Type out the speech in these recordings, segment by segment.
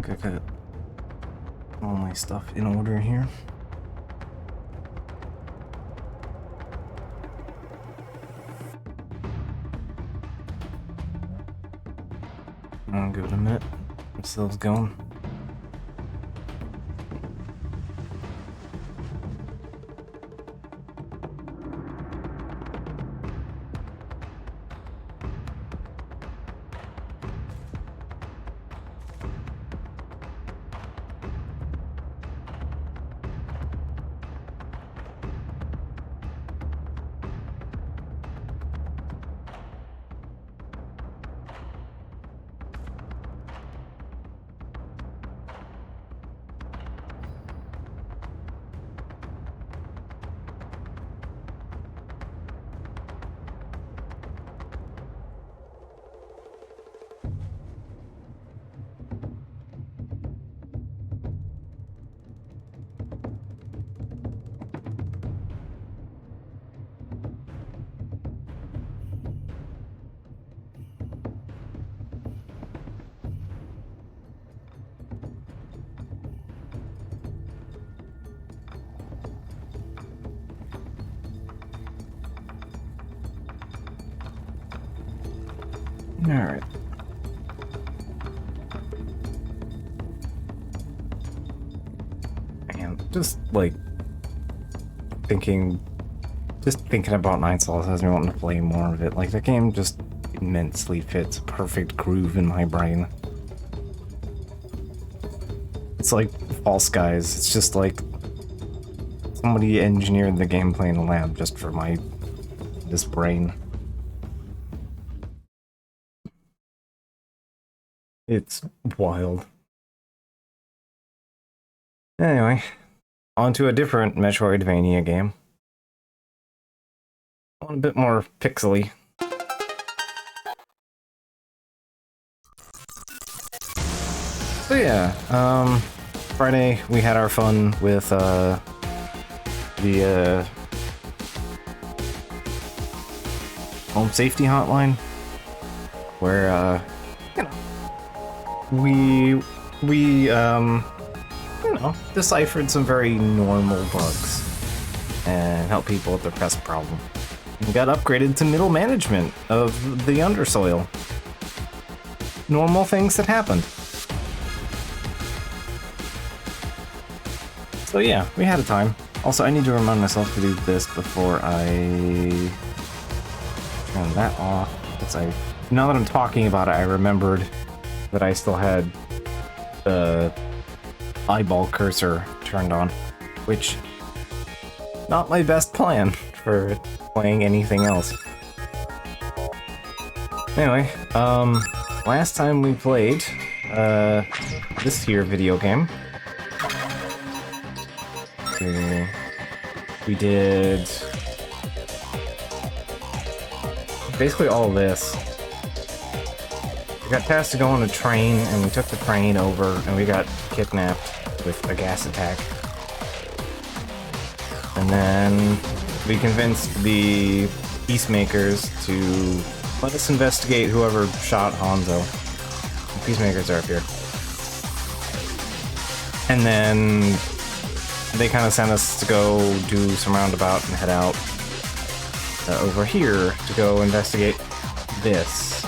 think I got all my stuff in order here. I'll give it a minute. Still going. Alright. And just like thinking about Nine Sols has me wanting to play more of it. Like the game just immensely fits a perfect groove in my brain. It's like Fall Skies. It's just like somebody engineered the gameplay in a lab just for this brain. It's wild. Anyway, on to a different Metroidvania game. One a bit more pixely. So yeah, Friday we had our fun with the home safety hotline, where you know, we you know, deciphered some very normal bugs and helped people with their pest problem. We got upgraded to middle management of the undersoil. Normal things that happened. So yeah, we had a time. Also, I need to remind myself to do this before I turn that off. Now that I'm talking about it, I remembered that I still had the eyeball cursor turned on, which not my best plan for playing anything else. Anyway, last time we played this here video game, we did basically all of this. We got tasked to go on a train, and we took the train over, and we got kidnapped with a gas attack. And then we convinced the peacemakers to let us investigate whoever shot Hanzo. The peacemakers are up here. And then they kind of sent us to go do some roundabout and head out over here to go investigate this.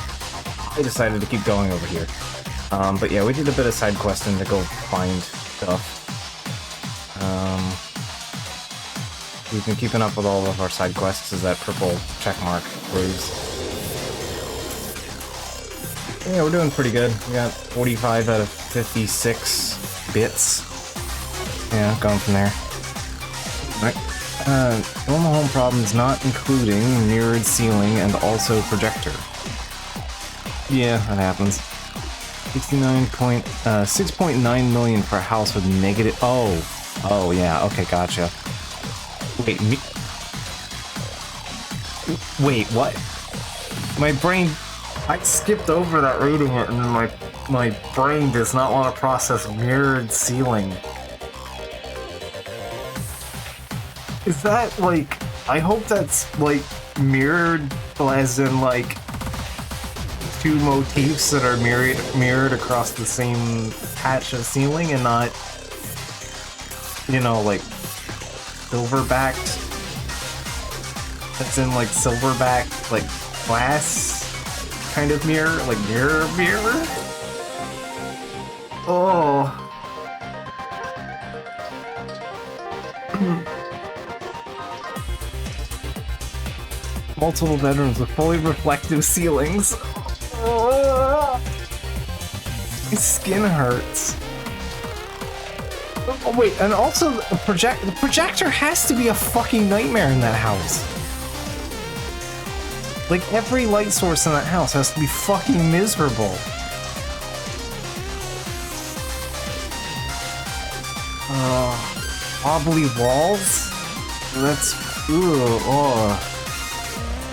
I decided to keep going over here. But yeah, we did a bit of side questing to go find stuff. We've been keeping up with all of our side quests as that purple check mark proves. Yeah, we're doing pretty good. We got 45 out of 56 bits. Yeah, going from there. Alright. Normal home problems not including mirrored ceiling and also projector. Yeah, that happens. 6.9 million for a house with negative. Oh, yeah. Okay, gotcha. Wait, what? My brain. I skipped over that reading it, and then my brain does not want to process mirrored ceiling. Is that like? I hope that's like mirrored, as in like two motifs that are mirrored across the same patch of ceiling and not, you know, like silver-backed. That's in like silver-backed, like glass kind of mirror, like mirror. Oh. Multiple bedrooms with fully reflective ceilings. My skin hurts. Oh wait, and also the projector has to be a fucking nightmare in that house. Like every light source in that house has to be fucking miserable. Wobbly walls? That's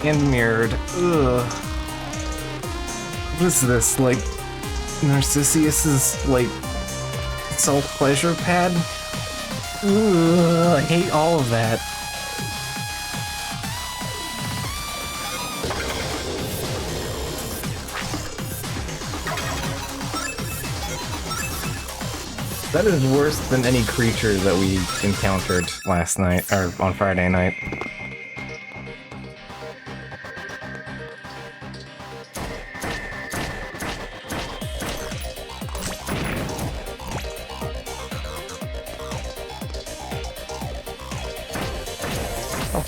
and mirrored. Ugh. What is this, like, Narcissus's, like, self-pleasure pad? Ugh, I hate all of that. That is worse than any creature that we encountered last night, or on Friday night.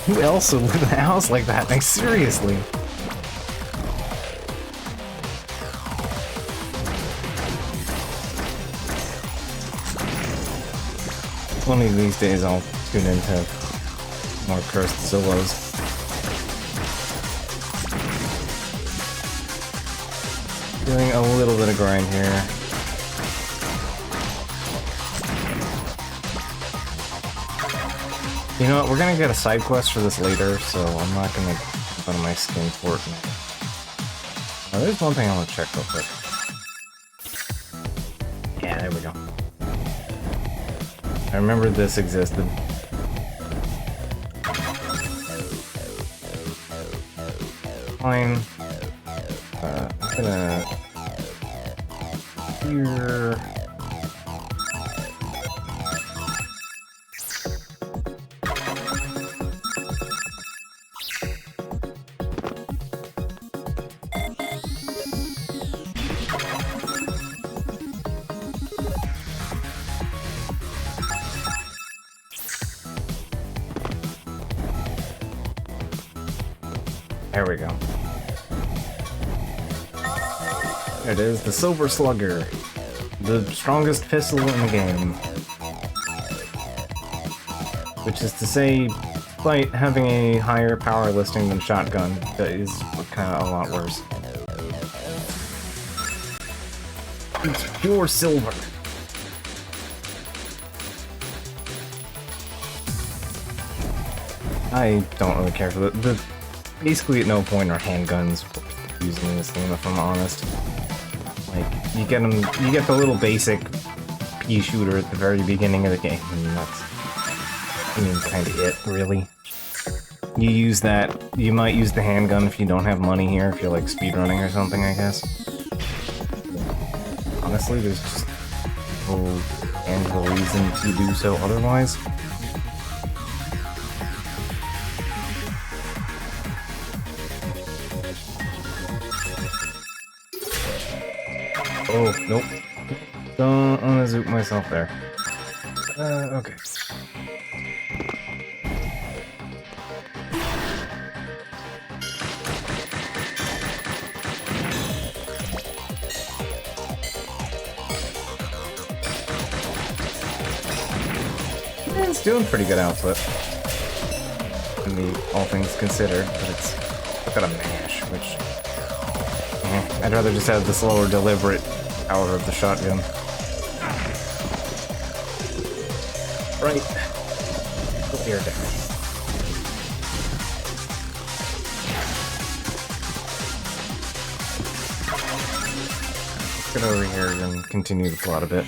Who else would live in a house like that? Like, seriously. One of these days I'll tune into more Cursed Solos. Doing a little bit of grind here. You know what, we're gonna get a side quest for this later, so I'm not gonna put on my skin for it now. Oh, there's one thing I want to check real quick. Yeah, there we go. I remember this existed. Fine. I'm gonna... Here... There we go. There it is, the Silver Slugger. The strongest pistol in the game. Which is to say, despite having a higher power listing than shotgun, that is kind of a lot worse. It's pure silver. I don't really care for the basically at no point are handguns using this thing, if I'm honest. Like, you get them, you get the little basic pea shooter at the very beginning of the game, and that's, I mean, kind of it, really. You use that, you might use the handgun if you don't have money here, if you're like speedrunning or something, I guess. Honestly, there's just no tangible reason to do so otherwise. Oh, nope. Don't want to zoop myself there. Okay. It's doing pretty good output. I mean, all things considered, but it's got a mash, which... I'd rather just have the slower, deliberate power of the shotgun. Right. Go here, down. Let's get over here and continue the plot a bit.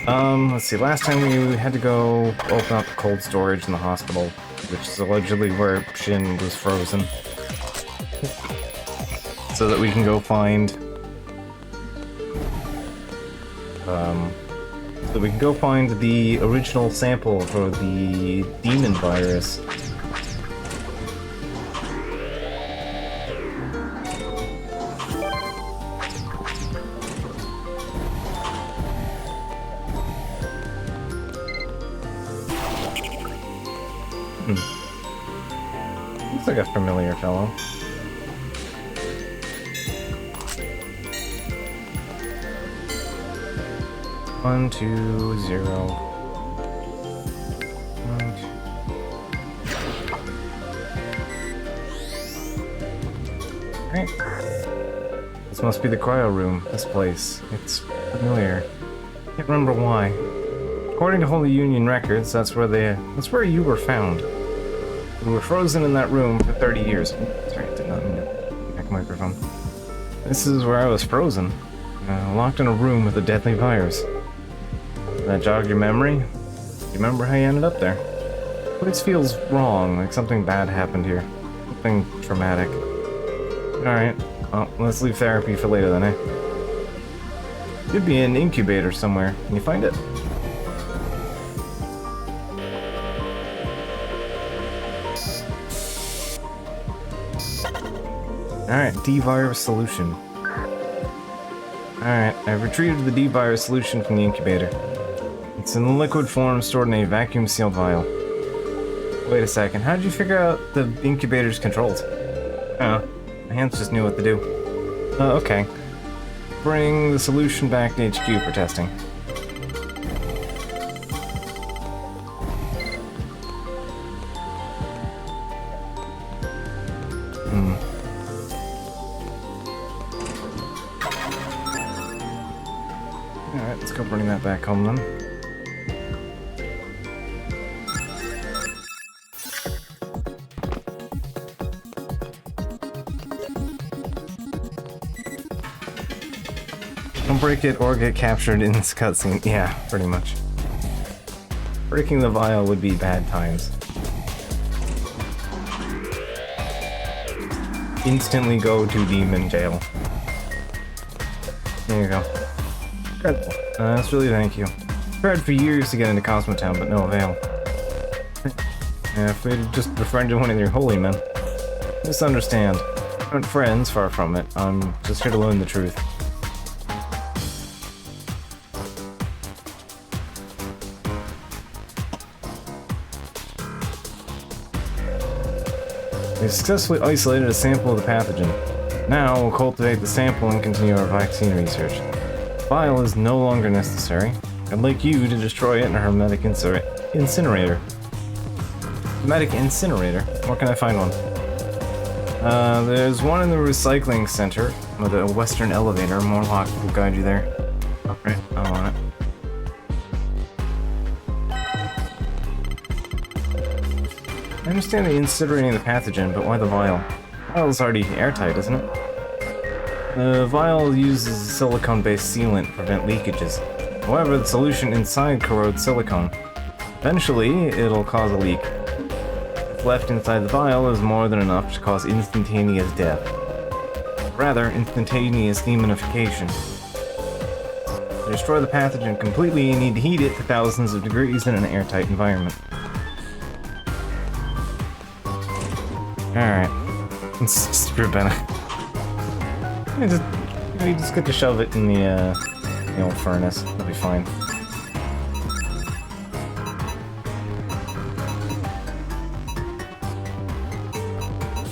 Let's see, last time we had to go open up the cold storage in the hospital, which is allegedly where Shin was frozen. so that we can go find the original sample for the demon virus. Looks like a familiar fellow. One, 2, 0. Right. This must be the cryo room. This place. It's familiar. Can't remember why. According to Holy Union records, that's where you were found. You were frozen in that room for 30 years. Sorry, I did not mean to back microphone. This is where I was frozen. Locked in a room with a deadly virus. That jog your memory? You remember how you ended up there? This feels wrong, like something bad happened here. Something traumatic. Alright, well, let's leave therapy for later then, eh? Should be an incubator somewhere. Can you find it? Alright, D-virus solution. Alright, I've retrieved the D-virus solution from the incubator. It's in liquid form stored in a vacuum-sealed vial. Wait a second, how did you figure out the incubator's controls? Oh, my hands just knew what to do. Okay. Bring the solution back to HQ for testing. Alright, let's go bring that back home then. Don't break it or get captured in this cutscene. Yeah, pretty much. Breaking the vial would be bad times. Instantly go to demon jail. There you go. Incredible. That's really thank you. Tried for years to get into Cosmotown, but no avail. Yeah, if we'd just befriended one of your holy men. Misunderstand. Aren't friends, far from it. I'm just here to learn the truth. We successfully isolated a sample of the pathogen. Now we'll cultivate the sample and continue our vaccine research. The vial is no longer necessary. I'd like you to destroy it in a hermetic incinerator. Hermetic incinerator? Where can I find one? There's one in the recycling center with a western elevator. Morlock will guide you there. Alright, I'm on it. I understand the incinerating the pathogen, but why the vial? The vial's already airtight, isn't it? The vial uses a silicone-based sealant to prevent leakages. However, the solution inside corrodes silicone. Eventually, it'll cause a leak. If left inside the vial is more than enough to cause instantaneous death. Rather, instantaneous demonification. To destroy the pathogen completely, you need to heat it to thousands of degrees in an airtight environment. Alright. Screw Benna. You just get to shove it in the old furnace. It'll be fine.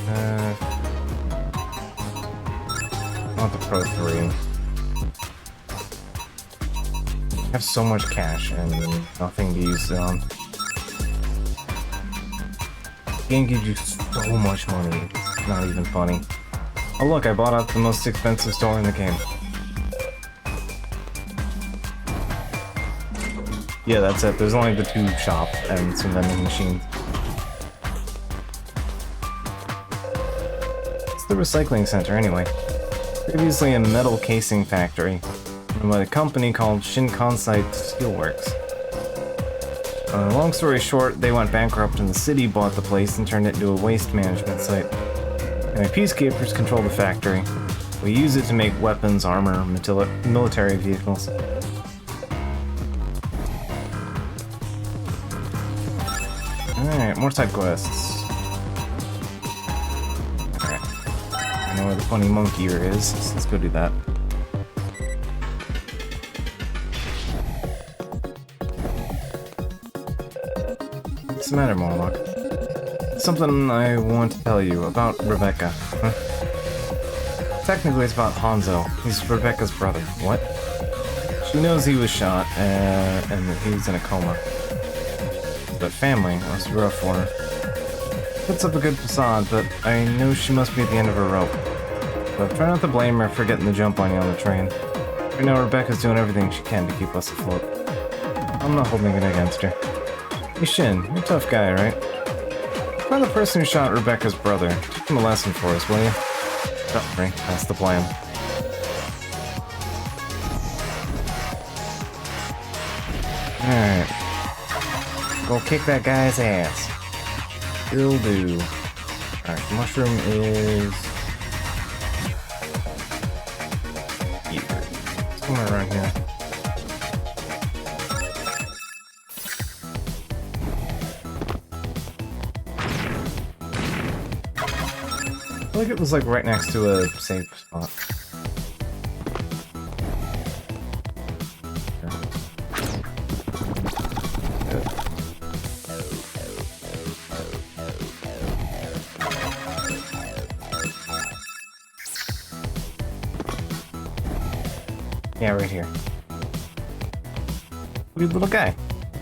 I want the Pro 3. I have so much cash and nothing to use it on. The game gives you so much money, it's not even funny. Oh look, I bought out the most expensive store in the game. Yeah, that's it. There's only the 2 shops and some vending machines. It's the recycling center anyway. Previously a metal casing factory, run by a company called Shinkansai Steelworks. Long story short, they went bankrupt and the city bought the place and turned it into a waste management site. And the peacekeepers control the factory. We use it to make weapons, armor, military vehicles. Alright, more side quests. Alright. I know where the funny monkey ear is, so let's go do that. What's the matter, Morlock? Something I want to tell you about Rebecca. Huh? Technically, it's about Hanzo. He's Rebecca's brother. What? She knows he was shot, and that he was in a coma. But family, that was rough for her. Puts up a good facade, but I know she must be at the end of her rope. But try not to blame her for getting the jump on you on the train. Right now, Rebecca's doing everything she can to keep us afloat. I'm not holding it against her. Hey Shin, you're a tough guy, right? Find the person who shot Rebecca's brother. Teach him a lesson for us, will you? Definitely, that's the plan. Alright. Go kick that guy's ass. Will do. Alright, mushroom is... here. Somewhere around here. I feel like it was like right next to a safe spot. Yeah, right here. Weird little guy.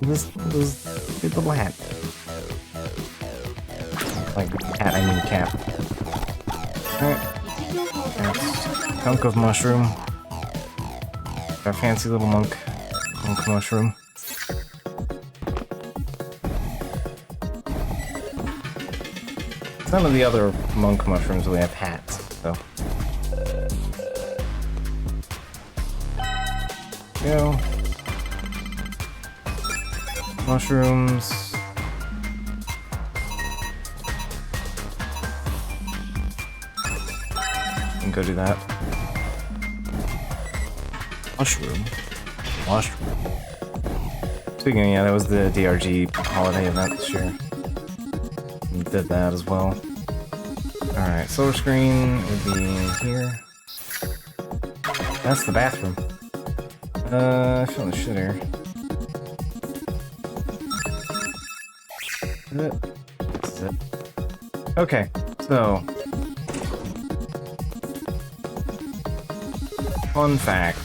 This weird little hat. Like hat, I mean cap. Alright. That's chunk of mushroom. Got a fancy little monk mushroom. None of the other monk mushrooms really have hats, so. Go. Mushrooms. And go do that. Mushroom. Speaking of, yeah, that was the DRG holiday event this year. We did that as well. Alright, solar screen would be here. That's the bathroom. I feel the shitter. That's it. Okay, so. Fun fact.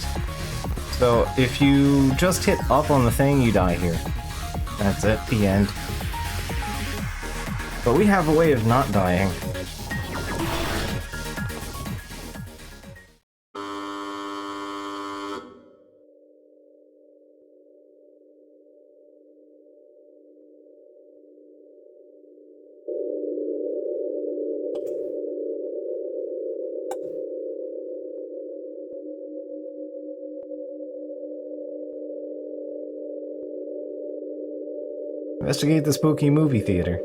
So, if you just hit up on the thing, you die here. That's it, the end. But we have a way of not dying. Investigate the spooky movie theater.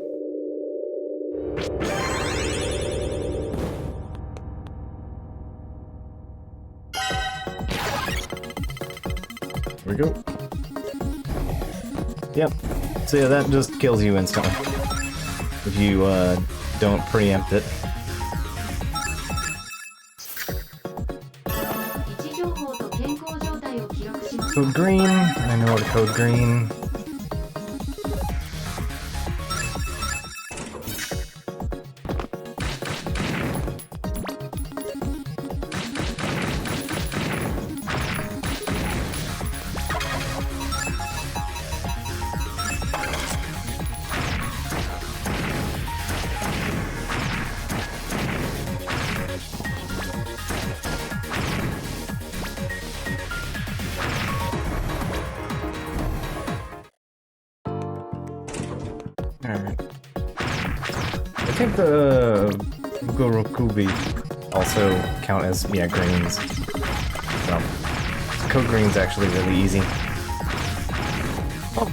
Here we go. Yep. So yeah, that just kills you instantly. If you don't preempt it. Code green. I know what to code green. Alright. I think the Gorokubi also count as, yeah, greens. So, code green's actually really easy. Oh.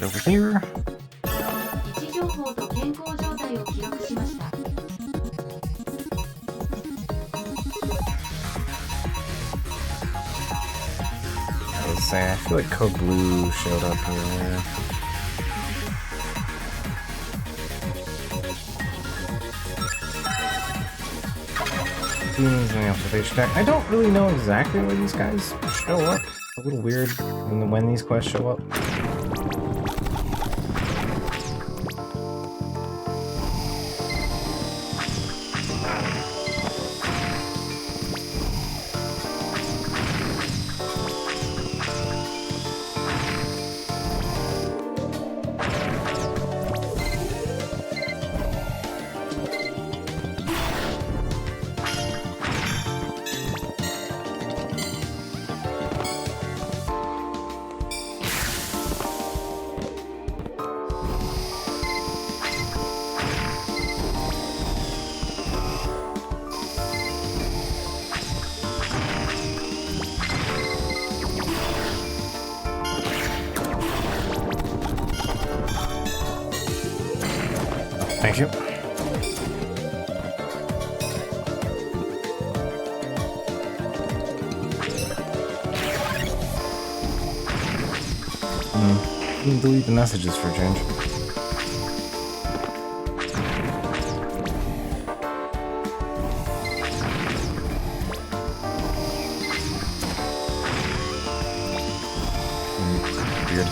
Over here. I feel like Code Blue showed up here. Demons in the observation deck. I don't really know exactly where these guys show up. It's a little weird when these quests show up. Thank you. Delete the messages for a change. Weird.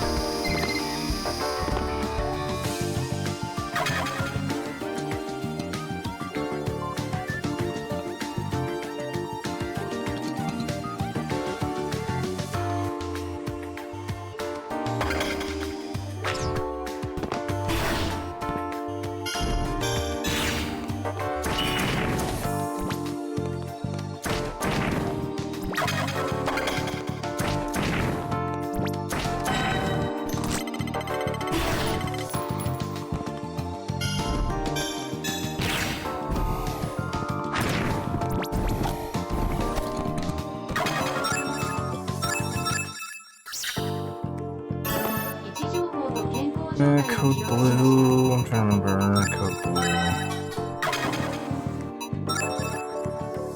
Code Blue. I'm trying to remember. Code Blue.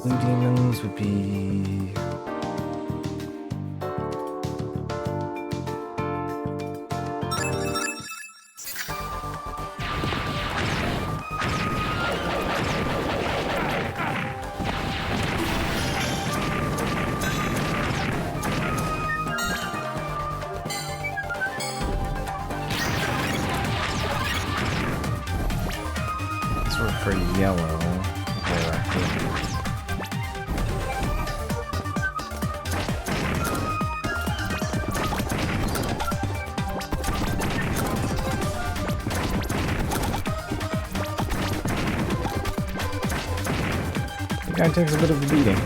Blue demons would be. For yellow. The guy takes a bit of a beating.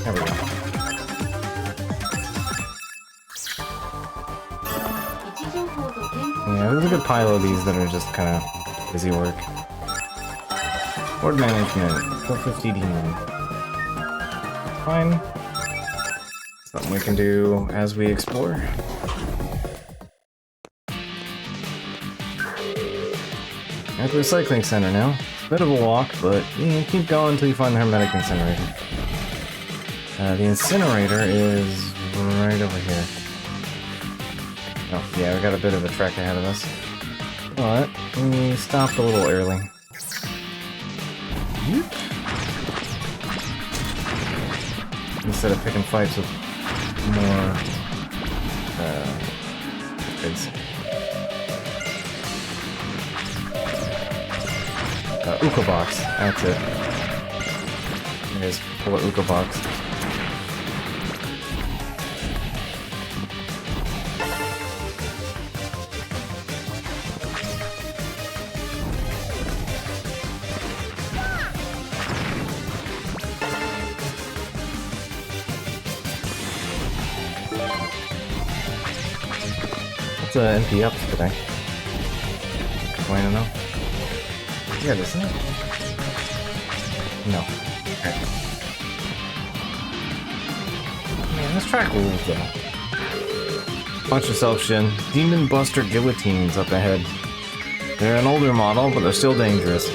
There we go. Yeah, there's a good pile of these that are just kind of busy work. Board management, 450 demon. Fine. Something we can do as we explore. At the recycling center now. It's a bit of a walk, but keep going until you find the hermetic incinerator. The incinerator is right over here. Oh, yeah, we got a bit of a trek ahead of us. But we stopped a little early. Instead of picking fights with more kids. Uko box, that's it. You guys pull a Uko box. NP ups today. point to know. Yeah, isn't it? No. Okay. Man, this track rules though. Watch yourself, Shin. Demon Buster guillotines up ahead. They're an older model, but they're still dangerous.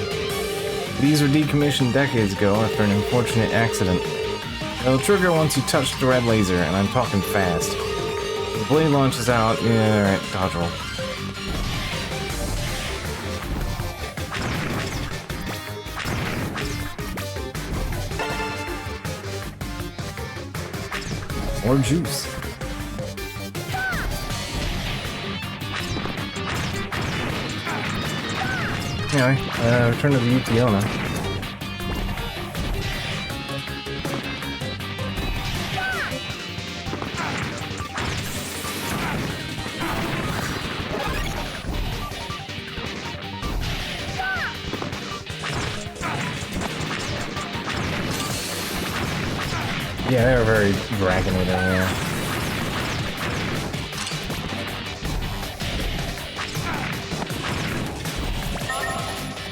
These were decommissioned decades ago after an unfortunate accident. They'll trigger once you touch the red laser, and I'm talking fast. The blade launches out. Yeah, alright, dodge roll. Or juice. Anyway, return to the UTO now. Yeah, they were very dragony down there.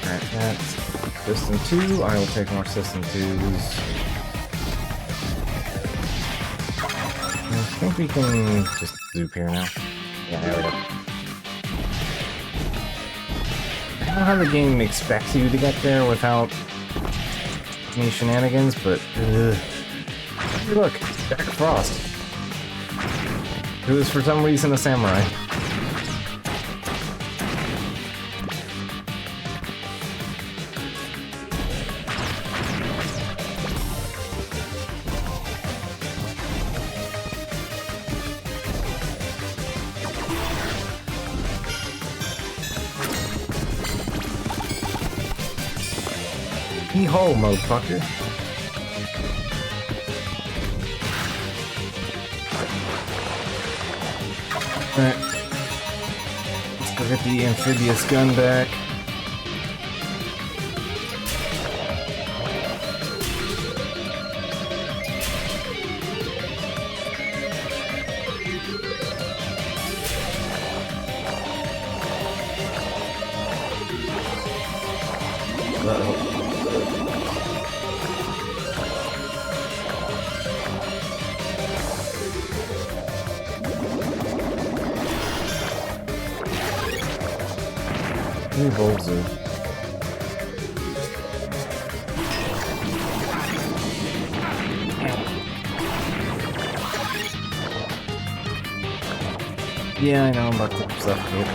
Alright, that's System 2. I will take more System 2s. I think we can just loop here now. Yeah, there we go. I don't know how the game expects you to get there without any shenanigans, but hey, look, Jack Frost. Who is for some reason a samurai. Hee-ho, motherfucker. Alright. Let's go get the amphibious gun back. Volzu. Yeah, I know, I'm about to suffocate.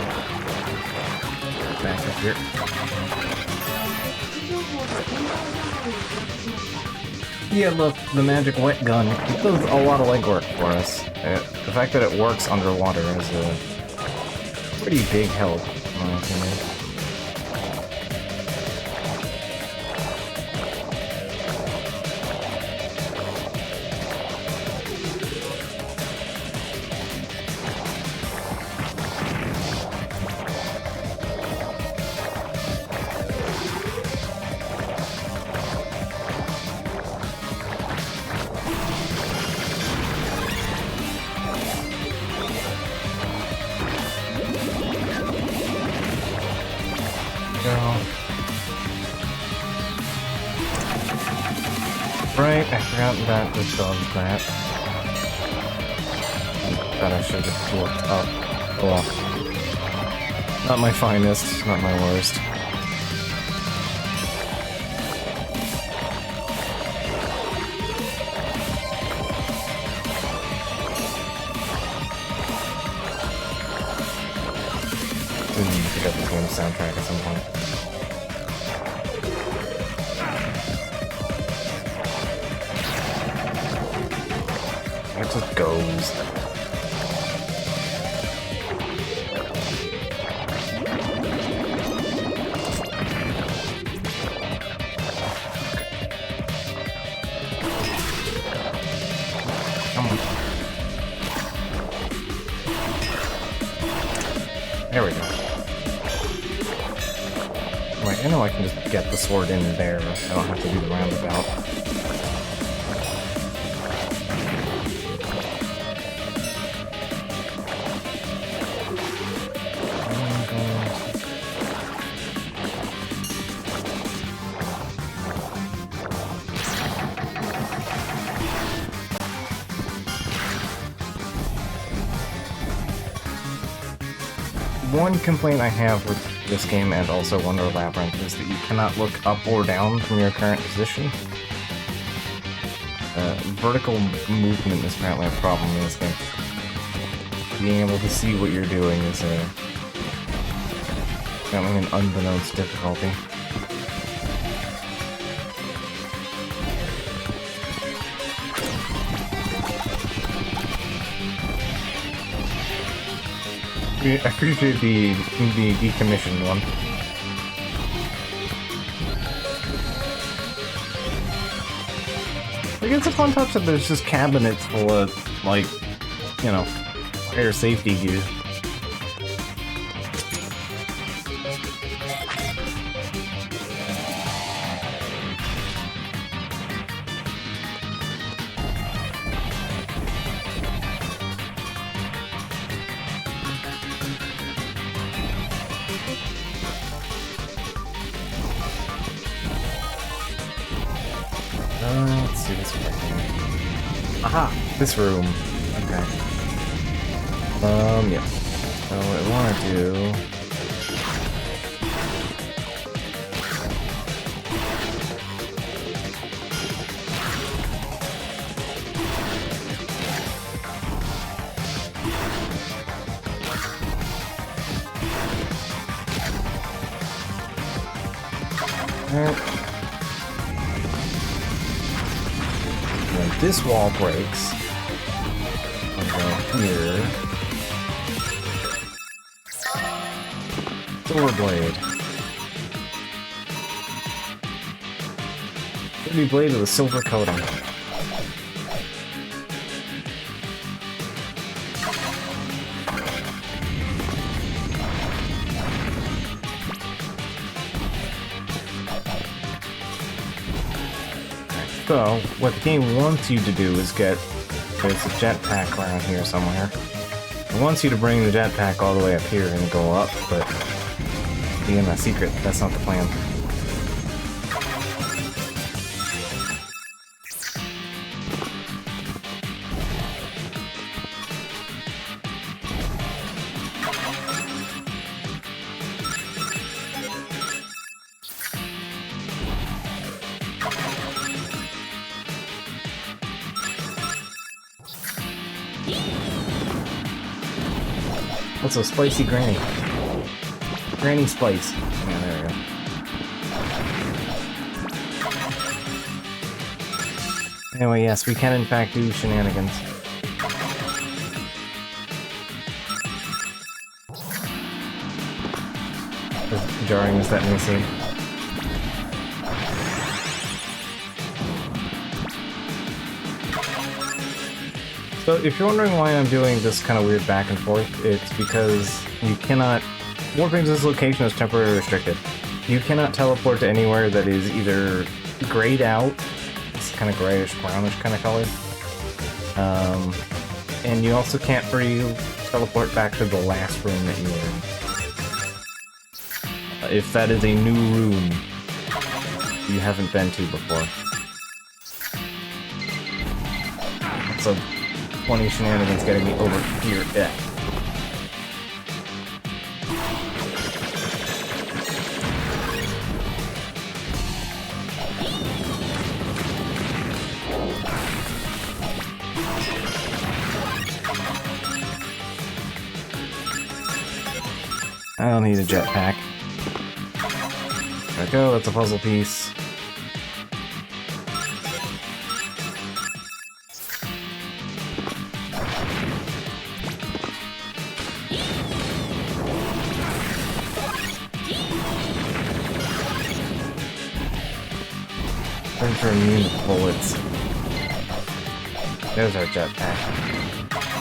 Back up here. Yeah, look, the magic wet gun. It does a lot of legwork for us. The fact that it works underwater is a pretty big help, in my opinion. Right, I forgot that this dog's that. That I should have looked up. Oh. Not my finest, not my worst. Pick up this game's soundtrack at some point. It just goes. There we go. Right, I know I can just get the sword in there. I don't have to do the roundabout. one complaint I have with this game and also Wonder Labyrinth is that you cannot look up or down from your current position. Vertical movement is apparently a problem in this game. Being able to see what you're doing is apparently an unbeknownst difficulty. I appreciate the decommissioned one. Like, it's a fun touch that there's just cabinets full of, like, you know, fire safety gear. Let's see this one. Aha! This room. Okay. Yeah. So what I want to do... When this wall breaks, I'll go here. Sword blade. Ruby blade with a silver coating. So, what the game wants you to do is there's a jetpack around here somewhere. It wants you to bring the jetpack all the way up here and go up, but being a secret, that's not the plan. What's a spicy granny? Granny spice. Yeah, there we go. Anyway, yes, we can in fact do shenanigans. As jarring as that may seem. So, if you're wondering why I'm doing this kind of weird back and forth, it's because you cannot... Warping to this location is temporarily restricted. You cannot teleport to anywhere that is either grayed out, it's kind of grayish, brownish kind of color, and you also can't teleport back to the last room that you were in. If that is a new room you haven't been to before. So... 20 shenanigans getting me over here. Yeah. I don't need a jetpack. There we go, that's a puzzle piece. For immune to bullets. There's our jetpack.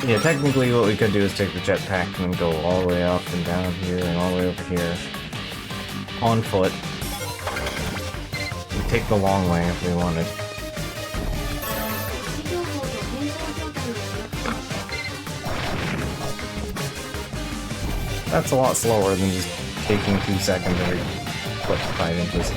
Yeah, technically what we could do is take the jetpack and go all the way up and down here and all the way over here. On foot. We'd take the long way if we wanted. That's a lot slower than just taking 2 seconds every foot 5 inches.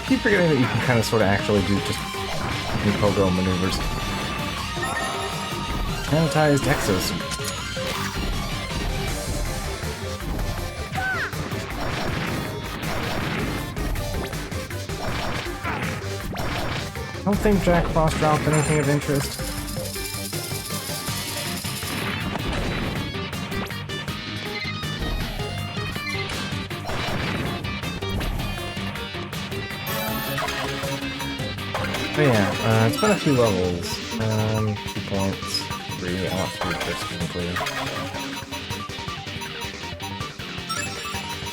keep forgetting that you can kind of sort of actually do just pogo maneuvers. Sanitized exosuit. I don't think Jack Frost dropped anything of interest. But yeah, it's been a few levels. 2 points, 3. I want 3 first to include.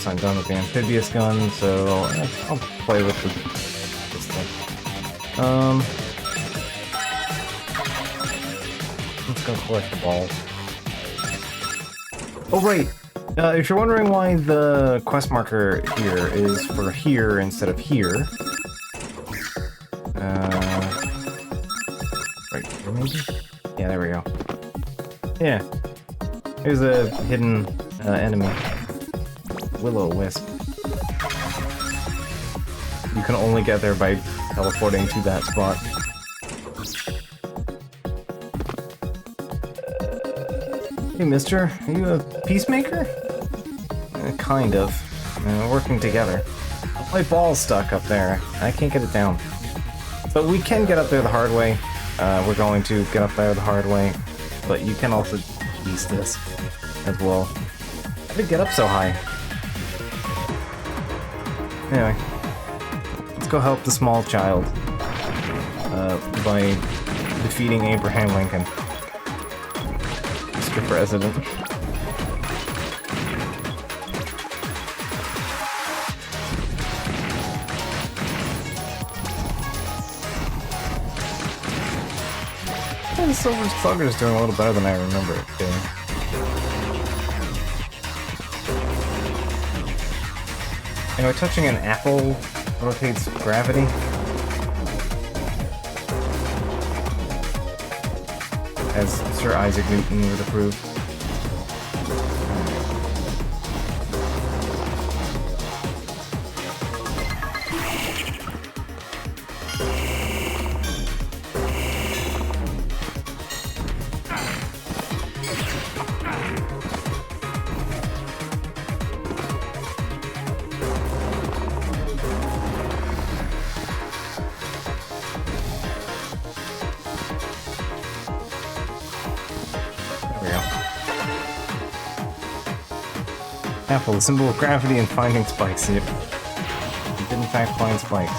So I'm done with the amphibious gun, so I'll play with this thing. Let's go collect the balls. Oh right! If you're wondering why the quest marker here is for here instead of here, right here maybe? Yeah, there we go. Yeah, there's a hidden enemy. Will-o-wisp. You can only get there by teleporting to that spot. Hey mister, are you a peacemaker? Kind of. We're working together. My ball's stuck up there. I can't get it down. But we can get up there the hard way. We're going to get up there the hard way. But you can also use this as well. How did it get up so high? Anyway. Let's go help the small child. By defeating Abraham Lincoln. Mr. President. The Silver Slugger is doing a little better than I remember it doing. Anyway, touching an apple rotates gravity. As Sir Isaac Newton would approve. Apple, the symbol of gravity and finding spikes. Yep. You did in fact find spikes.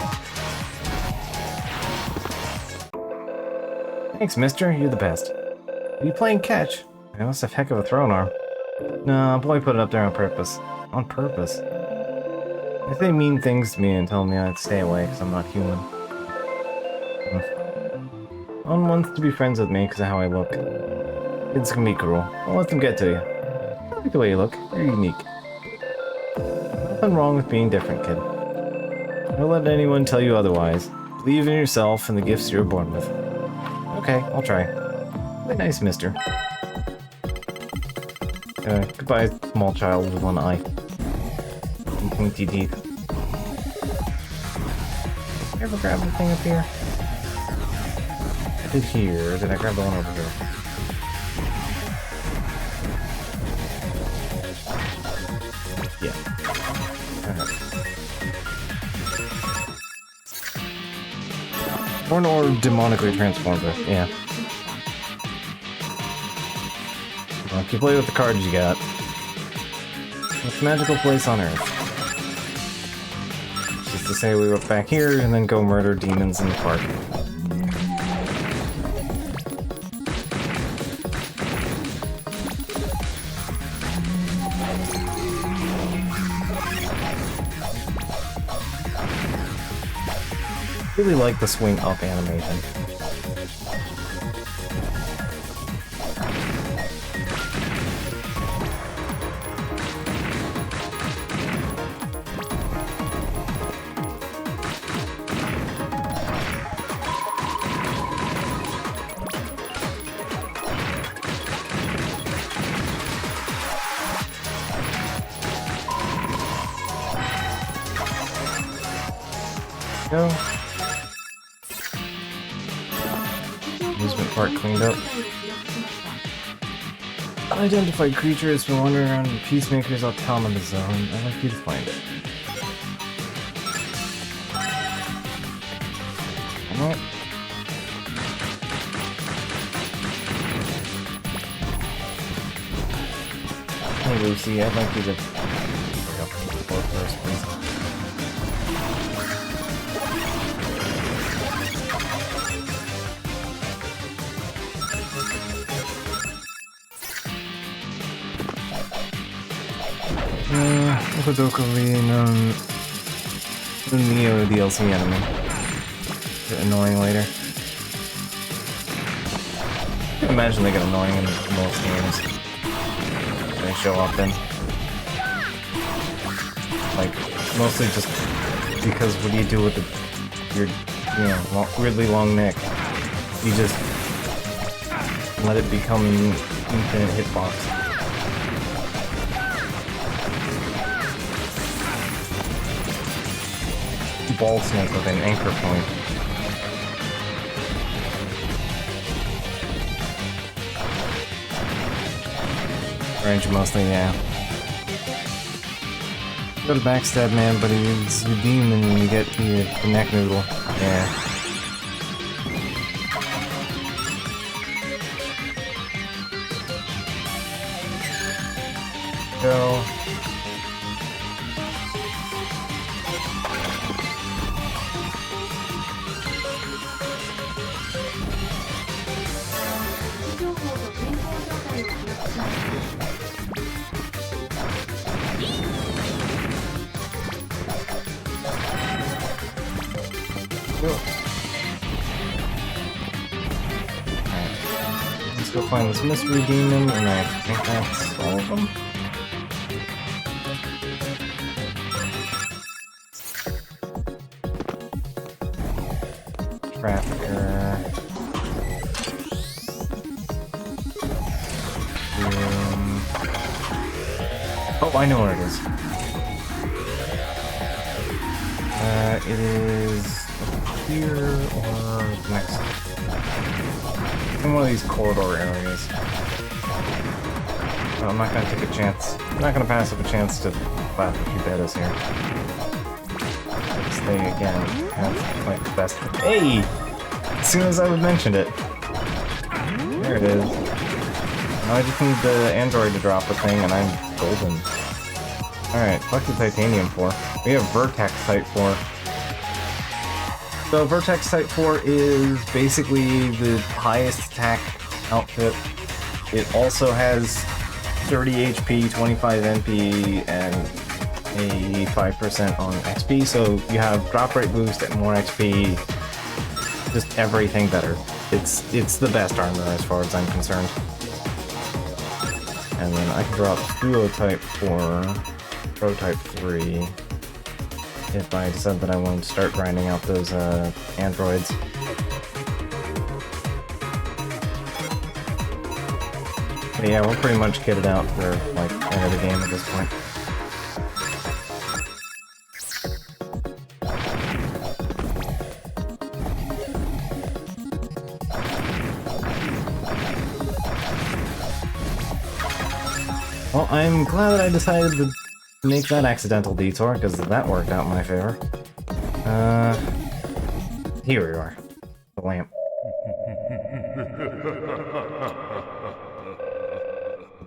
Thanks, mister. You're the best. Are you playing catch? I must have heck of a throwing arm. No, boy put it up there on purpose. On purpose. If they mean things to me and tell me I'd stay away because I'm not human. One wants to be friends with me because of how I look. Kids can be cruel. Don't let them get to you. I like the way you look. You're unique. Nothing wrong with being different, kid. Don't let anyone tell you otherwise. Believe in yourself and the gifts you're born with. Okay, I'll try. Play nice, mister. Goodbye, small child with one eye. And pointy teeth. Did I ever grab anything up here? I did here. Did I grab the one over here? Yeah. Born or demonically transformed with, yeah. Well, keep playing with the cards you got. What's a magical place on Earth? Just to say we went back here and then go murder demons in the park. Really like the swing up animation. Go. Amusement park cleaned up. Unidentified creature has been wandering around in Peacemaker's autonomous zone. I'd like you to find it. Alright. Hey Lucy, I'd like you to bring up the floor first, please. Okadokali the Neo DLC enemy. Get annoying later. I can imagine they get annoying in most games. They show up in. Like, mostly just because what do you do with your, you know, weirdly long neck? You just let it become infinite hitbox. Ball snake with an anchor point. Range mostly, yeah. Go to backstab man, but he's a demon when you get the neck noodle. Yeah. Go. Let's go find this mystery demon, and I think that's all of them. Trafficker. Oh, I know where it is. It is here or next. In one of these corridor areas. No, I'm not gonna take a chance. I'm not gonna pass up a chance to clap a few betas here. Stay again. That's like the best. Hey! As soon as I mentioned it. There it is. Now I just need the android to drop a thing and I'm golden. Alright, fuck the titanium 4. We have Vertex Type 4. So Vertex Type 4 is basically the highest attack outfit. It also has 30 HP, 25 NP, and a 5% on XP, so you have drop rate boost and more XP, just everything better. It's the best armor as far as I'm concerned. And then I can drop Duo Type 4, Pro Type 3, if I decide that I want to start grinding out those androids. But yeah, we're pretty much kitted out for like end of the game at this point. Well, I'm glad that I decided to make that accidental detour, because that worked out in my favor. Here we are. The lamp.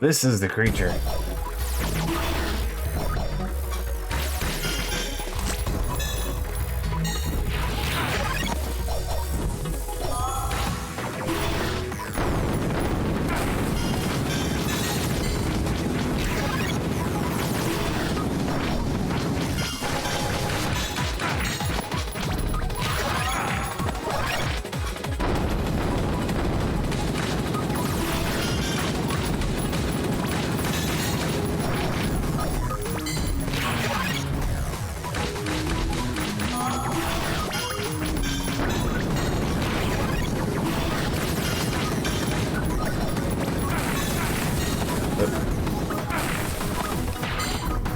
This is the creature.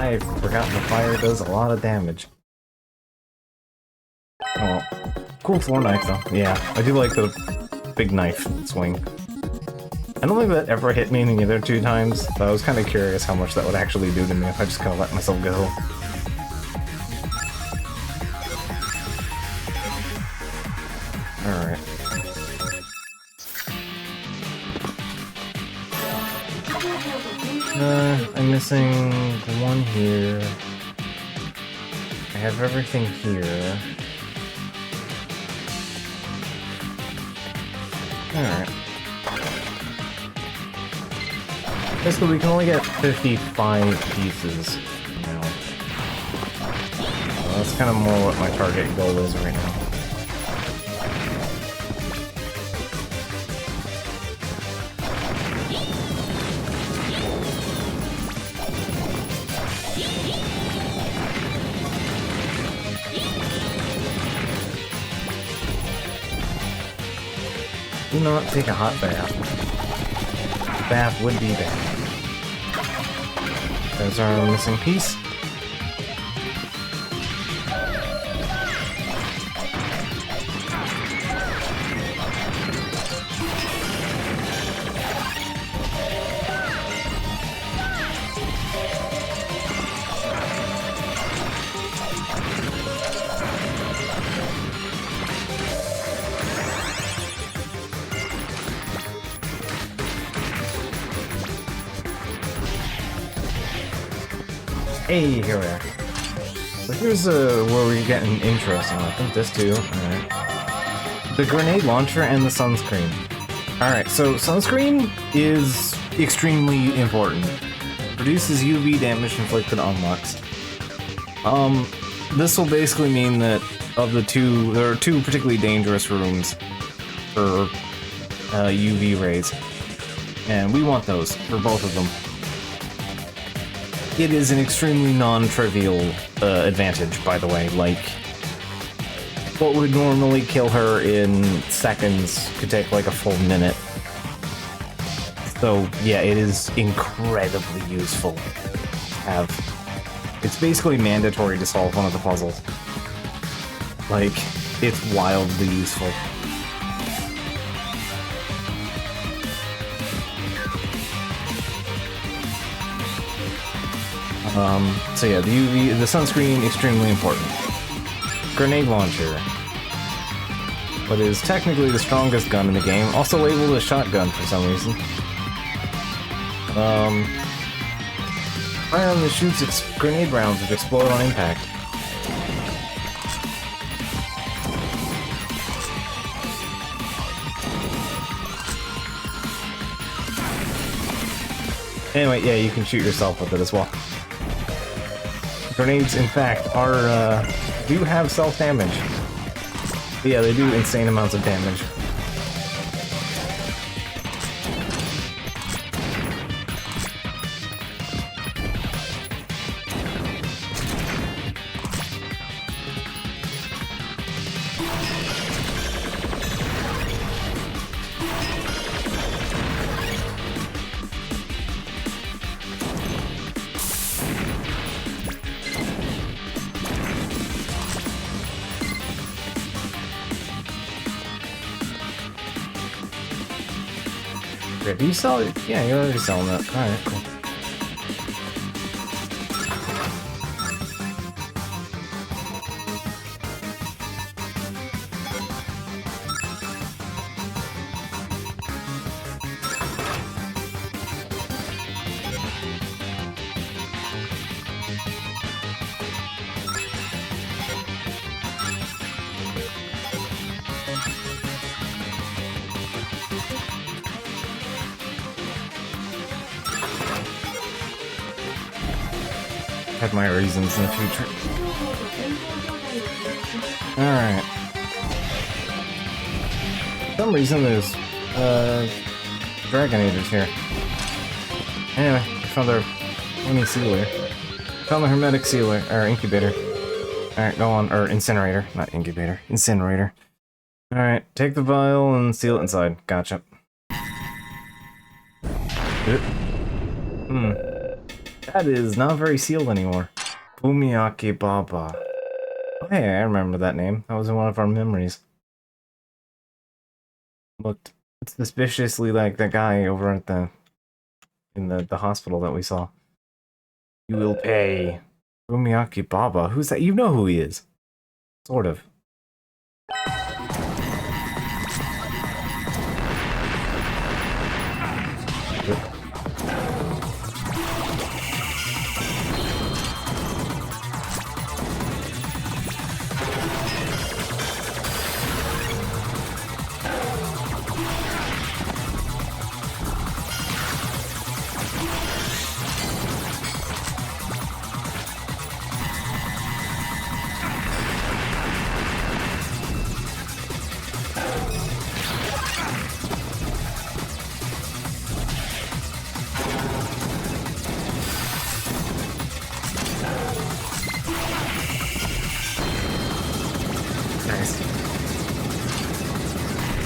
I forgot the fire does a lot of damage. Oh cool floor knife, though. Yeah, I do like the big knife swing. I don't think that ever hit me in either 2 times, but I was kind of curious how much that would actually do to me if I just kind of let myself go. Alright. I'm missing one here. I have everything here. Alright. Basically, we can only get 55 pieces now. So that's kind of more what my target goal is right now. Do not take a hot bath. Bath would be bad. There's our missing piece. Hey, here we are. So here's where we get an interesting weapon. This too. Alright. The grenade launcher and the sunscreen. Alright, so sunscreen is extremely important. Reduces UV damage inflicted on Lux. This will basically mean that of the two, there are 2 particularly dangerous rooms for UV rays. And we want those for both of them. It is an extremely non-trivial advantage, by the way. Like, what would normally kill her in seconds could take like a full minute. So, yeah, it is incredibly useful to have. It's basically mandatory to solve one of the puzzles. Like, it's wildly useful. So yeah, the sunscreen, extremely important. Grenade launcher. What is technically the strongest gun in the game, also labeled a shotgun for some reason. Firearm that shoots grenade rounds which explode on impact. Anyway, yeah, you can shoot yourself with it as well. Grenades, in fact, are, do have self-damage. Yeah, they do insane amounts of damage. Do you sell it? Yeah, you're already selling that. Alright, cool. Have my reasons in the future. Alright. For some reason there's Dragonators here. Anyway, I found our mini sealer. Found the hermetic sealer, or incubator. Alright, go on, or incinerator, not incubator, incinerator. Alright, take the vial and seal it inside. Gotcha. That is not very sealed anymore. Bumiyaki Baba. Oh, hey, I remember that name. That was in one of our memories. looked suspiciously like that guy over at in the hospital that we saw. You will pay. Umiyaki Baba. Who's that? You know who he is. Sort of.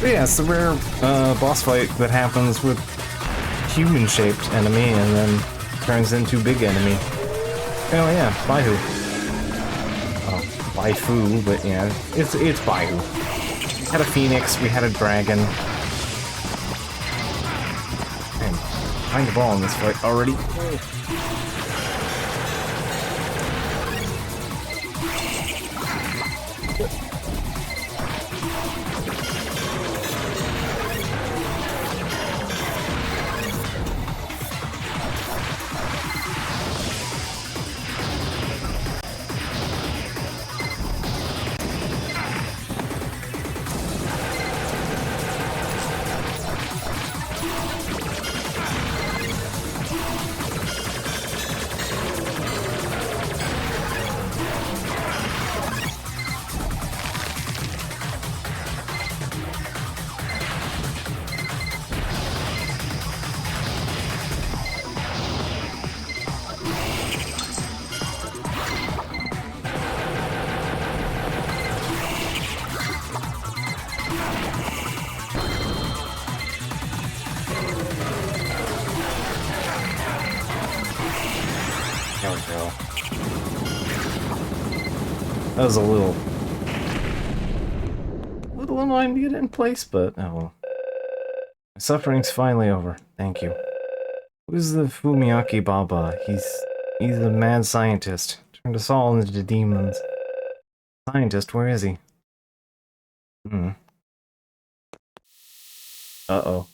But yeah, it's the rare boss fight that happens with human-shaped enemy and then turns into big enemy. Oh yeah, Baihu. Oh, Baifu, but yeah, it's Baihu. We had a phoenix, we had a dragon. Man, find the ball in this fight already. There we go. That was a little annoying to get it in place, but oh well. My suffering's finally over. Thank you. Who's the Fumiyaki Baba? He's a mad scientist. Turned us all into demons. Scientist, where is he? Uh-oh.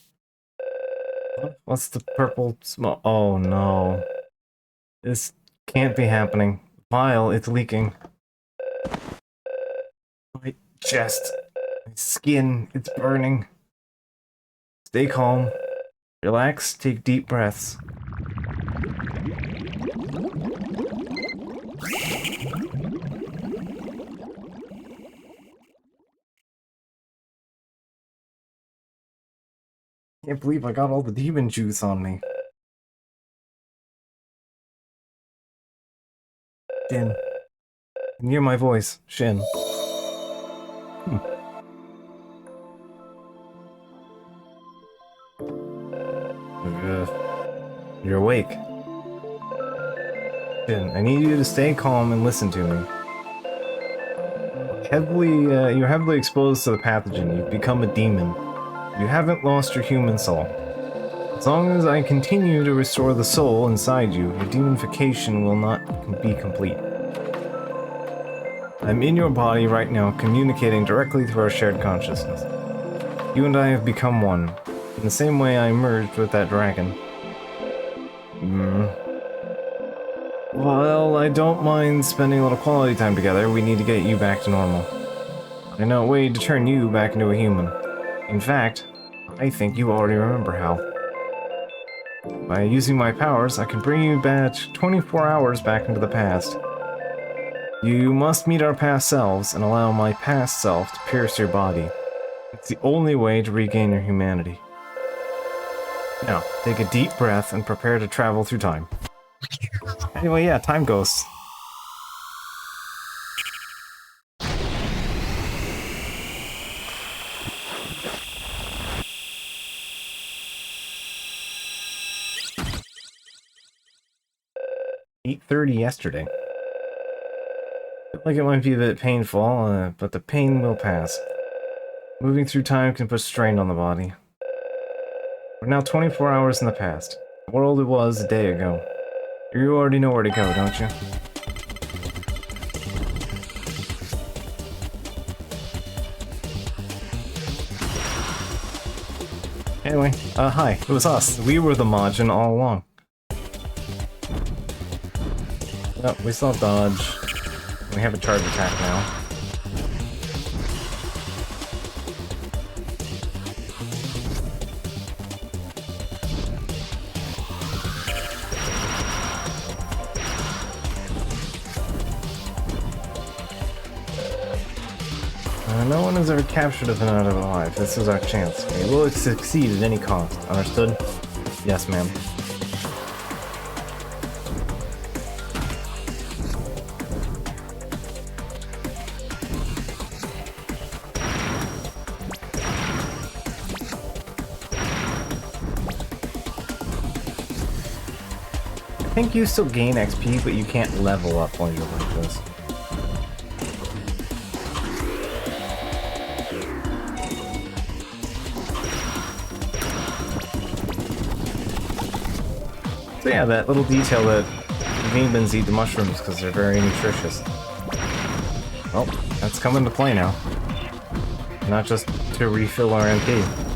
What's the purple smoke? Oh no. This can't be happening. Vial, it's leaking. My chest. My skin, it's burning. Stay calm. Relax, take deep breaths. Can't believe I got all the demon juice on me. Shin. You hear my voice. Shin. You're awake. Shin, I need you to stay calm and listen to me. You're heavily exposed to the pathogen. You've become a demon. You haven't lost your human soul. As long as I continue to restore the soul inside you, your demonification will not be complete. I'm in your body right now, communicating directly through our shared consciousness. You and I have become one, in the same way I merged with that dragon. Well, I don't mind spending a little quality time together. We need to get you back to normal. I know a way to turn you back into a human. In fact, I think you already remember how. By using my powers, I can bring you back 24 hours back into the past. You must meet our past selves and allow my past self to pierce your body. It's the only way to regain your humanity. Now, take a deep breath and prepare to travel through time. Anyway, yeah, time ghosts. "8:30 yesterday. Feel like it might be a bit painful, but the pain will pass. Moving through time can put strain on the body. We're now 24 hours in the past. The world it was a day ago. You already know where to go, don't you? Anyway, hi, it was us. We were the Majin all along. Oh, we still have dodge. We have a charge attack now. No one has ever captured us and out of alive. This is our chance. We will succeed at any cost. Understood? Yes, ma'am. I think you still gain XP, but you can't level up while you're like this. So yeah, that little detail that demons eat the mushrooms because they're very nutritious. Well, that's come into play now. Not just to refill our MP.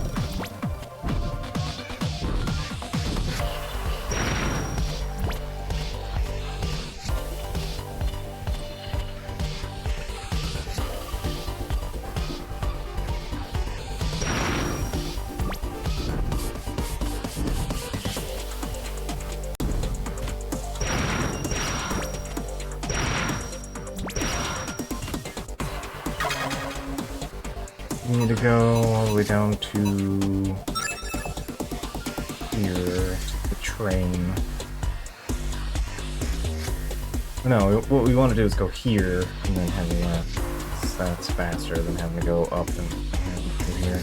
We need to go all the way down to here, the train. No, what we want to do is go here, and then have a, that's faster than having to go up and through here.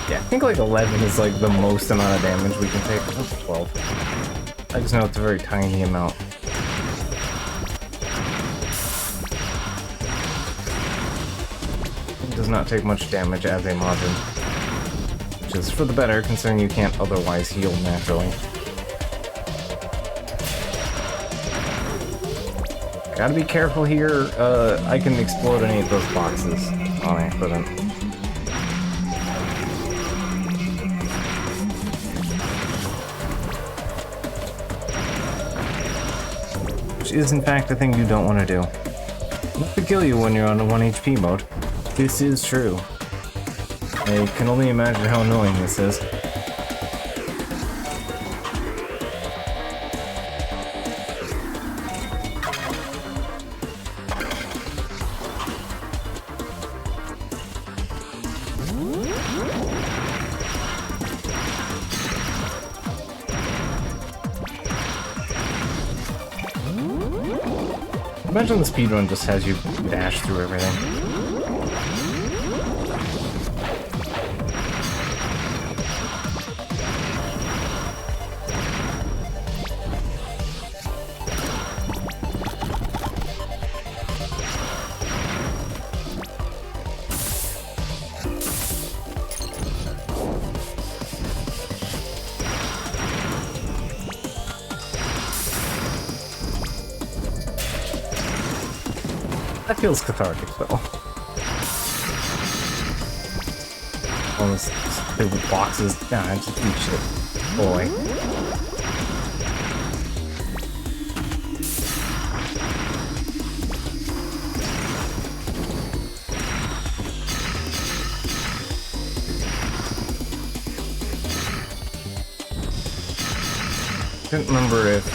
Yeah, I think like 11 is like the most amount of damage we can take. That's 12. I just know it's a very tiny amount. It does not take much damage as a Majin, which is for the better considering you can't otherwise heal naturally. Gotta be careful here. I can explode any of those boxes on accident. Is in fact a thing you don't want to do. Not to kill you when you're on a 1 HP mode. This is true. I can only imagine how annoying this is. Imagine the speedrun just has you dash through everything. That feels cathartic, though. All those stupid boxes. Nah, just eat shit. Boy. I don't remember if...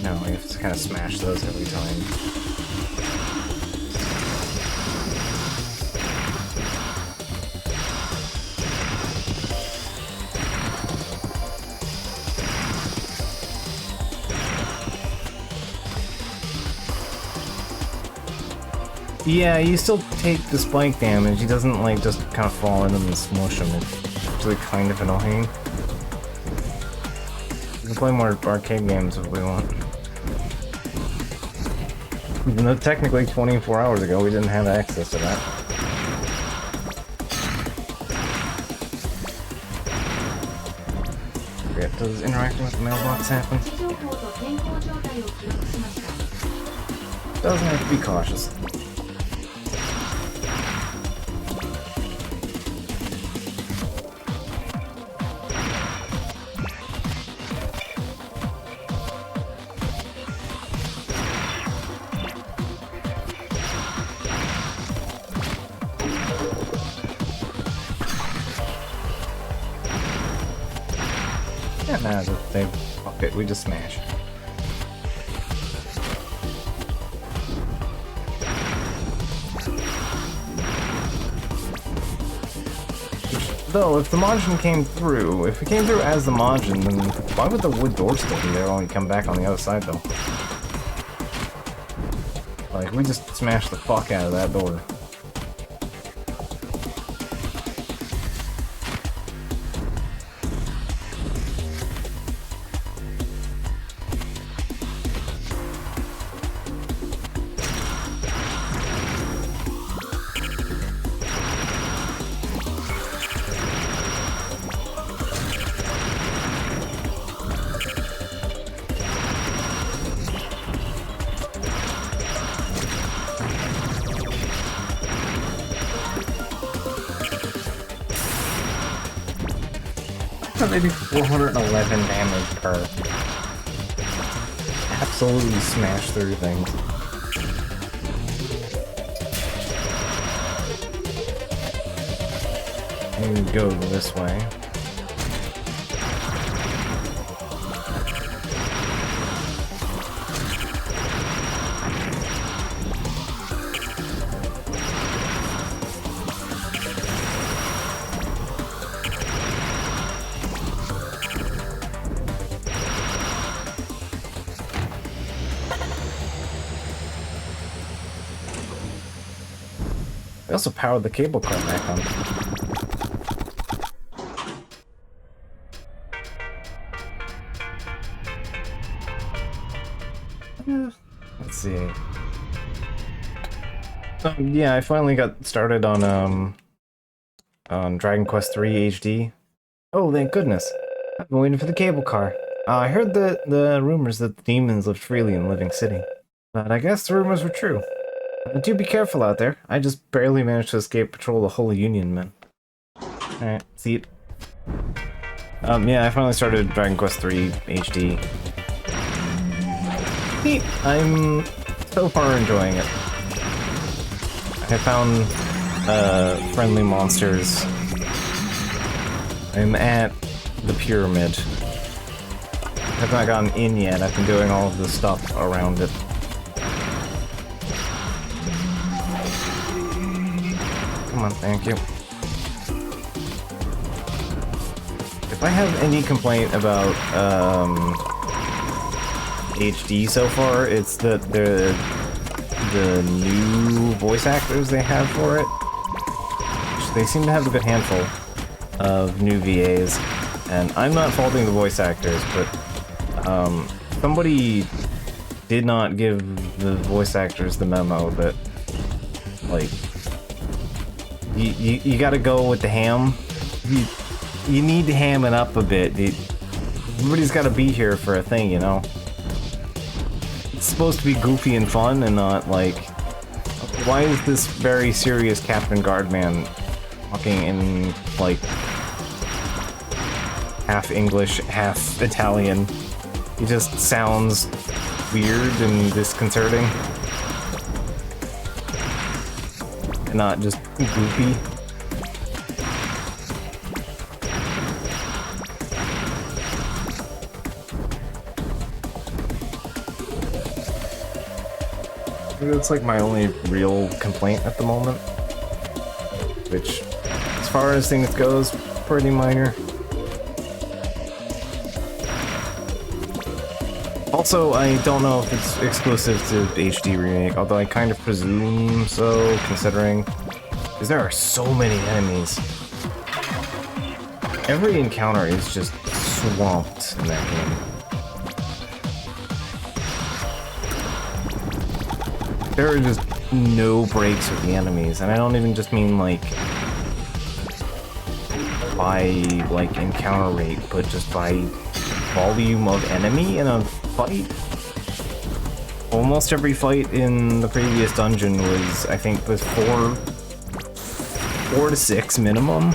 No, you have to kind of smash those every time. Yeah, you still take the spike damage. He doesn't, like, just kind of fall in and smush him. It's actually kind of annoying. We can play more arcade games if we want. Even though technically 24 hours ago we didn't have access to that. Forget, does interacting with the mailbox happen? Doesn't have to be cautious. Yeah, nah, they fuck it, we just smash. Though, if the Majin came through, if it came through as the Majin, then why would the wood door still be there when we come back on the other side, though? Like, we just smashed the fuck out of that door. They do 411 damage per. Absolutely smash through things. And go this way. They also powered the cable car back on. Let's see. Yeah, I finally got started on Dragon Quest III HD. Oh, thank goodness. I've been waiting for the cable car. I heard the rumors that the demons lived freely in Living City. But I guess the rumors were true. Do be careful out there. I just barely managed to escape patrol of the Holy Union, man. Alright, see it. Yeah, I finally started Dragon Quest III HD. I'm so far enjoying it. I found friendly monsters. I'm at the pyramid. I've not gotten in yet. I've been doing all of the stuff around it. Come on, thank you. If I have any complaint about HD so far, it's that the new voice actors they have for it. They seem to have a good handful of new VAs, and I'm not faulting the voice actors, but somebody did not give the voice actors the memo that, like, you gotta go with the ham. You need to ham it up a bit. Everybody's gotta be here for a thing, you know? It's supposed to be goofy and fun and not like... Why is this very serious Captain Guardman talking in, like, half English, half Italian? He just sounds weird and disconcerting. And not just goofy. It's like my only real complaint at the moment. Which, as far as things goes, pretty minor. Also, I don't know if it's exclusive to HD Remake, although I kind of presume so, considering... Because there are so many enemies. Every encounter is just swamped in that game. There are just no breaks with the enemies, and I don't even just mean, like, by, like, encounter rate, but just by volume of enemy in a fight. Almost every fight in the previous dungeon was, I think, was 4 to 6 minimum.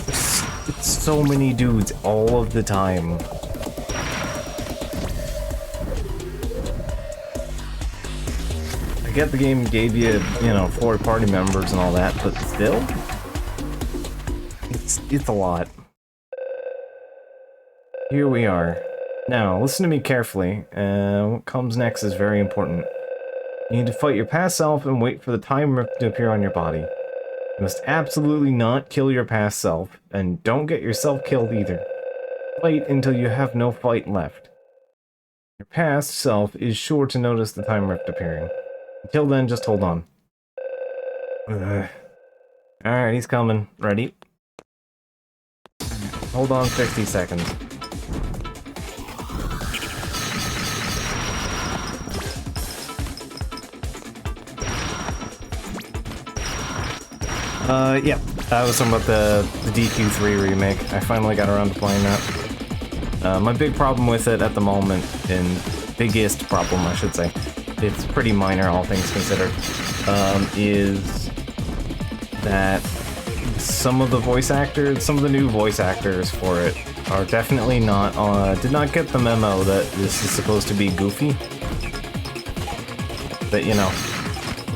It's so many dudes all of the time. I get the game gave you, you know, 4 party members and all that, but still, it's a lot. Here we are. Now, listen to me carefully. What comes next is very important. You need to fight your past self and wait for the time rift to appear on your body. You must absolutely not kill your past self, and don't get yourself killed either. Fight until you have no fight left. Your past self is sure to notice the time rift appearing. Until then, just hold on. Alright, he's coming. Ready? Hold on 60 seconds. Yeah, I was talking about the DQ3 remake. I finally got around to playing that. My big problem with it at the moment, and biggest problem, I should say, it's pretty minor, all things considered, is that some of the new voice actors for it are definitely not, did not get the memo that this is supposed to be goofy. That, you know,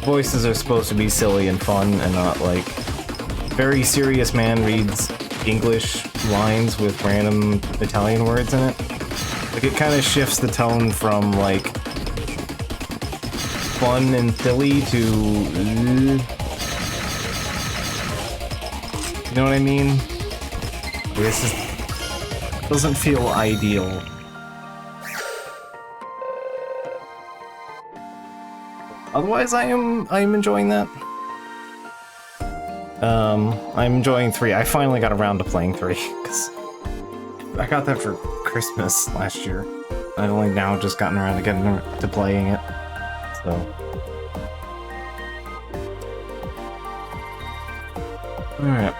voices are supposed to be silly and fun and not like very serious man reads English lines with random Italian words in it. Like, it kind of shifts the tone from like fun and silly to you know what I mean? This is, doesn't feel ideal. Otherwise, I am enjoying that. I'm enjoying 3. I finally got around to playing 3, because I got that for Christmas last year. I've only now just gotten around to getting to playing it, so. Alright.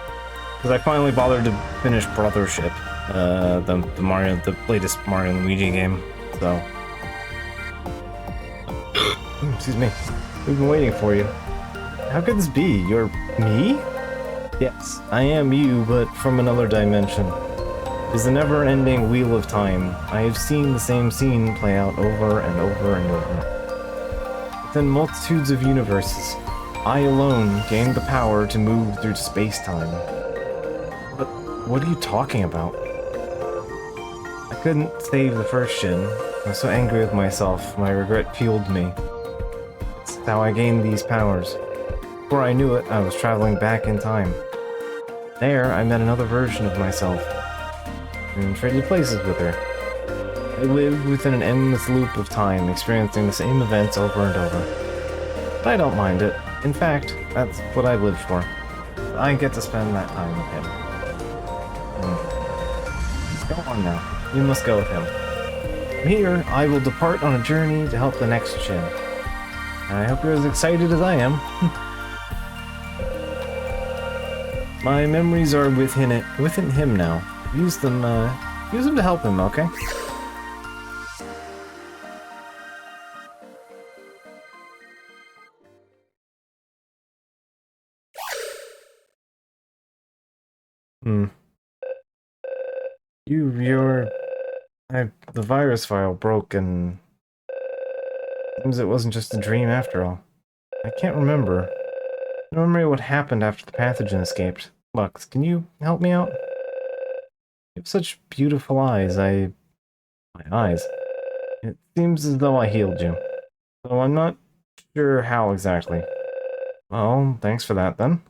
Because I finally bothered to finish Brothership, the latest Mario and Luigi game, so. Excuse me. We've been waiting for you. How could this be? You're me? Yes, I am you, but from another dimension. It is the never-ending wheel of time. I have seen the same scene play out over and over and over. Within multitudes of universes, I alone gained the power to move through space-time. But what are you talking about? I couldn't save the first Shin. I was so angry with myself, my regret fueled me. It's how I gained these powers. Before I knew it, I was traveling back in time. There, I met another version of myself, and traded places with her. I lived within an endless loop of time, experiencing the same events over and over. But I don't mind it. In fact, that's what I lived for. I get to spend that time with him. Go on now. You must go with him. From here, I will depart on a journey to help the next Shin. I hope you're as excited as I am. My memories are within him now. Use them to help him, okay? The virus file broke and... Seems it wasn't just a dream after all. I can't remember. I don't remember what happened after the pathogen escaped. Lux, can you help me out? You have such beautiful eyes, My eyes? It seems as though I healed you. So I'm not sure how exactly. Well, thanks for that then.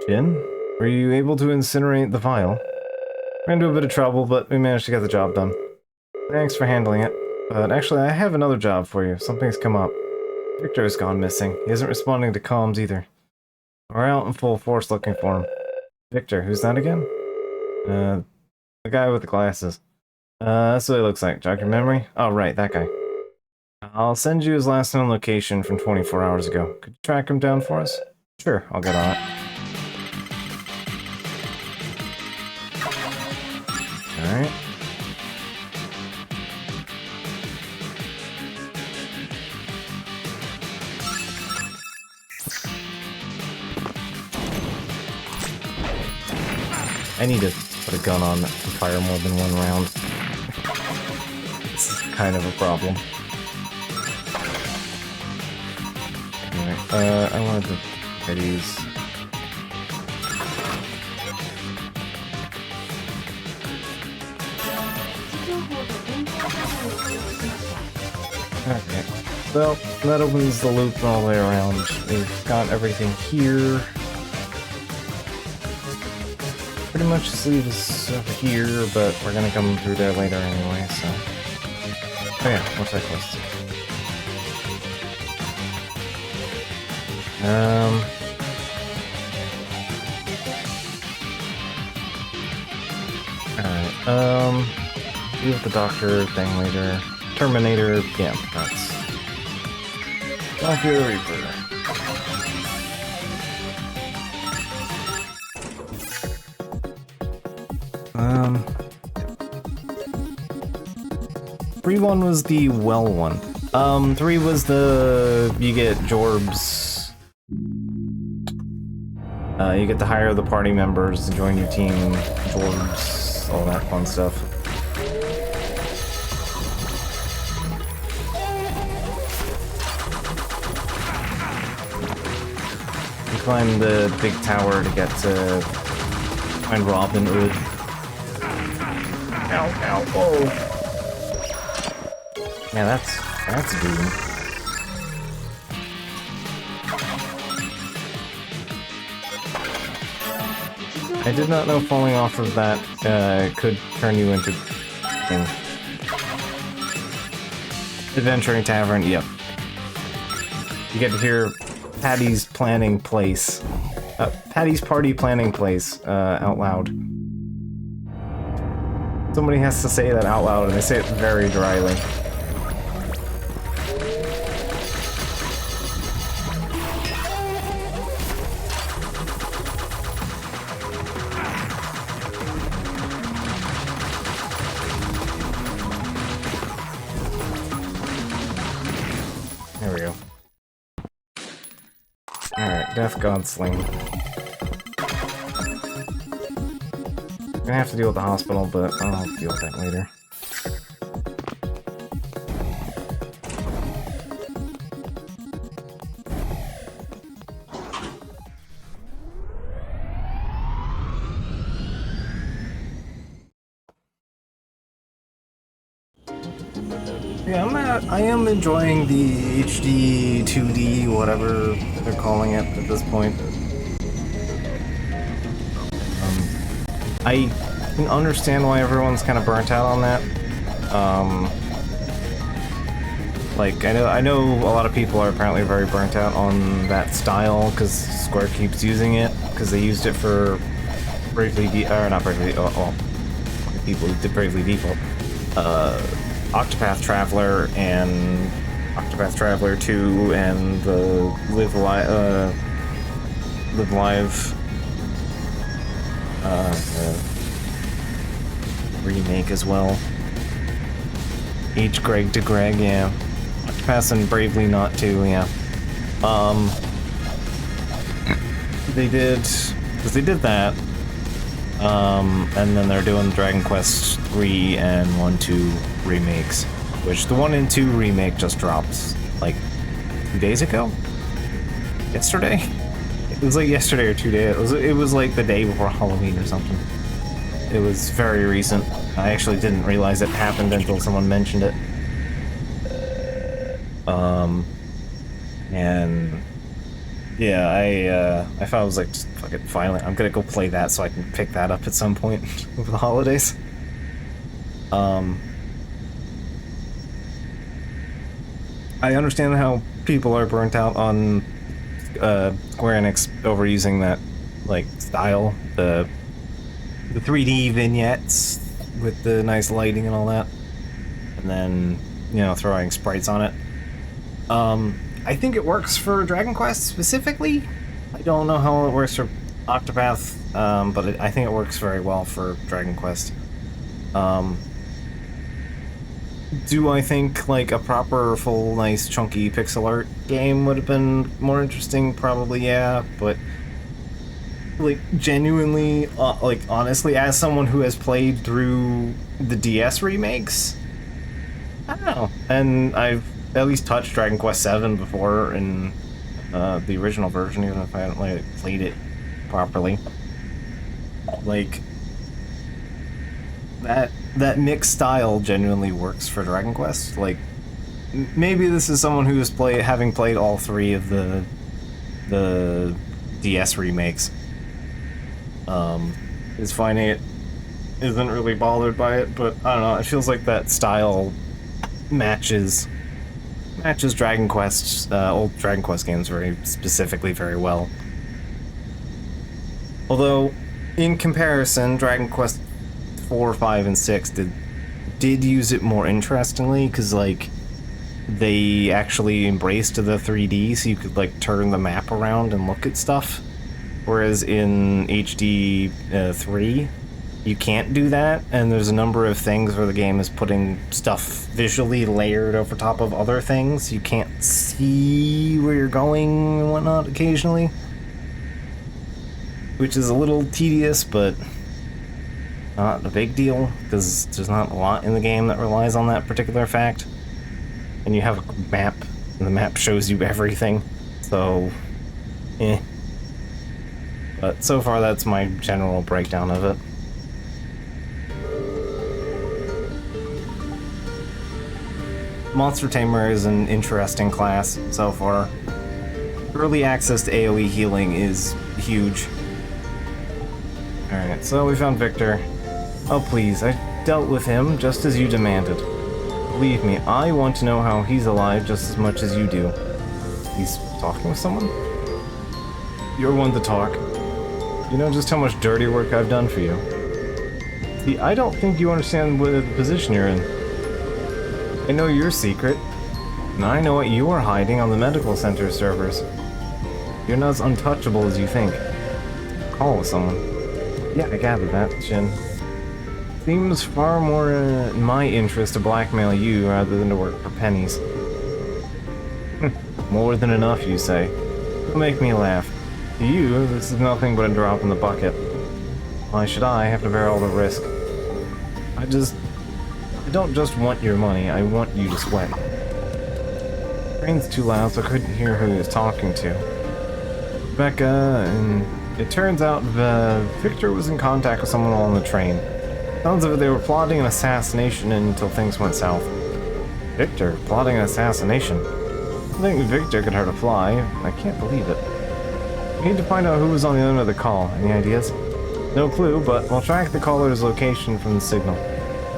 Jin, were you able to incinerate the vial? Ran into a bit of trouble, but we managed to get the job done. Thanks for handling it. But actually, I have another job for you. Something's come up. Victor has gone missing. He isn't responding to comms either. We're out in full force looking for him. Victor, who's that again? The guy with the glasses. That's what he looks like. Jog your memory? Oh, right, that guy. I'll send you his last known location from 24 hours ago. Could you track him down for us? Sure, I'll get on it. Alright. I need to put a gun on that can fire more than one round. This is kind of a problem. Anyway, I wanted to try these. Okay. Well, that opens the loop all the way around. We've got everything here. Pretty much just leave us over here, but we're gonna come through there later anyway, so... Oh yeah, what's that quest? Alright, deal with the doctor thing later. Terminator, yeah, that's... Doctor Reaper. 3-1 was the well one. 3 was the... you get Jorbs. You get to hire the party members to join your team, Jorbs, all that fun stuff. You climb the big tower to get to find Robin Hood. Ow, ow, whoa. Yeah, that's doom. I did not know falling off of that could turn you into Adventuring Tavern, yep. You get to hear Patty's planning place. Patty's party planning place out loud. Somebody has to say that out loud, and they say it very dryly. There we go. Alright, Death Godsling. Gonna have to deal with the hospital, but I'll deal with that later. Yeah, I am enjoying the HD 2D, whatever they're calling it at this point. I can understand why everyone's kind of burnt out on that. Like, I know a lot of people are apparently very burnt out on that style because Square keeps using it, because they used it for Bravely not Bravely, people who did Bravely Default. Octopath Traveler and Octopath Traveler 2 and the Live Live remake as well. H. Greg to Greg, yeah. Octopath and Bravely Not 2, yeah. They did that. And then they're doing Dragon Quest 3 and 1-2 remakes, which the 1 and 2 remake just dropped, like, 2 days ago? Yesterday? It was like yesterday or 2 days. It was like the day before Halloween or something. It was very recent. I actually didn't realize it happened until someone mentioned it. And Yeah, I thought I was like, just fuck it, finally, I'm gonna go play that so I can pick that up at some point over the holidays. I understand how people are burnt out on Square Enix overusing that like style, the 3D vignettes with the nice lighting and all that, and then throwing sprites on it. I think it works for Dragon Quest specifically. I don't know how it works for Octopath, but I think it works very well for Dragon Quest. Do I think like a proper, full, nice, chunky pixel art game would have been more interesting? Probably, yeah, but like genuinely, like honestly, as someone who has played through the DS remakes, I don't know. And I've at least touched Dragon Quest VII before in the original version, even if I haven't like played it properly. Like that mixed style genuinely works for Dragon Quest. Like maybe this is someone who is having played all three of the DS remakes. Is finding it isn't really bothered by it, but I don't know. It feels like that style matches Dragon Quest, old Dragon Quest games very specifically very well. Although, in comparison, Dragon Quest 4, 5, and 6 did use it more interestingly, because like they actually embraced the 3D, so you could like turn the map around and look at stuff. Whereas in HD 3, you can't do that, and there's a number of things where the game is putting stuff visually layered over top of other things. You can't see where you're going and whatnot occasionally, which is a little tedious, but not a big deal, because there's not a lot in the game that relies on that particular fact. And you have a map, and the map shows you everything, so eh. But so far, that's my general breakdown of it. Monster Tamer is an interesting class so far. Early access to AoE healing is huge. Alright, so we found Victor. Oh please, I dealt with him just as you demanded. Believe me, I want to know how he's alive just as much as you do. He's talking with someone? You're one to talk. You know just how much dirty work I've done for you. See, I don't think you understand the position you're in. I know your secret, and I know what you are hiding on the medical center servers. You're not as untouchable as you think. Call with someone. Yeah, I gathered that, Shin. Seems far more in my interest to blackmail you rather than to work for pennies. More than enough, you say. You'll make me laugh. To you, this is nothing but a drop in the bucket. Why should I have to bear all the risk? I don't just want your money, I want you to sweat. The train's too loud, so I couldn't hear who he was talking to. Becca, and it turns out Victor was in contact with someone on the train. Sounds of it, they were plotting an assassination until things went south. Victor, plotting an assassination? I think Victor could hurt a fly. I can't believe it. We need to find out who was on the other end of the call. Any ideas? No clue, but we'll track the caller's location from the signal.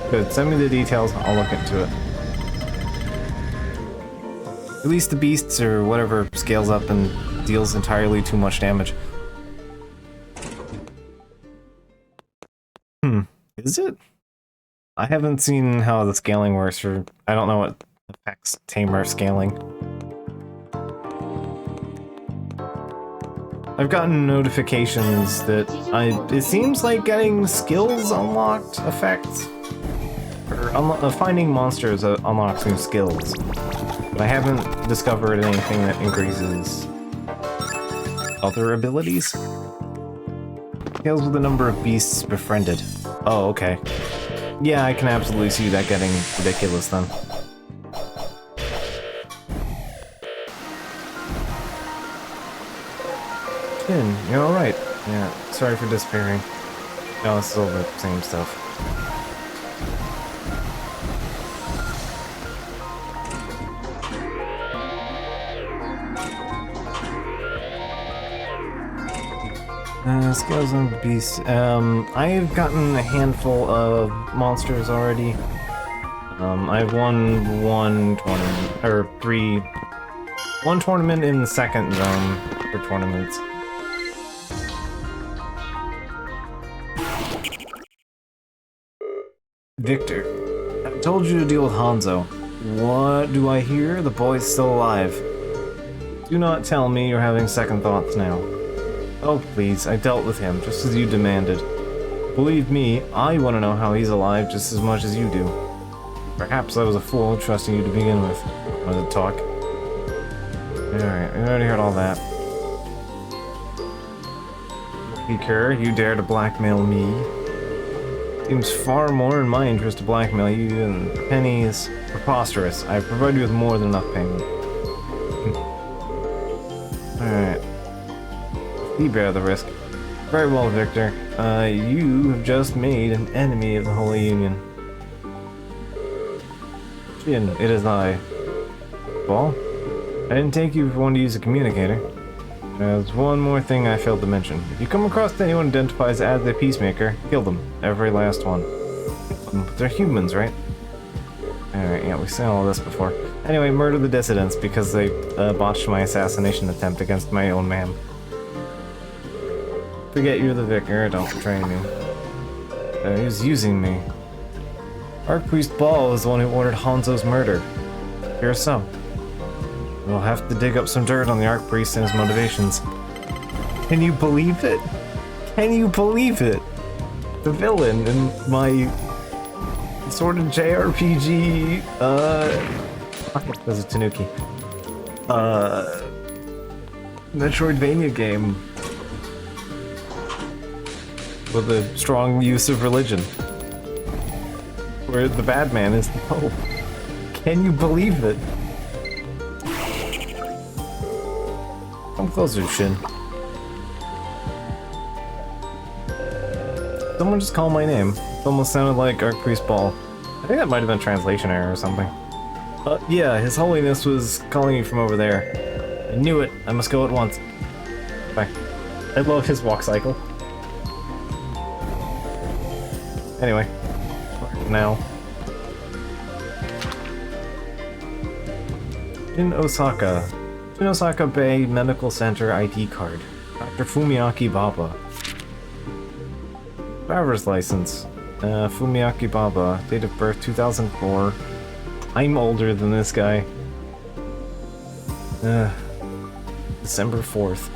Good, send me the details, I'll look into it. At least the beasts or whatever scales up and deals entirely too much damage. Is it? I haven't seen how the scaling works, or I don't know what affects Tamer scaling. I've gotten notifications that it seems like getting skills unlocked affects, or finding monsters unlocks new skills. But I haven't discovered anything that increases other abilities. Scales with the number of beasts befriended. Oh, okay. Yeah, I can absolutely see that getting ridiculous then. Finn, you're alright. Yeah, sorry for disappearing. No, it's still the same stuff. Scales on beast. I've gotten a handful of monsters already. I've won one tournament, or one tournament in the second zone for tournaments. Victor, I told you to deal with Hanzo. What do I hear? The boy's still alive. Do not tell me you're having second thoughts now. Oh, please, I dealt with him, just as you demanded. Believe me, I want to know how he's alive just as much as you do. Perhaps I was a fool trusting you to begin with. Want to talk? Alright, I already heard all that. Speaker, you dare to blackmail me? Seems far more in my interest to blackmail you than pennies. Preposterous. I provide you with more than enough payment. Alright. We bear the risk. Very well, Victor. You have just made an enemy of the Holy Union. Jin, it is I. Well, I didn't take you for one to use a communicator. There's one more thing I failed to mention. If you come across anyone who identifies as a peacemaker, kill them. Every last one. They're humans, right? Alright, yeah, we've seen all this before. Anyway, murder the dissidents because they botched my assassination attempt against my own man. Forget you're the vicar, don't betray me. He was using me. Archpriest Ball was the one who ordered Hanzo's murder. Here so. We'll have to dig up some dirt on the Archpriest and his motivations. Can you believe it? Can you believe it? The villain in my sort of JRPG, there's a Tanuki. Metroidvania game. With a strong use of religion. Where the bad man is the Pope. Can you believe it? Come closer, Shin. Someone just called my name. It almost sounded like Archpriest Ball. I think that might have been a translation error or something. Yeah, His Holiness was calling you from over there. I knew it. I must go at once. Bye. I love his walk cycle. Anyway, now. In Osaka. In Osaka Bay Medical Center ID card. Dr. Fumiaki Baba. Driver's license. Fumiaki Baba. Date of birth 2004. I'm older than this guy. December 4th.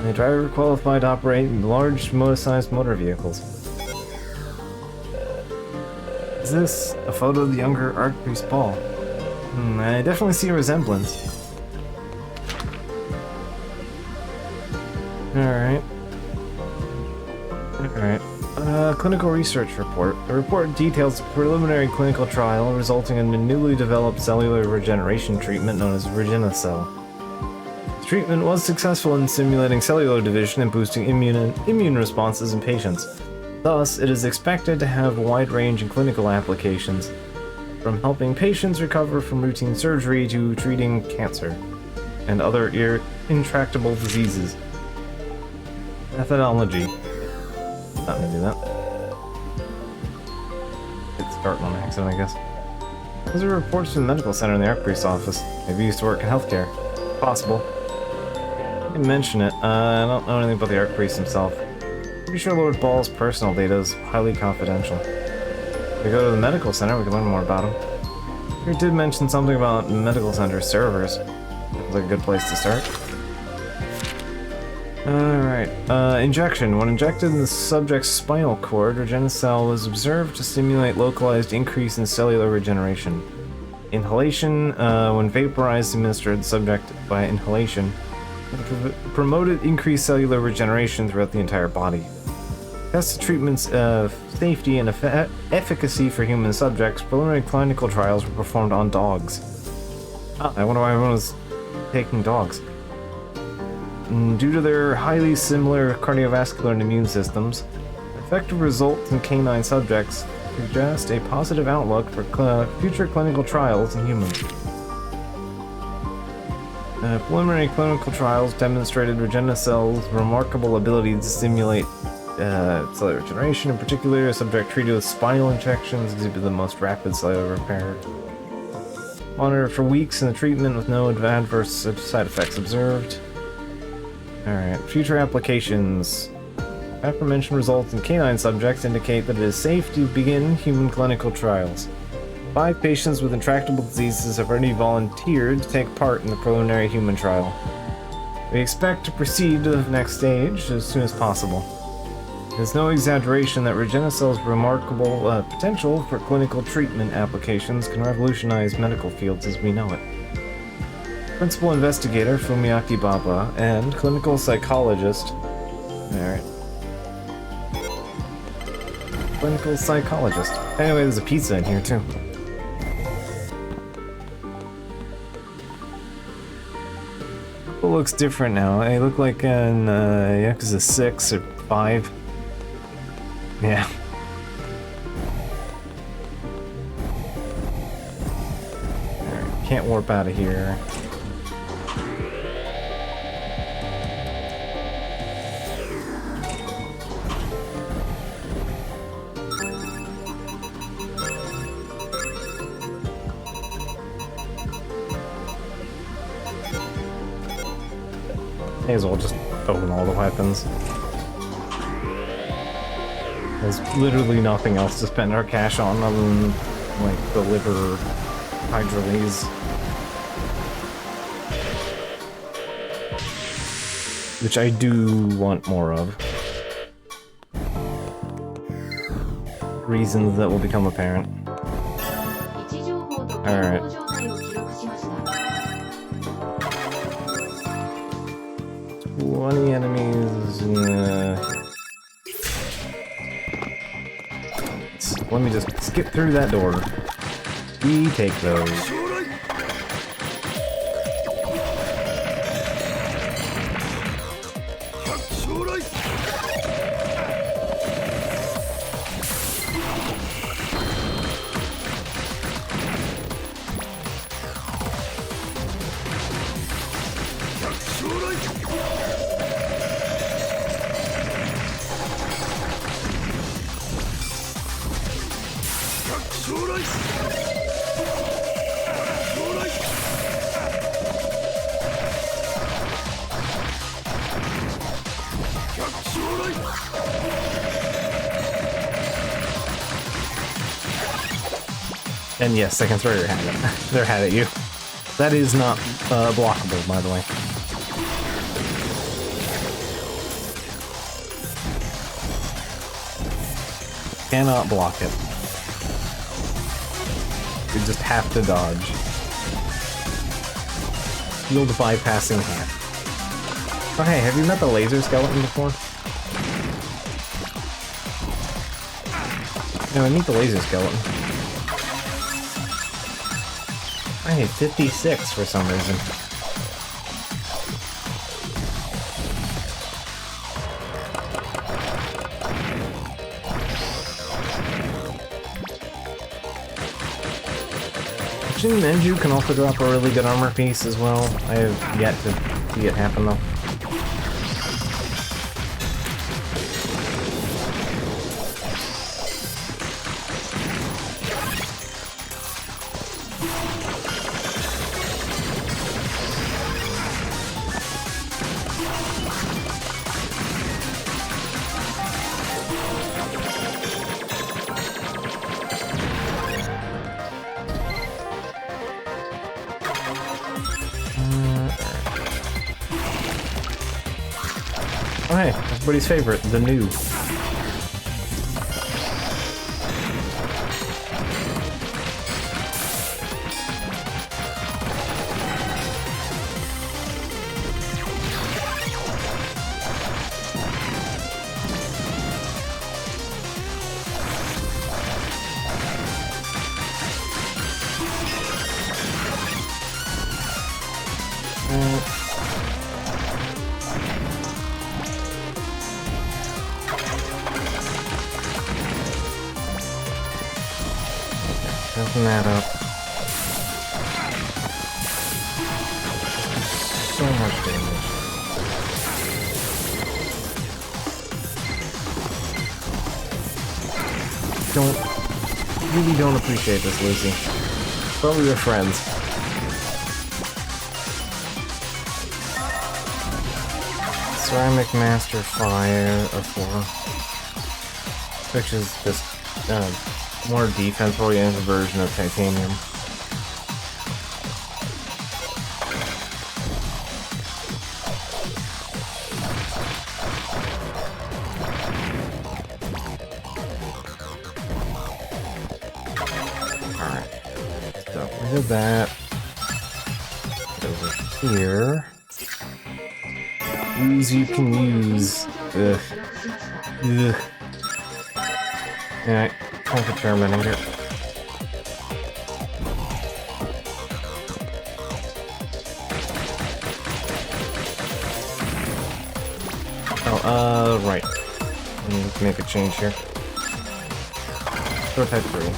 A driver qualified to operate large motor-sized motor vehicles. Is this a photo of the younger Archpriest Ball? I definitely see a resemblance. Alright. Clinical research report. The report details a preliminary clinical trial resulting in a newly developed cellular regeneration treatment known as Regenacell. The treatment was successful in stimulating cellular division and boosting immune responses in patients. Thus, it is expected to have a wide range in clinical applications, from helping patients recover from routine surgery to treating cancer and other intractable diseases. Methodology. Not gonna do that. It's starting on accident, I guess. Those are reports from the medical center in the Archpriest's office. Maybe he used to work in healthcare. Possible. I didn't mention it. I don't know anything about the Archpriest himself. Pretty sure Lord Ball's personal data is highly confidential. If we go to the medical center, we can learn more about him. Here did mention something about medical center servers. Looks like a good place to start. Alright, injection. When injected in the subject's spinal cord, Regenacell was observed to stimulate localized increase in cellular regeneration. Inhalation, when vaporized administered the subject by inhalation, promoted increased cellular regeneration throughout the entire body. Tests the treatment's safety and efficacy for human subjects. Preliminary clinical trials were performed on dogs. I wonder why everyone was taking dogs. Due to their highly similar cardiovascular and immune systems, effective results in canine subjects suggest a positive outlook for future clinical trials in humans. Preliminary clinical trials demonstrated Regenacell's remarkable ability to stimulate cellular regeneration. In particular, a subject treated with spinal injections exhibited the most rapid cellular repair. Monitored for weeks in the treatment with no adverse side effects observed. Alright, future applications. Aforementioned results in canine subjects indicate that it is safe to begin human clinical trials. 5 patients with intractable diseases have already volunteered to take part in the preliminary human trial. We expect to proceed to the next stage as soon as possible. There's no exaggeration that Regenacell's remarkable potential for clinical treatment applications can revolutionize medical fields as we know it. Principal investigator Fumiaki Baba and clinical psychologist. Alright. Clinical psychologist. Anyway, there's a pizza in here too. It looks different now. They look like in Yakuza 6 or 5. Yeah. Alright, can't warp out of here. May as well just open all the weapons. There's literally nothing else to spend our cash on other than, like, the liver hydrolase. Which I do want more of. Reasons that will become apparent. Alright. 20 enemies. Let me just skip through that door. We take those. And yes, I can throw their hat at you. That is not blockable, by the way. Cannot block it. You just have to dodge. Shield bypassing hat. Oh hey, have you met the laser skeleton before? No, I need the laser skeleton. I hit 56 for some reason. Jin Menju can also drop a really good armor piece as well. I have yet to see it happen though. Oh hey, everybody's favorite, the new. Open that up. so much damage. Really don't appreciate this, Lucy. But we were friends. Ceramic Master Fire of 4. Which is just more defense-oriented version of Titanium. Did that. Over here. Use you can use. Ugh. Ugh. Alright, time for Terminator. Oh, right. I need to make a change here. Sword type 3.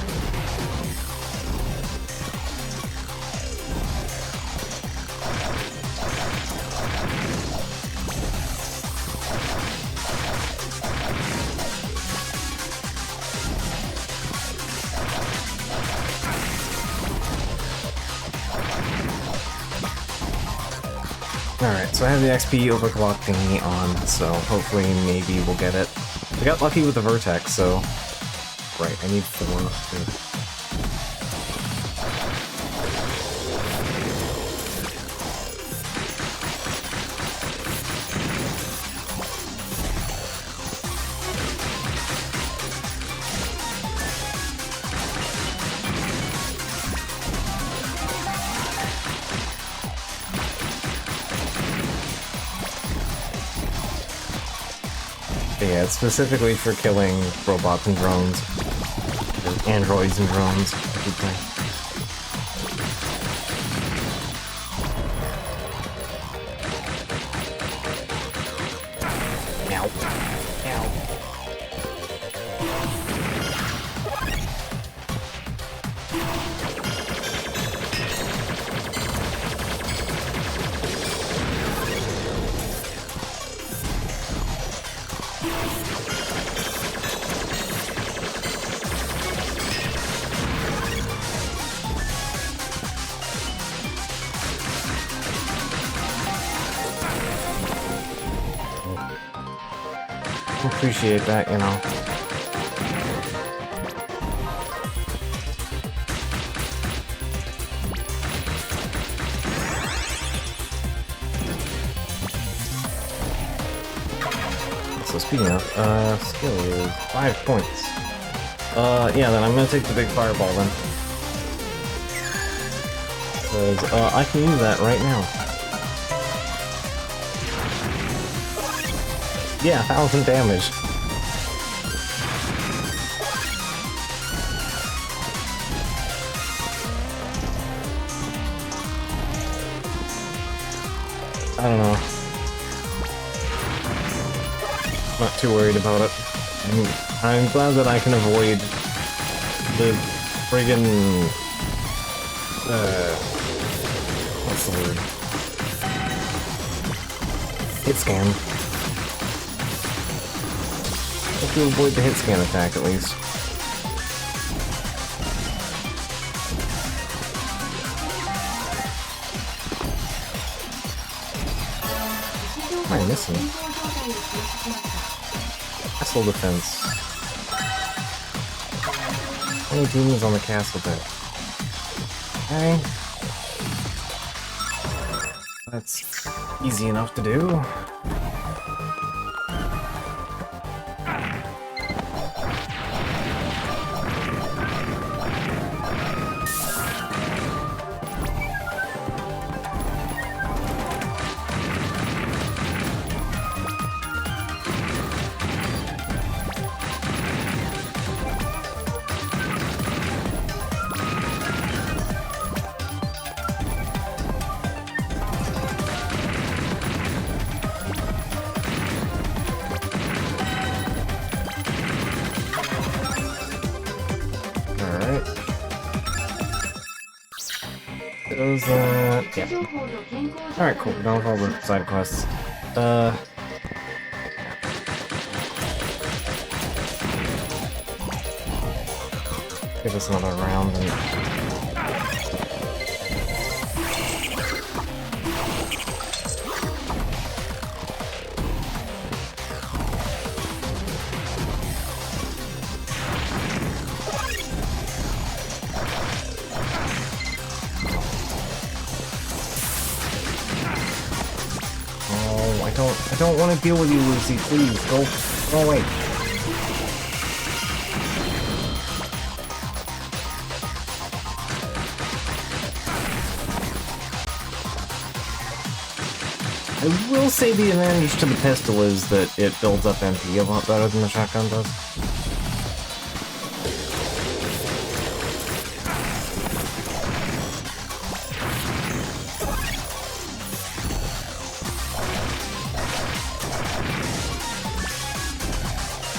Alright, so I have the XP overclock thingy on, so hopefully maybe we'll get it. I got lucky with the Vertex, so... Right, I need 4. Yeah, it's specifically for killing robots and drones. Or androids and drones, I should say. Ow. Ow. Appreciate that, you know. So speaking of, skill is 5 points. Yeah, then I'm gonna take the big fireball then. Because, I can use that right now. Yeah, 1,000 damage. I don't know. Not too worried about it. I'm glad that I can avoid the friggin' what's the word? Hit scan. Have to avoid the hit scan attack at least. What am I missing? Castle defense. How many demons on the castle deck? Okay. That's easy enough to do. Does that... yeah. Alright, cool. We're done with all the side quests. Give us another round and... I don't want to deal with you, Lucy. Please, go away. I will say the advantage to the pistol is that it builds up MP a lot better than the shotgun does.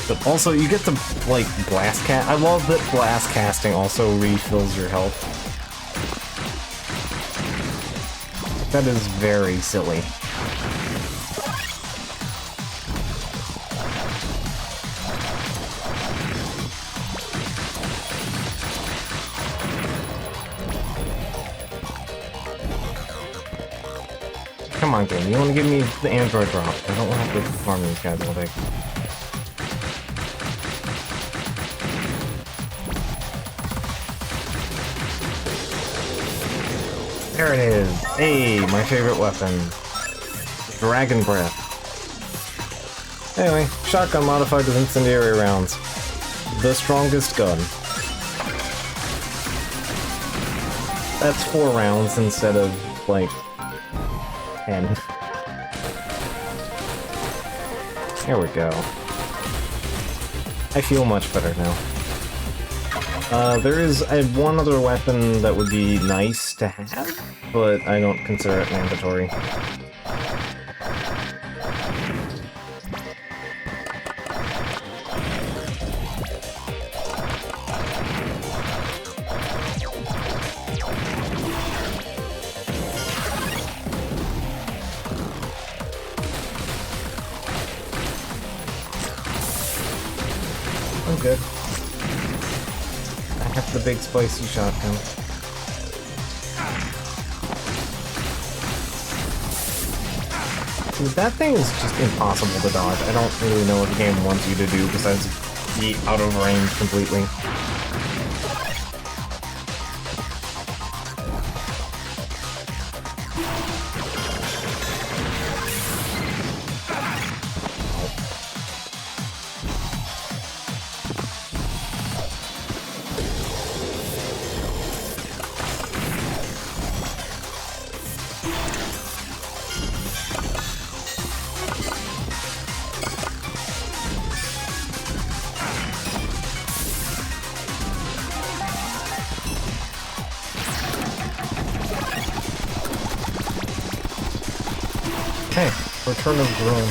But also, you get the, like, blast cast. I love that blast casting also refills your health. That is very silly. Come on, game. You want to give me the android drop? I don't want to have to farm these guys all day. There it is! Hey, my favorite weapon. Dragon Breath. Anyway, shotgun modified with incendiary rounds. The strongest gun. That's 4 rounds instead of, like, 10. There we go. I feel much better now. There is one other weapon that would be nice to have, but I don't consider it mandatory. I'm good. I have the big spicy shotgun. That thing is just impossible to dodge. I don't really know what the game wants you to do besides be out of range completely. Okay, Return of Groom.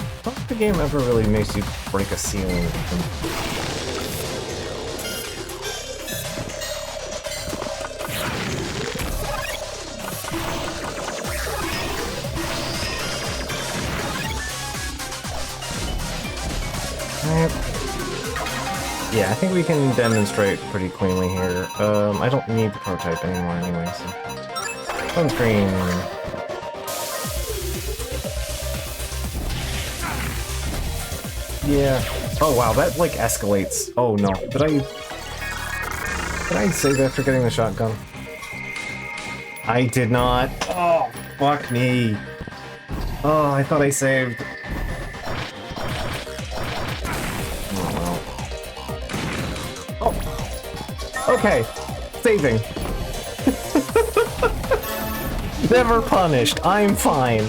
I don't think the game ever really makes you break a ceiling with them. Yeah, I think we can demonstrate pretty cleanly here. I don't need the prototype anymore anyway, so... Sunscreen! Yeah. Oh wow, that like escalates. Oh no. Did I save after getting the shotgun? I did not. Oh, fuck me. Oh, I thought I saved. Okay, saving. Never punished. I'm fine.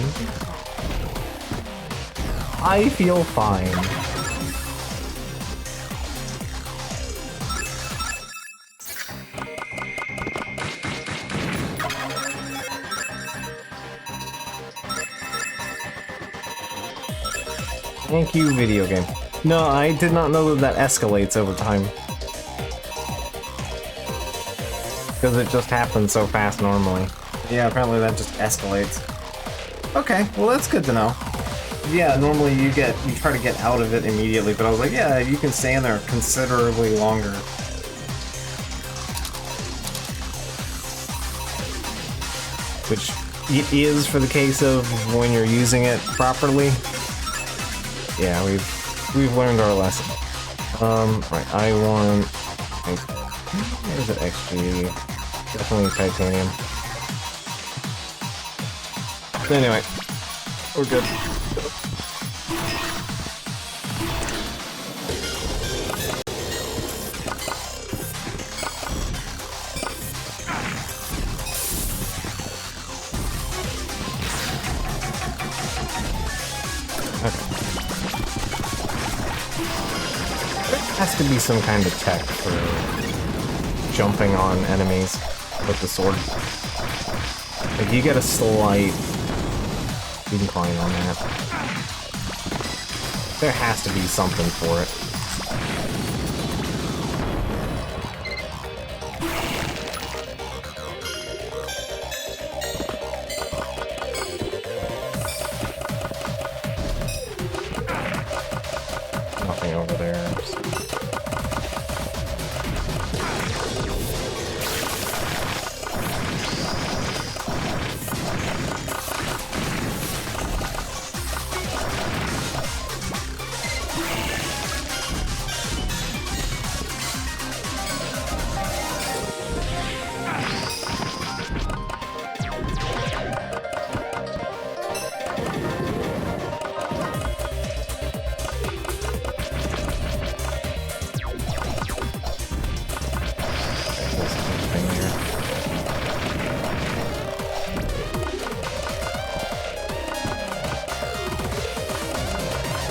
I feel fine. Thank you, video game. No, I did not know that that escalates over time. Because it just happens so fast normally. Yeah, apparently that just escalates. Okay, well that's good to know. Yeah, normally you try to get out of it immediately, but I was like, yeah, you can stay in there considerably longer. Which it is for the case of when you're using it properly. Yeah, we've learned our lesson. Right, I want... Where's it XG? Definitely titanium. But anyway, we're good. Has to be some kind of tech for jumping on enemies with the sword. Like, you get a slight incline on that. There has to be something for it. Nothing over there.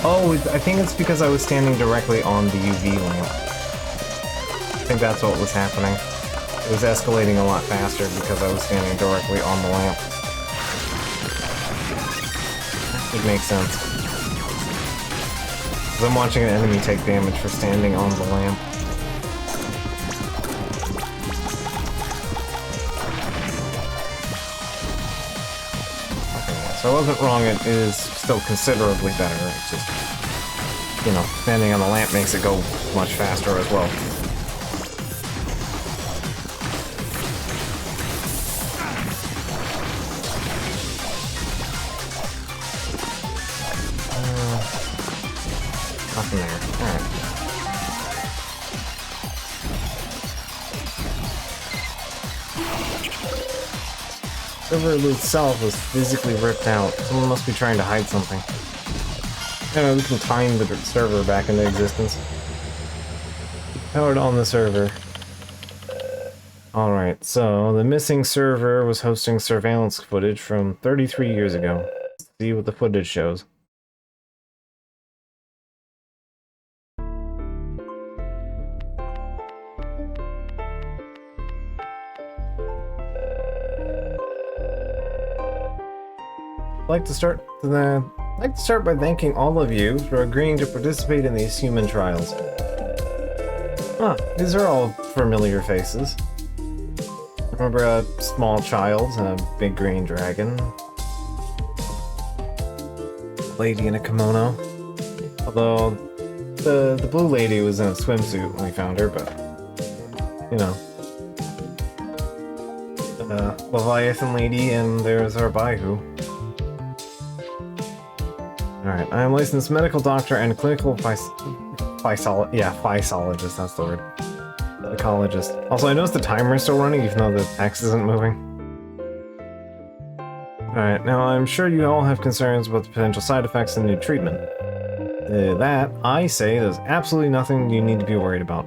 Oh, I think it's because I was standing directly on the UV lamp. I think that's what was happening. It was escalating a lot faster because I was standing directly on the lamp. It makes sense. 'Cause I'm watching an enemy take damage for standing on the lamp. So I wasn't wrong, it is still considerably better. It's just, you know, standing on the lamp makes it go much faster as well. Nothing there. Alright. The server itself was physically ripped out. Someone must be trying to hide something. Anyway, we can time the server back into existence. Powered on the server. Alright, so the missing server was hosting surveillance footage from 33 years ago. Let's see what the footage shows. I'd like to start by thanking all of you for agreeing to participate in these human trials. Ah, these are all familiar faces. Remember a small child and a big green dragon? A lady in a kimono. Although the blue lady was in a swimsuit when we found her, but you know. Leviathan lady, and there's our Baihu. Alright, I am licensed medical doctor and clinical physiologist, that's the word. Psychologist. Also, I noticed the timer is still running even though the text isn't moving. Alright, now I'm sure you all have concerns about the potential side effects of the new treatment. That, I say, there's absolutely nothing you need to be worried about.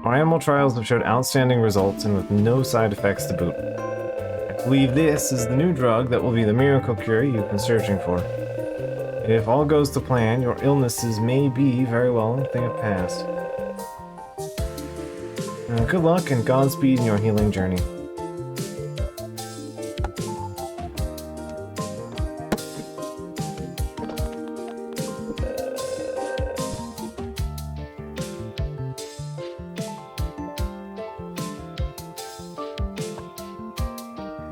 Our animal trials have showed outstanding results and with no side effects to boot. I believe this is the new drug that will be the miracle cure you've been searching for. If all goes to plan, your illnesses may be very well a thing of past. Good luck and Godspeed in your healing journey.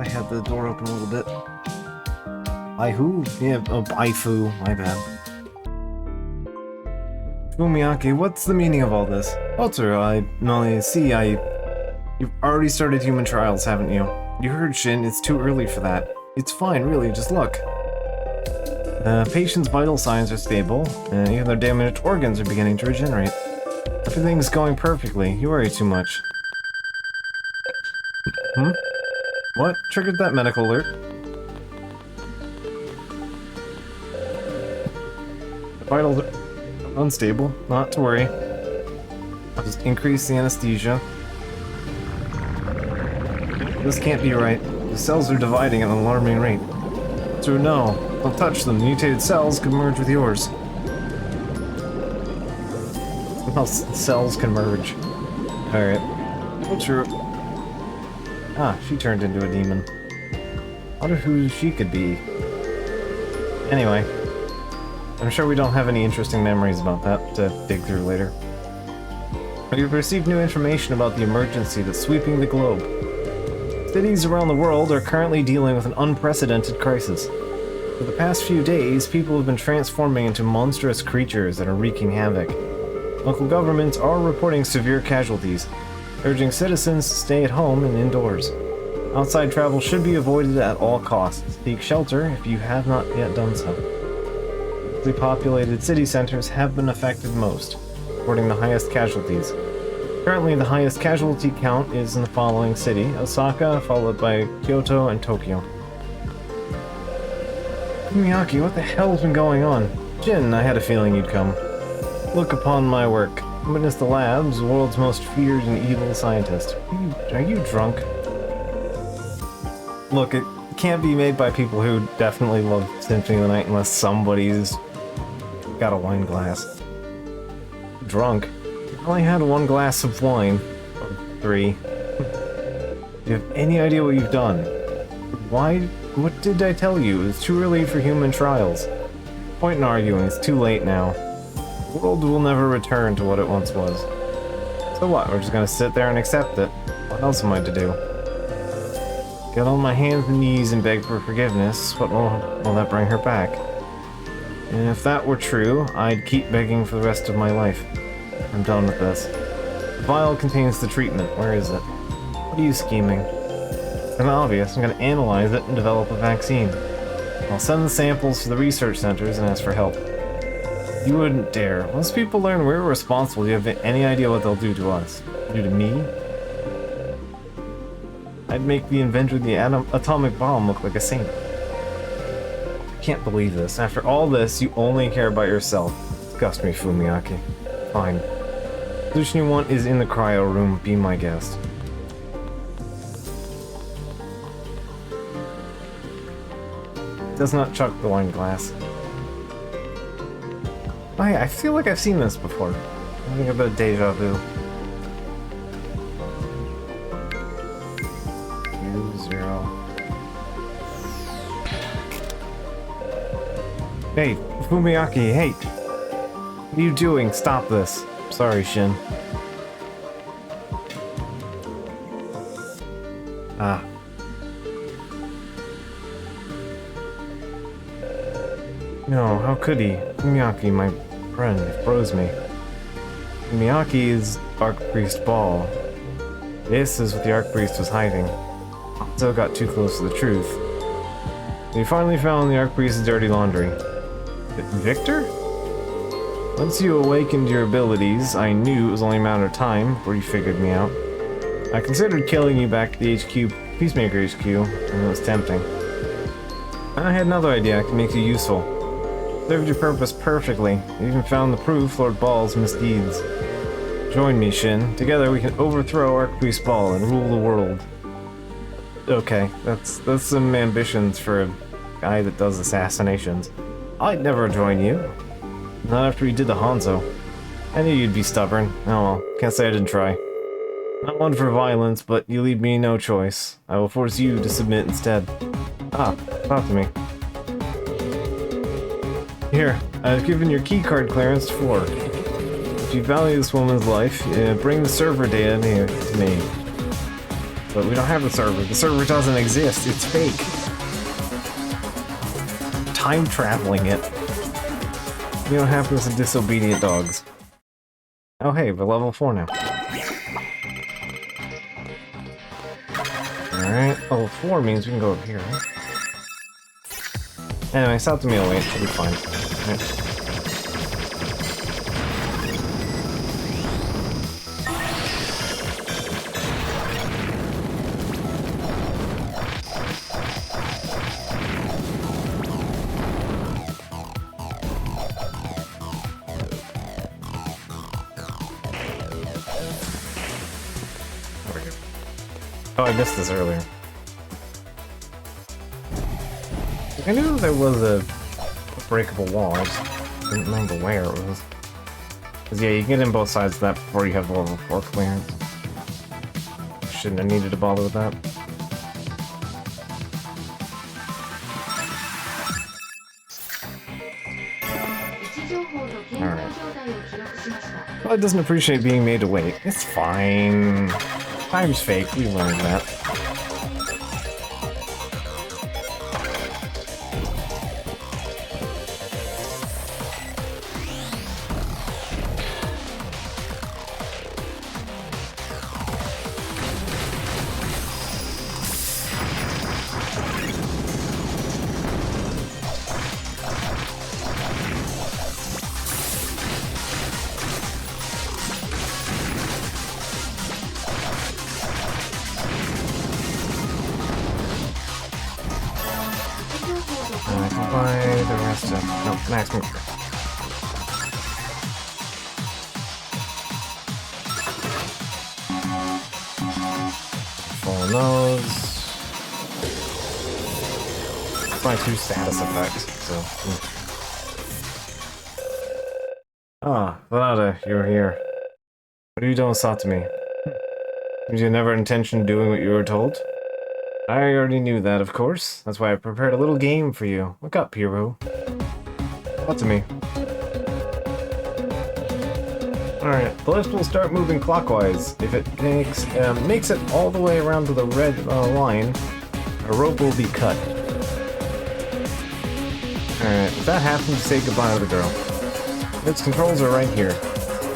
I had the door open a little bit. By who? Yeah, oh, by Fu. My bad. Fumiyaki, what's the meaning of all this? Walter, You've already started human trials, haven't you? You heard, Shin, it's too early for that. It's fine, really, just look. The patient's vital signs are stable, and even their damaged organs are beginning to regenerate. Everything's going perfectly. You worry too much. What triggered that medical alert? The vitals are unstable. Not to worry. I'll just increase the anesthesia. This can't be right. The cells are dividing at an alarming rate. So no, don't touch them. The mutated cells could merge with yours. Somehow cells can merge. Alright. Oh, true. Ah, she turned into a demon. I wonder who she could be. Anyway. I'm sure we don't have any interesting memories about that to dig through later. But you've received new information about the emergency that's sweeping the globe. Cities around the world are currently dealing with an unprecedented crisis. For the past few days, people have been transforming into monstrous creatures that are wreaking havoc. Local governments are reporting severe casualties, urging citizens to stay at home and indoors. Outside travel should be avoided at all costs. Seek shelter if you have not yet done so. Densely populated city centers have been affected most, reporting the highest casualties. Currently, the highest casualty count is in the following city: Osaka, followed by Kyoto and Tokyo. Miyaki, what the hell's been going on? Jin, I had a feeling you'd come. Look upon my work. Witness the labs, the world's most feared and evil scientist. Are you drunk? Look, it can't be made by people who definitely love Symphony of the Night unless somebody's got a wine glass. Drunk? I only had one glass of wine. Or 3. Do you have any idea what you've done? Why? What did I tell you? It's too early for human trials. Point in arguing, it's too late now. The world will never return to what it once was. So what, we're just gonna sit there and accept it? What else am I to do? Get on my hands and knees and beg for forgiveness, but will that bring her back? And if that were true, I'd keep begging for the rest of my life. I'm done with this. The vial contains the treatment. Where is it? What are you scheming? It's obvious. I'm gonna analyze it and develop a vaccine. I'll send the samples to the research centers and ask for help. You wouldn't dare. Once people learn we're responsible, do you have any idea what they'll do to us? Do to me? I'd make the inventor of the atomic bomb look like a saint. I can't believe this. After all this, you only care about yourself. Disgust me, Fumiyaki. Fine. The solution you want is in the cryo room. Be my guest. Does not chuck the wine glass. Oh yeah, I feel like I've seen this before. I'm having a bit of deja vu. 2-0. Hey, Fumiyaki, hey! What are you doing? Stop this. Sorry, Shin. Ah. No, how could he? Fumiyaki, my friend, froze me. Fumiyaki is Archpriest Ball. This is what the Archpriest was hiding. Hanzo got too close to the truth. We finally found the Archpriest's dirty laundry. Victor? Once you awakened your abilities, I knew it was only a matter of time before you figured me out. I considered killing you back at the HQ, Peacemaker HQ, and it was tempting. I had another idea that could make you useful. Served your purpose perfectly. You even found the proof Lord Ball's misdeeds. Join me, Shin. Together we can overthrow Archpriest Ball and rule the world. Okay, that's some ambitions for a guy that does assassinations. I'd never join you. Not after you did the Hanzo. I knew you'd be stubborn. Oh well, can't say I didn't try. Not one for violence, but you leave me no choice. I will force you to submit instead. Ah, talk to me. Here, I've given your keycard clearance to 4. If you value this woman's life, bring the server data to me. but we don't have the server. The server doesn't exist. It's fake. Time traveling it. We don't have this disobedient dogs. Oh hey, we're level 4 now. Alright, level 4 means we can go over here, right? Anyway, stop the meal wait, it'll be fine. Right. Oh, I missed this earlier. I knew there was a breakable wall, I just didn't remember where it was. Because yeah, you can get in both sides of that before you have the level 4 clearance. Shouldn't have needed to bother with that. Alright. Well, it doesn't appreciate being made to wait. It's fine. Time's fake, we learned that. I can buy the rest of... No, max move. Full nose. It's my 2 status effects, so... Ah, Vlada, you're here. What are you doing sought to me? Did you never intention doing what you were told? I already knew that, of course. That's why I prepared a little game for you. Look up, hero. What to me? Alright, the lift will start moving clockwise. If it makes it all the way around to the red line, a rope will be cut. Alright, if that happens, say goodbye to the girl. Its controls are right here.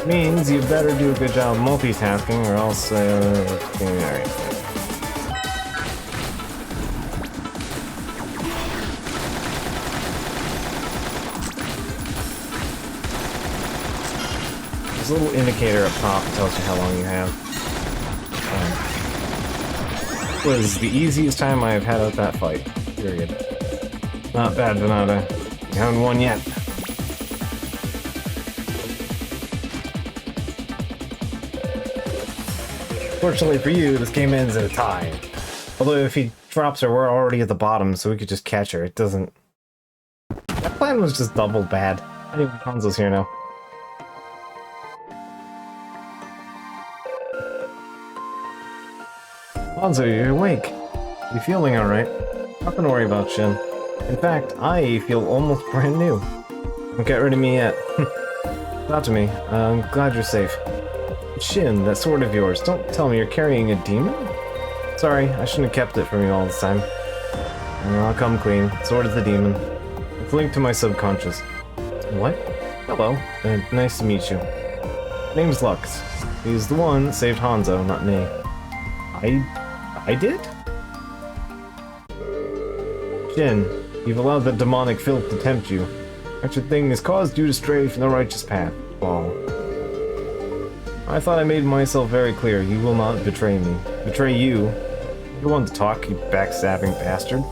Means you better do a good job multitasking, or else, alright. There's a little indicator up top that tells you how long you have. It was the easiest time I have had at that fight. Period. Not bad, Venata. You haven't won yet. Fortunately for you, this game ends at a tie. Although if he drops her, we're already at the bottom, so we could just catch her. It doesn't... That plan was just double bad. Anyway, Hanzo's here now. Hanzo, you're awake. You feeling alright? Nothing to worry about, Shin. In fact, I feel almost brand new. Don't get rid of me yet. Talk to me. I'm glad you're safe. Shin, that sword of yours, don't tell me you're carrying a demon? Sorry, I shouldn't have kept it from you all this time. I'll come clean. Sword of the demon. It's linked to my subconscious. What? Hello, nice to meet you. Name's Lux. He's the one that saved Hanzo, not me. I did? Shin, you've allowed that demonic filth to tempt you. Such a thing has caused you to stray from the righteous path. Oh. I thought I made myself very clear. You will not betray me. Betray you? You want to talk, you backstabbing bastard.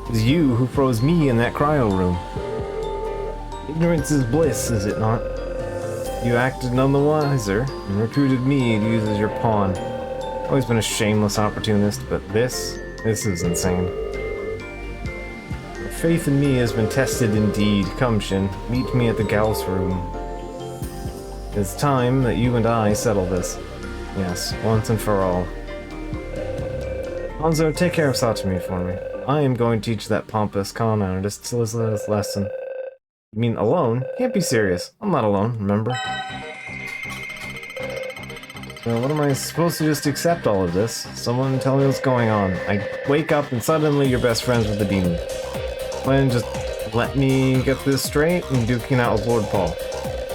It was you who froze me in that cryo room. Ignorance is bliss, is it not? You acted none the wiser and recruited me to use as your pawn. Always been a shameless opportunist, but this is insane. Your faith in me has been tested indeed. Come, Shin, meet me at the Gauss room. It's time that you and I settle this. Yes, once and for all. Hanzo, take care of Satomi for me. I am going to teach that pompous con artist this lesson. You mean alone? Can't be serious. I'm not alone, remember? So what am I supposed to just accept all of this? Someone tell me what's going on. I wake up and suddenly you're best friends with the demon. Plan just let me get this straight and duking out with Lord Paul.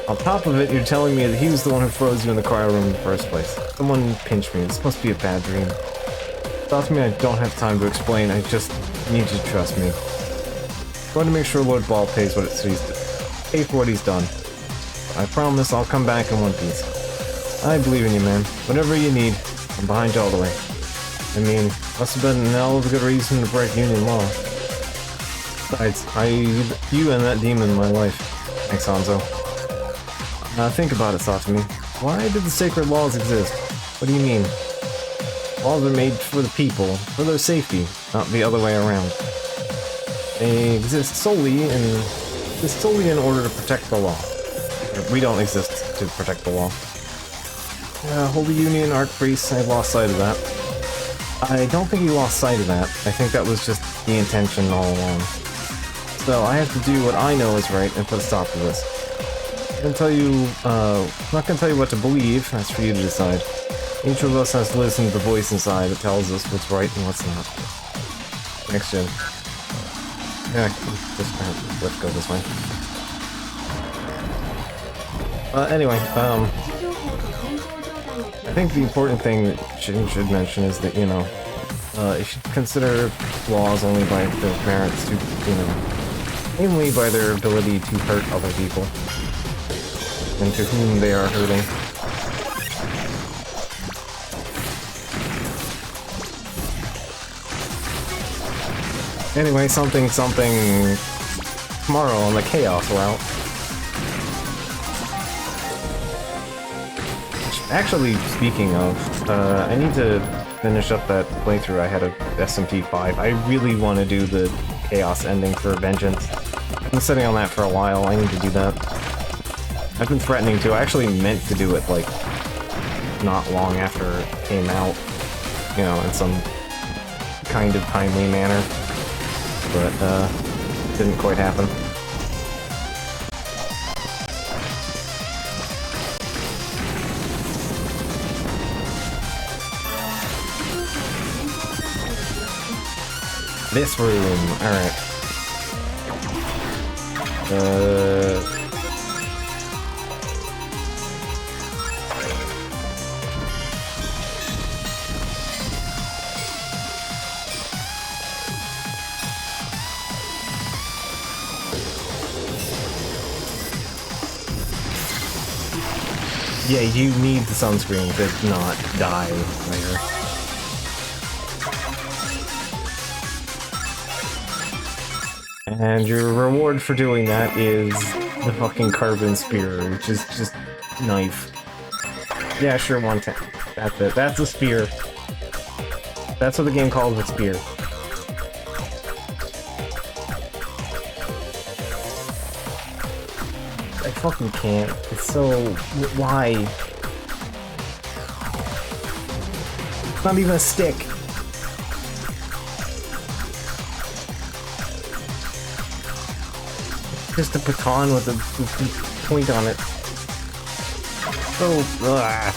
On top of it, you're telling me that he was the one who froze you in the cryo room in the first place. Someone pinched me. This must be a bad dream. Trust me, I don't have time to explain. I just need you to trust me. I'm going to make sure Lord Paul pays what it's pay for what he's done. I promise I'll come back in one piece. I believe in you, man. Whatever you need, I'm behind you all the way. I mean, must have been an hell of a good reason to break union law. Besides, you and that demon in my life. Thanks, Hanzo. Think about it, Satomi. Why did the sacred laws exist? What do you mean? Laws are made for the people, for their safety, not the other way around. They exist solely in order to protect the law. We don't exist to protect the law. Holy Union Archpriest, I lost sight of that. I don't think he lost sight of that. I think that was just the intention all along. So I have to do what I know is right and put a stop to this. I'm not gonna tell you what to believe, that's for you to decide. Each of us has to listen to the voice inside that tells us what's right and what's not. Next gen. Yeah, let's go this way. Anyway, I think the important thing that Shin should mention is that, you should consider laws only by their merits to, mainly by their ability to hurt other people, and to whom they are hurting. Anyway, something tomorrow on the Chaos route. Actually, speaking of, I need to finish up that playthrough I had of SMP5. I really want to do the Chaos ending for Vengeance. I've been sitting on that for a while, I need to do that. I've been threatening to. I actually meant to do it, like, not long after it came out. In some kind of timely manner. But, didn't quite happen. This room, alright. Yeah, you need the sunscreen to not die later. And your reward for doing that is the fucking carbon spear, which is just knife. Yeah, sure, 110. That's it. That's a spear. That's what the game calls a spear. I fucking can't. It's so... why? It's not even a stick. Just a baton with a point on it. Oh, ugh.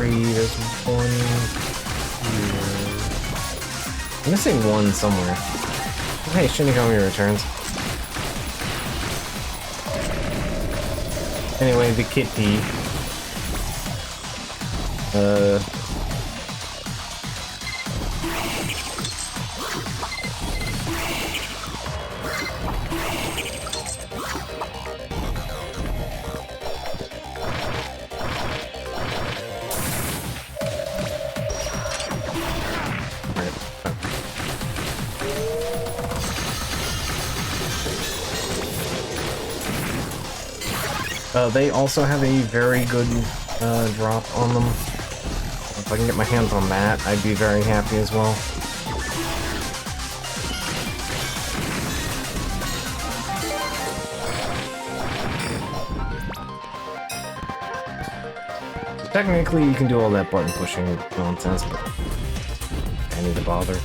There's one here. I'm missing one somewhere. Hey, Shinigami returns. Anyway, the kitty. They also have a very good drop on them, I can get my hands on that, I'd be very happy as well. Technically, you can do all that button pushing nonsense, but I need to bother.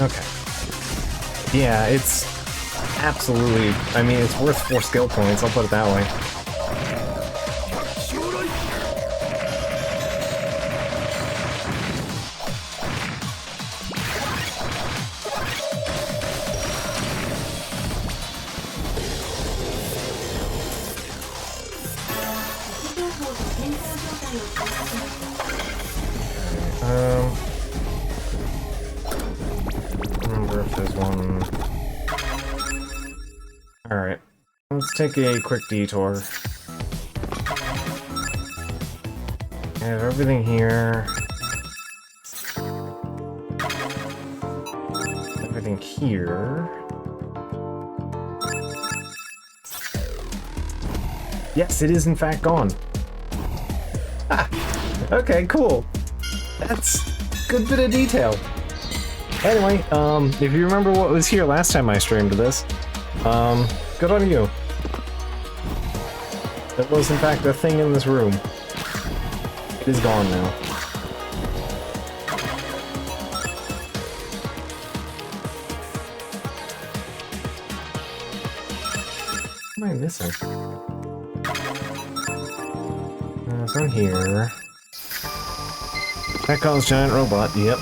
Okay. Yeah, it's absolutely... I mean, it's worth 4 skill points, I'll put it that way. Alright, let's take a quick detour. I have everything here. Everything here. Yes, it is in fact gone. Ah, okay, cool. That's a good bit of detail. Anyway, if you remember what was here last time I streamed this, good on you. There was in fact a thing in this room. It is gone now. What am I missing? It's on here. That calls giant robot, yep.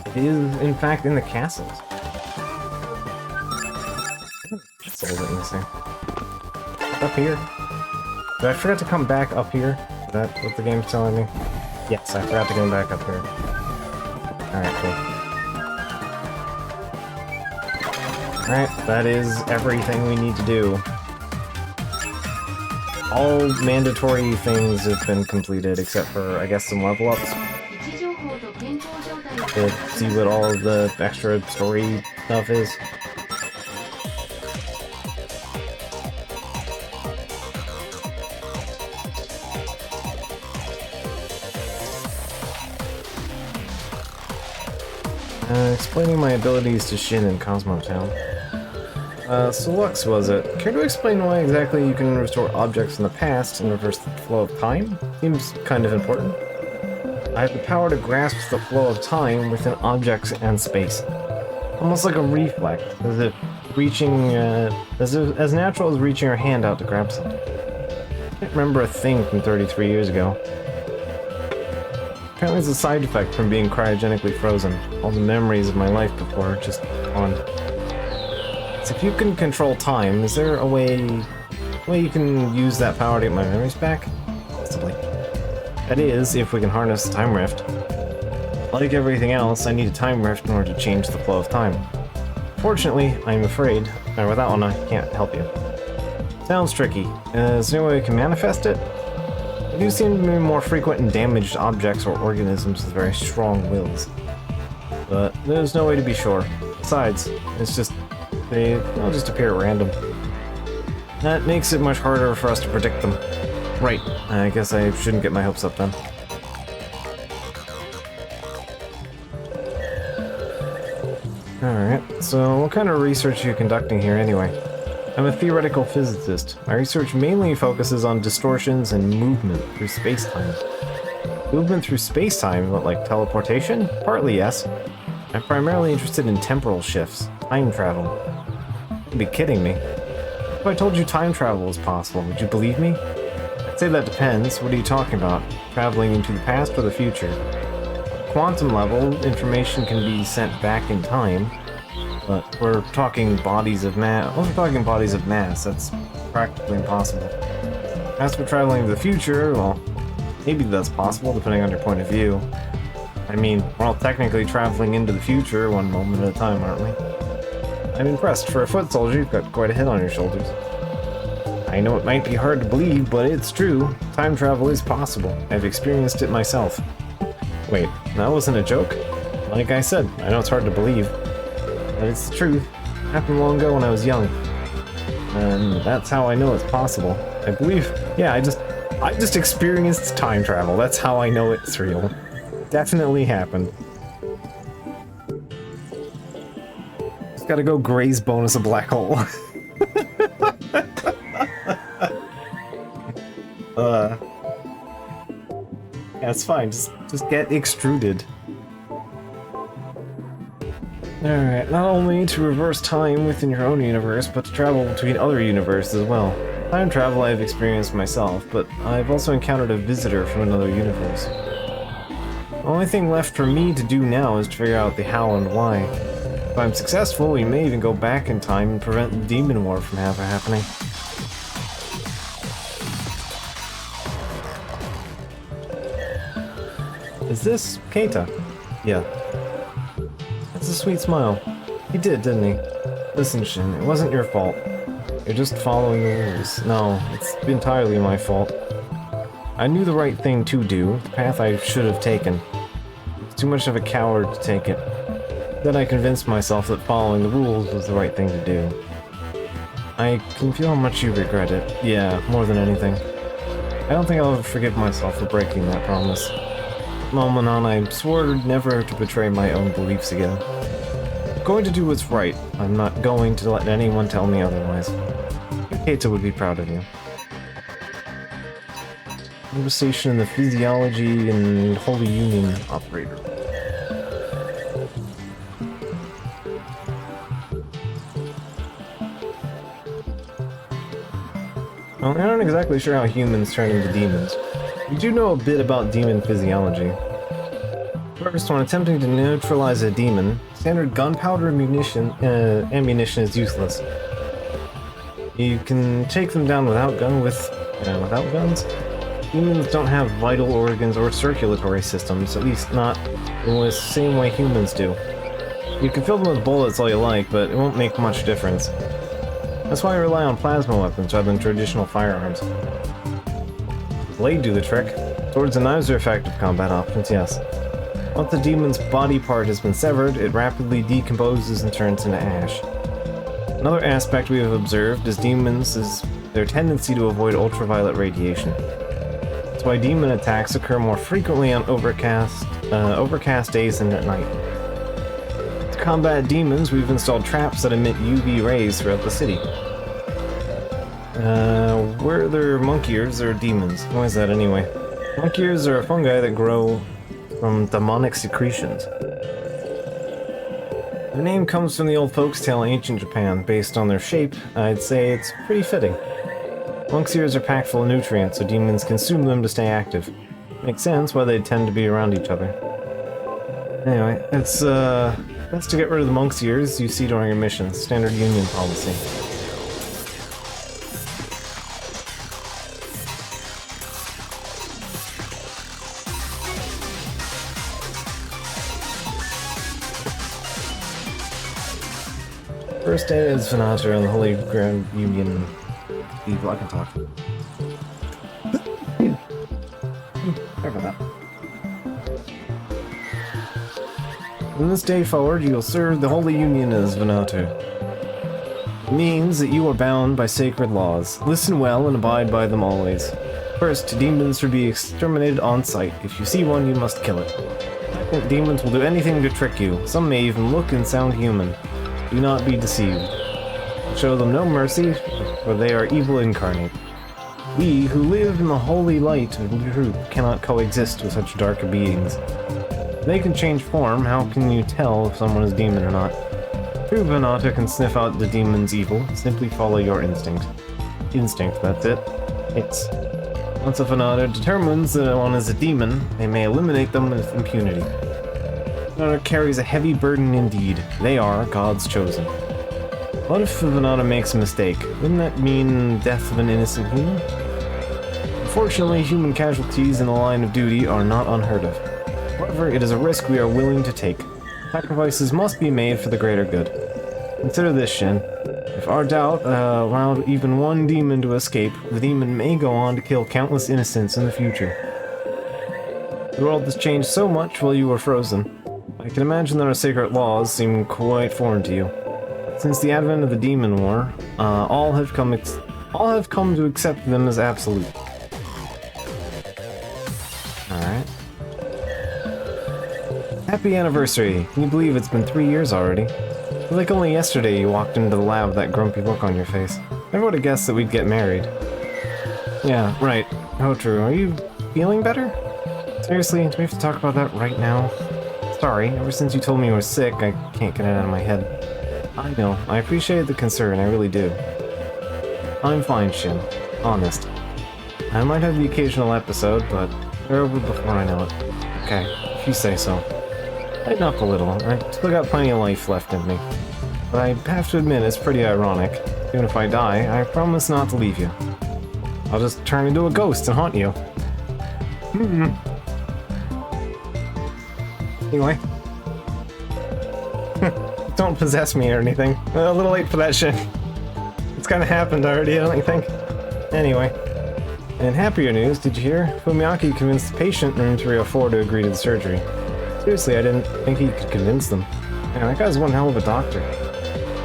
It is in fact in the castles. That's all that missing. Up here. Did I forget to come back up here? Is that what the game's telling me? Yes, I forgot to come back up here. Alright, cool. Alright, that is everything we need to do. All mandatory things have been completed, except for, I guess, some level ups. To see what all of the extra story stuff is. Explaining my abilities to Shin in Cosmo Town. So Lux, was it? Care to explain why exactly you can restore objects from the past and reverse the flow of time? Seems kind of important. I have the power to grasp the flow of time within objects and space. Almost like a reflex, as if reaching, as natural as reaching your hand out to grab something. I can't remember a thing from 33 years ago. Apparently it's a side effect from being cryogenically frozen. All the memories of my life before are just gone. So if you can control time, is there a way you can use that power to get my memories back? Possibly. That is, if we can harness the time rift. Like everything else, I need a time rift in order to change the flow of time. Fortunately, I'm afraid, or without one I can't help you. Sounds tricky. Is there any way we can manifest it? They do seem to be more frequent in damaged objects or organisms with very strong wills. But there's no way to be sure. Besides, it's just... they'll just appear at random. That makes it much harder for us to predict them. Right, I guess I shouldn't get my hopes up then. Alright, so what kind of research are you conducting here anyway? I'm a theoretical physicist. My research mainly focuses on distortions and movement through space-time. Movement through space-time, but like teleportation? Partly yes. I'm primarily interested in temporal shifts, time travel. You'd be kidding me. If I told you time travel was possible, would you believe me? I'd say that depends. What are you talking about? Traveling into the past or the future? quantum level, information can be sent back in time, but we're talking bodies of mass. Well, we're talking bodies of mass. That's practically impossible. As for traveling to the future, well, maybe that's possible depending on your point of view. I mean, we're all technically traveling into the future one moment at a time, aren't we? I'm impressed. For a foot soldier, you've got quite a head on your shoulders. I know it might be hard to believe, but it's true. Time travel is possible. I've experienced it myself. Wait, that wasn't a joke? Like I said, I know it's hard to believe, but it's the truth. It happened long ago when I was young. And that's how I know it's possible. I believe, yeah, I just experienced time travel. That's how I know it's real. Definitely happened. Just gotta go Gray's bonus a black hole. Yeah, it's fine. Just get extruded. Alright, not only to reverse time within your own universe, but to travel between other universes as well. Time travel I've experienced myself, but I've also encountered a visitor from another universe. The only thing left for me to do now is to figure out the how and why. If I'm successful, we may even go back in time and prevent the demon war from ever happening. Is this Keita? Yeah. That's a sweet smile. He did, didn't he? Listen, Shin, it wasn't your fault. You're just following the rules. No, it's entirely my fault. I knew the right thing to do, the path I should have taken. I was too much of a coward to take it. Then I convinced myself that following the rules was the right thing to do. I can feel how much you regret it. Yeah, more than anything. I don't think I'll ever forgive myself for breaking that promise. Moment on, I swore never to betray my own beliefs again. I'm going to do what's right. I'm not going to let anyone tell me otherwise. Keita would be proud of you. Conversation in the Physiology and Holy Union Operator. Well, I'm not exactly sure how humans turn into demons. We do know a bit about demon physiology. First, when attempting to neutralize a demon, standard gunpowder ammunition is useless. You can take them down without guns. Demons don't have vital organs or circulatory systems, at least not in the same way humans do. You can fill them with bullets all you like, but it won't make much difference. That's why I rely on plasma weapons rather than traditional firearms. Blade do the trick. Swords and knives are effective combat options, yes. Once the demon's body part has been severed, it rapidly decomposes and turns into ash. Another aspect we have observed is demons is their tendency to avoid ultraviolet radiation. That's why demon attacks occur more frequently on overcast days and at night. To combat demons, we've installed traps that emit UV rays throughout the city. Were there monkey ears or demons? Why is that anyway? Monkey ears are a fungi that grow from demonic secretions. The name comes from the old folks' tale in ancient Japan. Based on their shape, I'd say it's pretty fitting. Monk's ears are packed full of nutrients, so demons consume them to stay active. Makes sense why they tend to be around each other. Anyway, it's best to get rid of the monk's ears you see during your missions. Standard Union policy. First day is Venatra and the Holy Grand Union. I can talk. Sorry about that. From this day forward, you'll serve the Holy Union as Venatra. It means that you are bound by sacred laws. Listen well and abide by them always. First, demons should be exterminated on sight. If you see one, you must kill it. Second, demons will do anything to trick you. Some may even look and sound human. Do not be deceived. Show them no mercy, for they are evil incarnate. We, who live in the holy light and truth, cannot coexist with such dark beings. They can change form. How can you tell if someone is demon or not? True Venata can sniff out the demon's evil. Simply follow your instinct. Instinct, that's it. It's. Once a Venata determines that one is a demon, they may eliminate them with impunity. Venata carries a heavy burden indeed. They are God's chosen. What if Venata makes a mistake? Wouldn't that mean death of an innocent human? Unfortunately, human casualties in the line of duty are not unheard of. However, it is a risk we are willing to take. Sacrifices must be made for the greater good. Consider this, Shin. If our doubt allowed even one demon to escape, the demon may go on to kill countless innocents in the future. The world has changed so much while you were frozen. I can imagine that our sacred laws seem quite foreign to you. Since the advent of the Demon War, all have come to accept them as absolute. Alright. Happy anniversary! Can you believe it's been 3 years already? I feel like only yesterday you walked into the lab with that grumpy look on your face. Never would have guessed that we'd get married. Yeah, right. How true. Are you feeling better? Seriously, do we have to talk about that right now? Sorry, ever since you told me you were sick, I can't get it out of my head. I know, I appreciate the concern, I really do. I'm fine, Shin. Honest. I might have the occasional episode, but they're over before I know it. Okay, if you say so. Lighten up a little, I still got plenty of life left in me. But I have to admit, it's pretty ironic. Even if I die, I promise not to leave you. I'll just turn into a ghost and haunt you. Anyway. Don't possess me or anything. A little late for that shit. It's kind of happened already, don't you think? Anyway. In happier news, did you hear? Fumiaki convinced the patient in room 304 to agree to the surgery. Seriously, I didn't think he could convince them. Man, that guy's one hell of a doctor.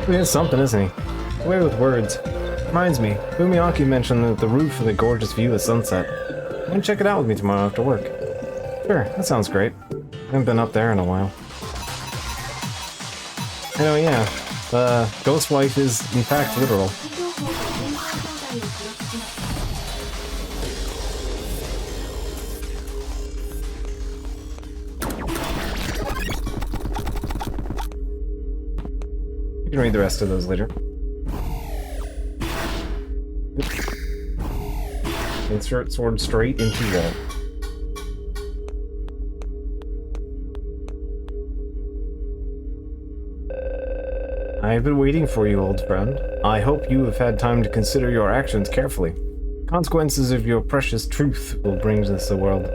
He is something, isn't he? Away with words. Reminds me, Fumiaki mentioned that the roof with a gorgeous view of sunset. Why don't you check it out with me tomorrow after work? Sure, that sounds great. I haven't been up there in a while. Oh yeah, the ghost wife is in fact literal. You can read the rest of those later. Insert sword straight into wall. I have been waiting for you, old friend. I hope you have had time to consider your actions carefully. Consequences of your precious truth will bring this to the world.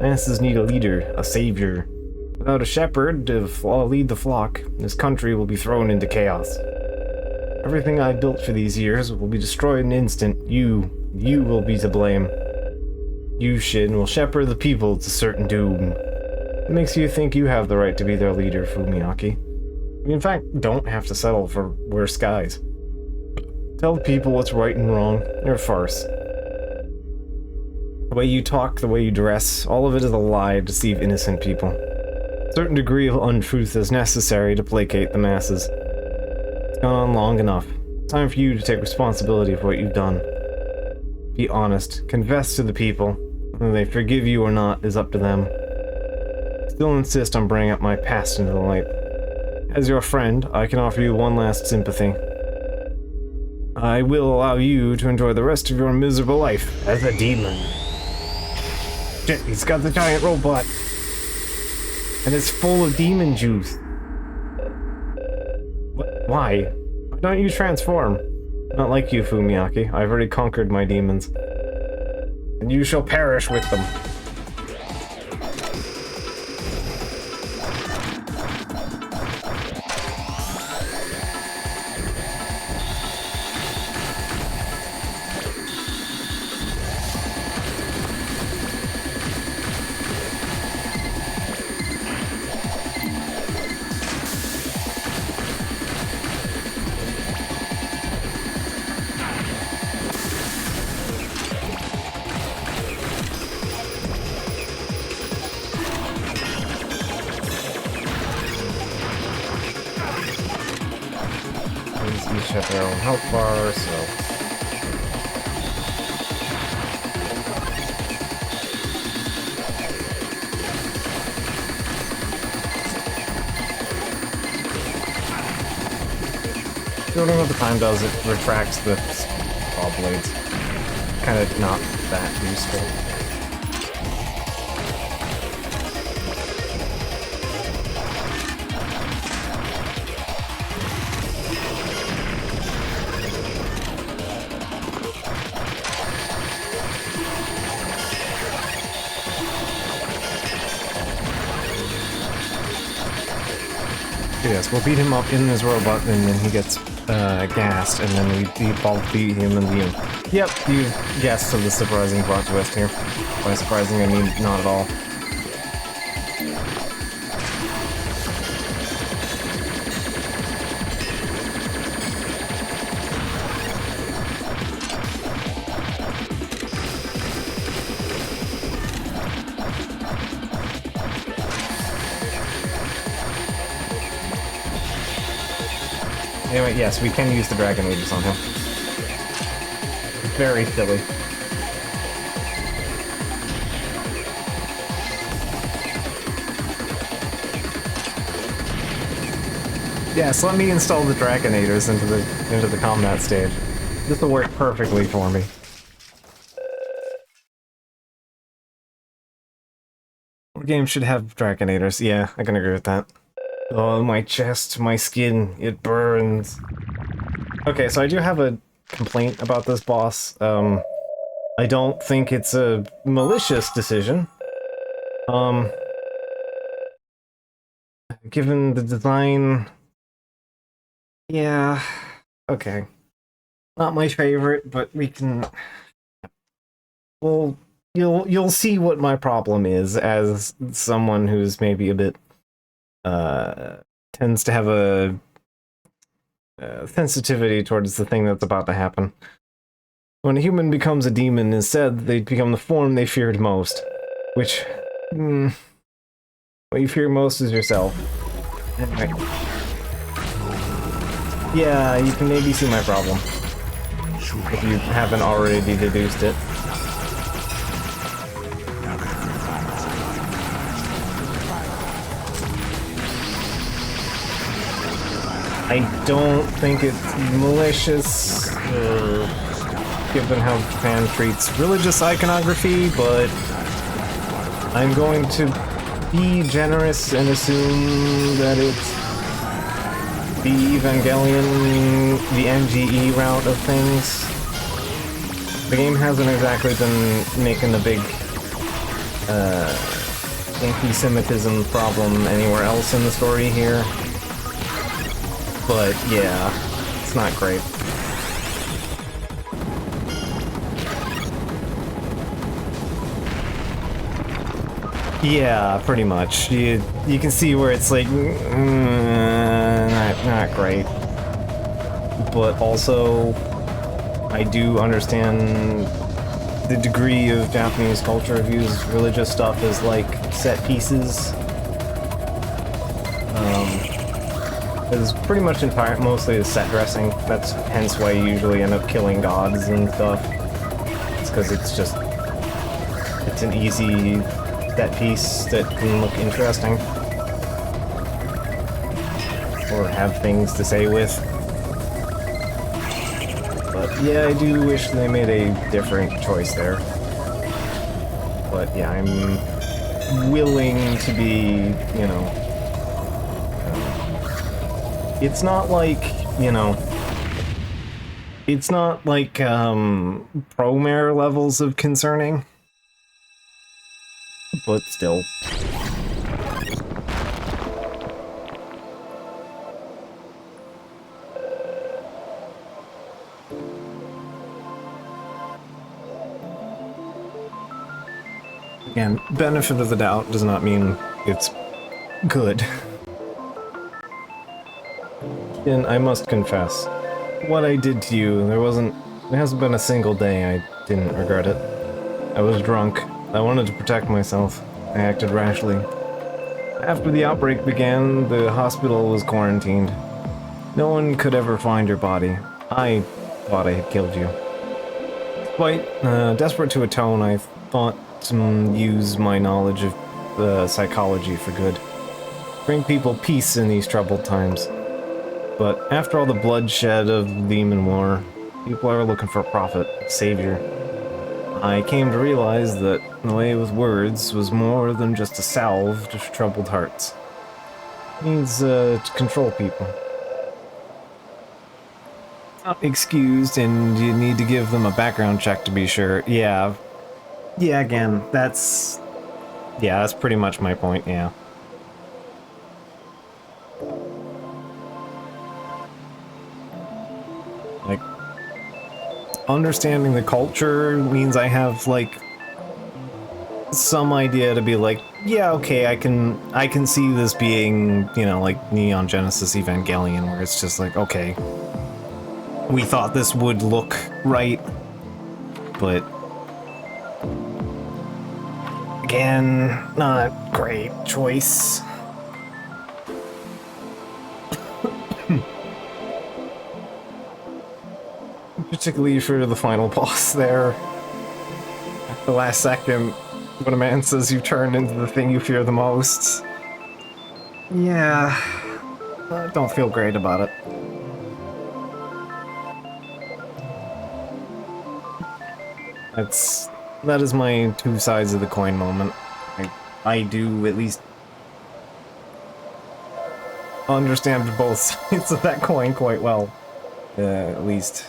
Masses need a leader, a savior. Without a shepherd to lead the flock, this country will be thrown into chaos. Everything I built for these years will be destroyed in an instant. You will be to blame. You, Shin, will shepherd the people to certain doom. It makes you think you have the right to be their leader, Fumiaki. You, in fact, don't have to settle for worse skies. Tell the people what's right and wrong. You're a farce. The way you talk, the way you dress, all of it is a lie to deceive innocent people. A certain degree of untruth is necessary to placate the masses. It's gone on long enough. Time for you to take responsibility for what you've done. Be honest. Confess to the people. Whether they forgive you or not is up to them. Still insist on bringing up my past into the light. As your friend, I can offer you one last sympathy. I will allow you to enjoy the rest of your miserable life as a demon. Shit, he's got the giant robot. And it's full of demon juice. Why? Why don't you transform? Not like you, Fumiaki. I've already conquered my demons. And you shall perish with them. Each have their own health bar, so... Shortening what the time does, it retracts the claw blades. Kind of not that useful. yes, we'll beat him up in his robot, and then he gets gassed, and then we both beat him in the end. Yep, you guessed the surprising plot twist here. By surprising, I mean not at all. Anyway, yes, we can use the Dragon Aegis on him. Very silly. Yes, let me install the Dragonators into the combat stage. This will work perfectly for me. More games should have Dragonators. Yeah, I can agree with that. Oh, my chest, my skin, it burns. Okay, so I do have a complaint about this boss. I don't think it's a malicious decision. Given the design... Yeah, okay. Not my favorite, but we can... Well, you'll see what my problem is as someone who's maybe a bit tends to have a sensitivity towards the thing that's about to happen. When a human becomes a demon, it's said they become the form they feared most. Which, what you fear most is yourself. Anyway. Yeah, you can maybe see my problem. If you haven't already deduced it. I don't think it's malicious, given how Japan treats religious iconography, but I'm going to be generous and assume that it's the Evangelion, the MGE route of things. The game hasn't exactly been making a big anti-Semitism problem anywhere else in the story here. But yeah, it's not great. Yeah, pretty much. You can see where it's like, not great. But also, I do understand the degree of Japanese culture views religious stuff as like set pieces. It's pretty much mostly the set dressing. That's hence why you usually end up killing gods and stuff. It's because it's an easy set piece that can look interesting. Or have things to say with. But yeah, I do wish they made a different choice there. But yeah, I'm willing to be, you know... It's not like, you know... It's not like, Promare levels of concerning. But still. Again, benefit of the doubt does not mean it's good. And I must confess, what I did to you, there hasn't been a single day I didn't regret it. I was drunk. I wanted to protect myself. I acted rashly. After the outbreak began, the hospital was quarantined. No one could ever find your body. I thought I had killed you. Quite desperate to atone, I thought to use my knowledge of psychology for good. Bring people peace in these troubled times. But after all the bloodshed of the Demon War, people are looking for a prophet, a savior. I came to realize that the way with words was more than just a salve to troubled hearts. It means to control people. Not excused, and you need to give them a background check to be sure. Yeah. Yeah, again, that's pretty much my point, yeah. Like, understanding the culture means I have, like, some idea to be like, yeah, okay, I can see this being, you know, like Neon Genesis Evangelion, where it's just like, okay, we thought this would look right, but again, not great choice. Particularly for the final boss there. At the last second, when a man says you turn into the thing you fear the most. Yeah, I don't feel great about it. That is my two sides of the coin moment. I do at least understand both sides of that coin quite well. At least.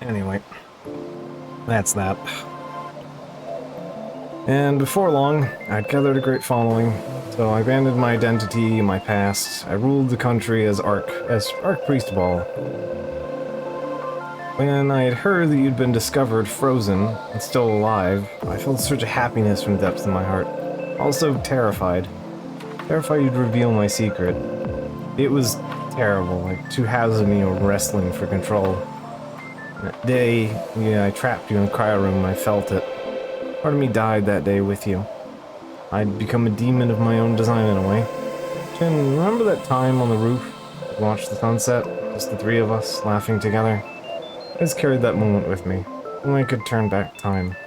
Anyway, that's that. And before long, I'd gathered a great following, so I abandoned my identity and my past. I ruled the country as Archpriest of all. When I had heard that you'd been discovered frozen and still alive, I felt a surge of happiness from the depths of my heart. Also terrified. Terrified you'd reveal my secret. It was terrible, like two halves of me were wrestling for control. That day, yeah, I trapped you in the cryo room and I felt it. Part of me died that day with you. I'd become a demon of my own design in a way. Jin, remember that time on the roof? We watched the sunset, just the three of us, laughing together? I just carried that moment with me. Only I could turn back time.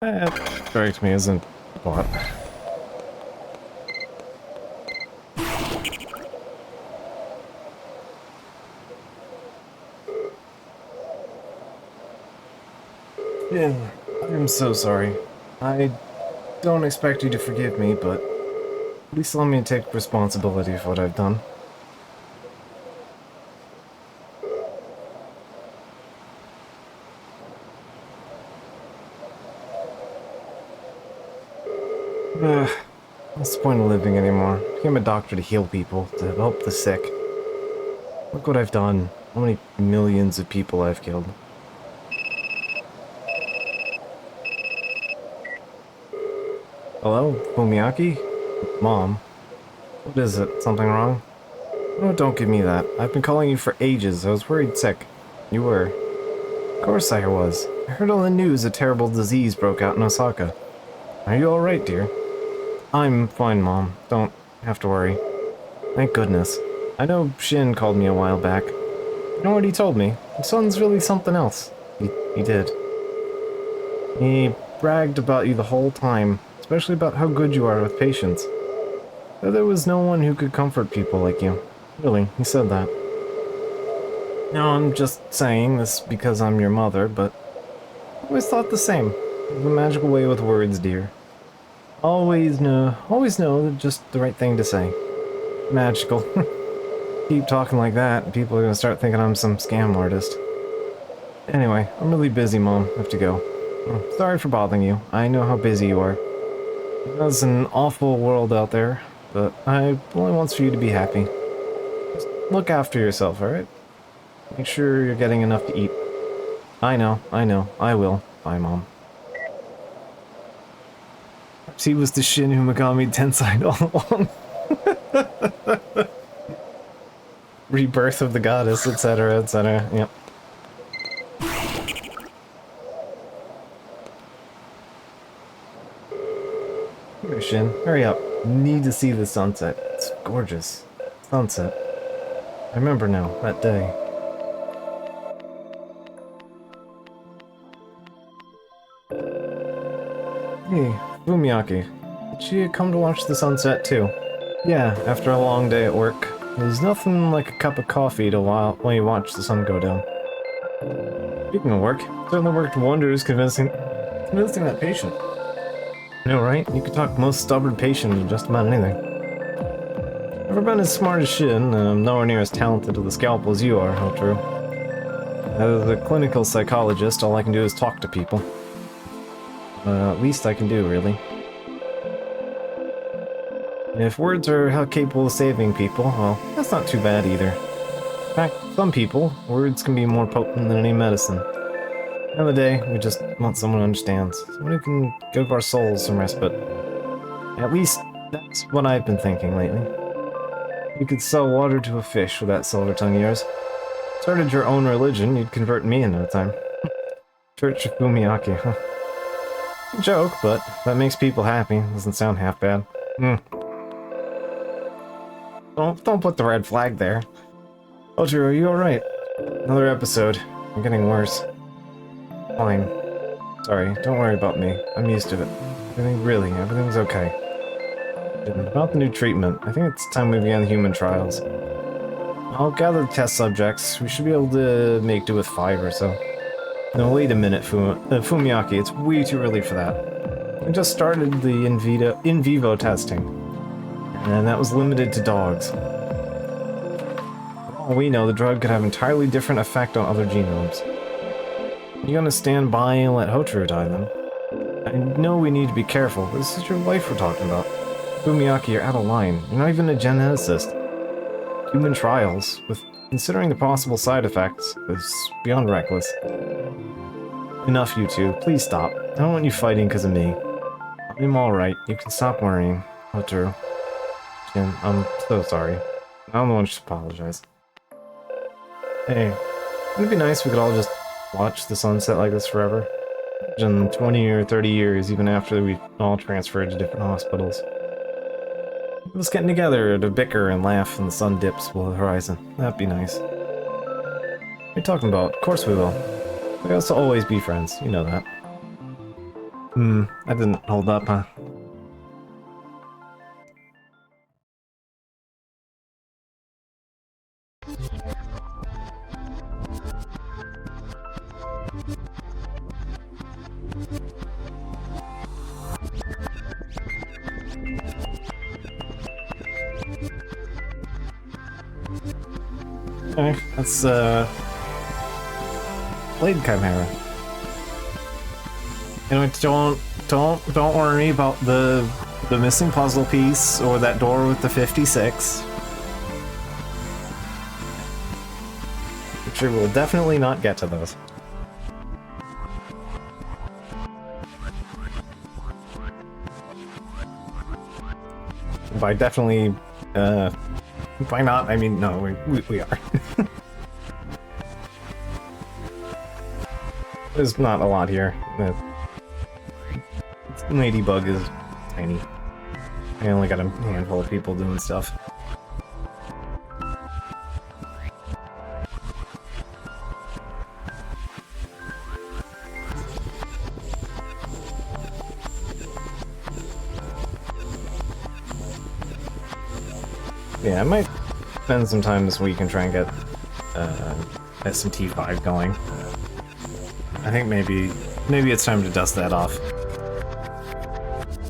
That strikes me as a plot. Jin, I'm so sorry. I don't expect you to forgive me, but at least let me take responsibility for what I've done. What's the point of living anymore? I became a doctor to heal people, to help the sick. Look what I've done. How many millions of people I've killed. Hello, Fumiaki? Mom? What is it? Something wrong? Oh, don't give me that. I've been calling you for ages. I was worried sick. You were. Of course I was. I heard on the news a terrible disease broke out in Osaka. Are you alright, dear? I'm fine, Mom. Don't have to worry. Thank goodness. I know Shin called me a while back. You know what he told me? Your son's really something else. He did. He bragged about you the whole time, especially about how good you are with patients. That there was no one who could comfort people like you. Really, he said that. Now, I'm just saying this because I'm your mother, but I always thought the same. There's a magical way with words, dear. Always know that just the right thing to say. Magical. Keep talking like that, and people are gonna start thinking I'm some scam artist. Anyway, I'm really busy, Mom. I have to go. Oh, sorry for bothering you. I know how busy you are. It's an awful world out there, but I only want for you to be happy. Just look after yourself, alright? Make sure you're getting enough to eat. I know, I will. Bye, Mom. She was the Shin Umegami Tensei all along. Rebirth of the goddess, etc., etc. Yep. Here, Shin, hurry up. Need to see the sunset. It's gorgeous. Sunset. I remember now, that day. Hey, Fumiaki. Did she come to watch the sunset too? Yeah, after a long day at work, there's nothing like a cup of coffee to while you watch the sun go down. Speaking of work, it certainly worked wonders convincing that patient. You know, right? You could talk the most stubborn patient into just about anything. Never been as smart as Shin, and I'm nowhere near as talented with the scalpel as you are, how true. As a clinical psychologist, all I can do is talk to people. Least I can do, really. If words are how capable of saving people, well, that's not too bad either. In fact, some people, words can be more potent than any medicine. At the end of the day, we just want someone who understands. Someone who can give our souls some respite. At least, that's what I've been thinking lately. You could sell water to a fish with that silver tongue of yours. Started your own religion, you'd convert me in no time. Church of Fumiyaki, huh? Joke, but that makes people happy. Doesn't sound half bad. Don't put the red flag there. Ultra, are you alright? Another episode. I'm getting worse. Fine. Sorry, don't worry about me. I'm used to it. Everything's okay. And about the new treatment, I think it's time we began the human trials. I'll gather the test subjects. We should be able to make do with 5 or so. No, wait a minute, Fumiyaki. It's way too early for that. We just started the in vivo testing. And that was limited to dogs. For all we know, the drug could have entirely different effect on other genomes. You gonna stand by and let Hotaru die, then? I know we need to be careful, but this is your life we're talking about. Fumiyaki, you're out of line. You're not even a geneticist. Human trials, with considering the possible side effects, is beyond reckless. Enough, you two. Please stop. I don't want you fighting because of me. I'm alright. You can stop worrying. Hotaru. Jin, I'm so sorry. I'm the one who should apologize. Hey, wouldn't it be nice if we could all just watch the sunset like this forever? In 20 or 30 years, even after we all transferred to different hospitals. Just getting together to bicker and laugh when the sun dips below the horizon. That'd be nice. What are you talking about? Of course we will. We also always be friends, you know that. That didn't hold up, huh? Okay, that's Blade Chimera. Anyway, don't worry about the missing puzzle piece or that door with the 56. I'm sure we'll definitely not get to those. By definitely, by not, I mean, no, we are. There's not a lot here. Ladybug is tiny. I only got a handful of people doing stuff. Yeah, I might spend some time this week and try and get SMT5 going. I think maybe it's time to dust that off.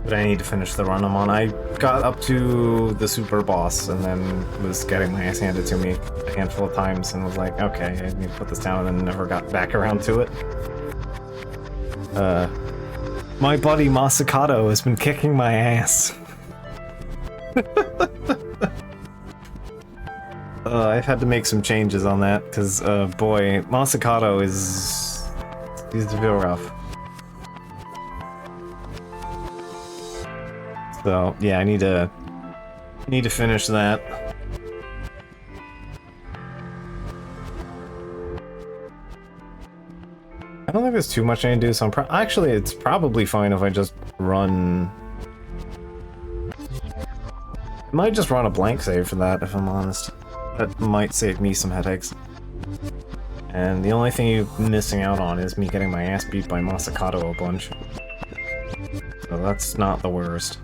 But I need to finish the run I'm on. I got up to the super boss and then was getting my ass handed to me a handful of times and was like, okay, I need to put this down, and then never got back around to it. My buddy Masakato has been kicking my ass. I've had to make some changes on that, because, boy, Masakato he's real rough. So, yeah, I need to finish that. I don't think there's too much I need to do, so actually, it's probably fine if I just run... I might just run a blank save for that, if I'm honest. That might save me some headaches. And the only thing you're missing out on is me getting my ass beat by Masakato a bunch. So that's not the worst.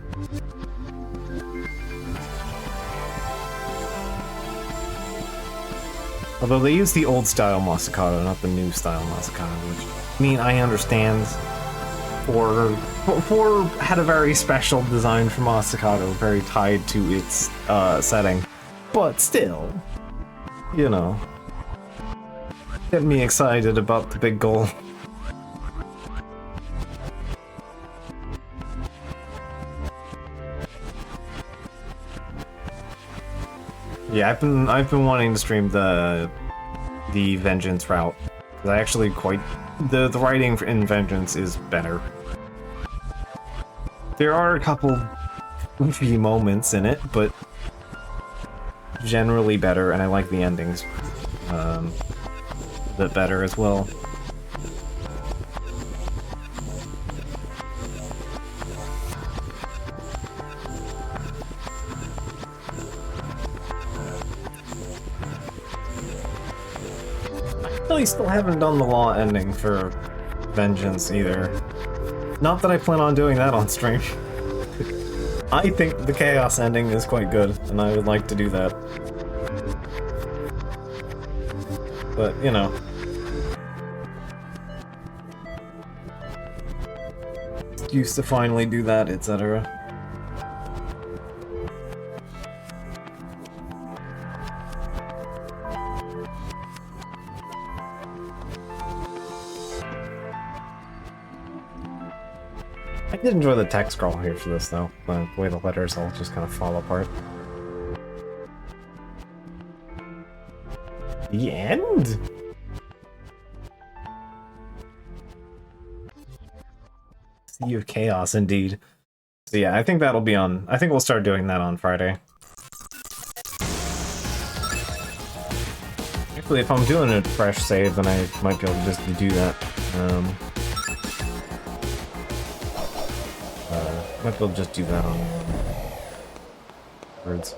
Although they use the old style Masakado, not the new style Masakado, which, I mean, I understand. 4 had a very special design for Masakado, very tied to its setting. But still, you know, get me excited about the big goal. Yeah, I've been wanting to stream the Vengeance route, because I actually quite the writing in Vengeance is better. There are a couple goofy moments in it, but generally better, and I like the endings a bit better as well. I still haven't done the law ending for Vengeance either. Not that I plan on doing that on stream. I think the Chaos ending is quite good, and I would like to do that. But, you know. Used to finally do that, etc. I did enjoy the text scroll here for this, though. The way the letters all just kind of fall apart. The end? Sea of Chaos, indeed. So yeah, I think that'll be on... I think we'll start doing that on Friday. Actually, if I'm doing a fresh save, then I might be able to just do that. Might be able to just do that on words.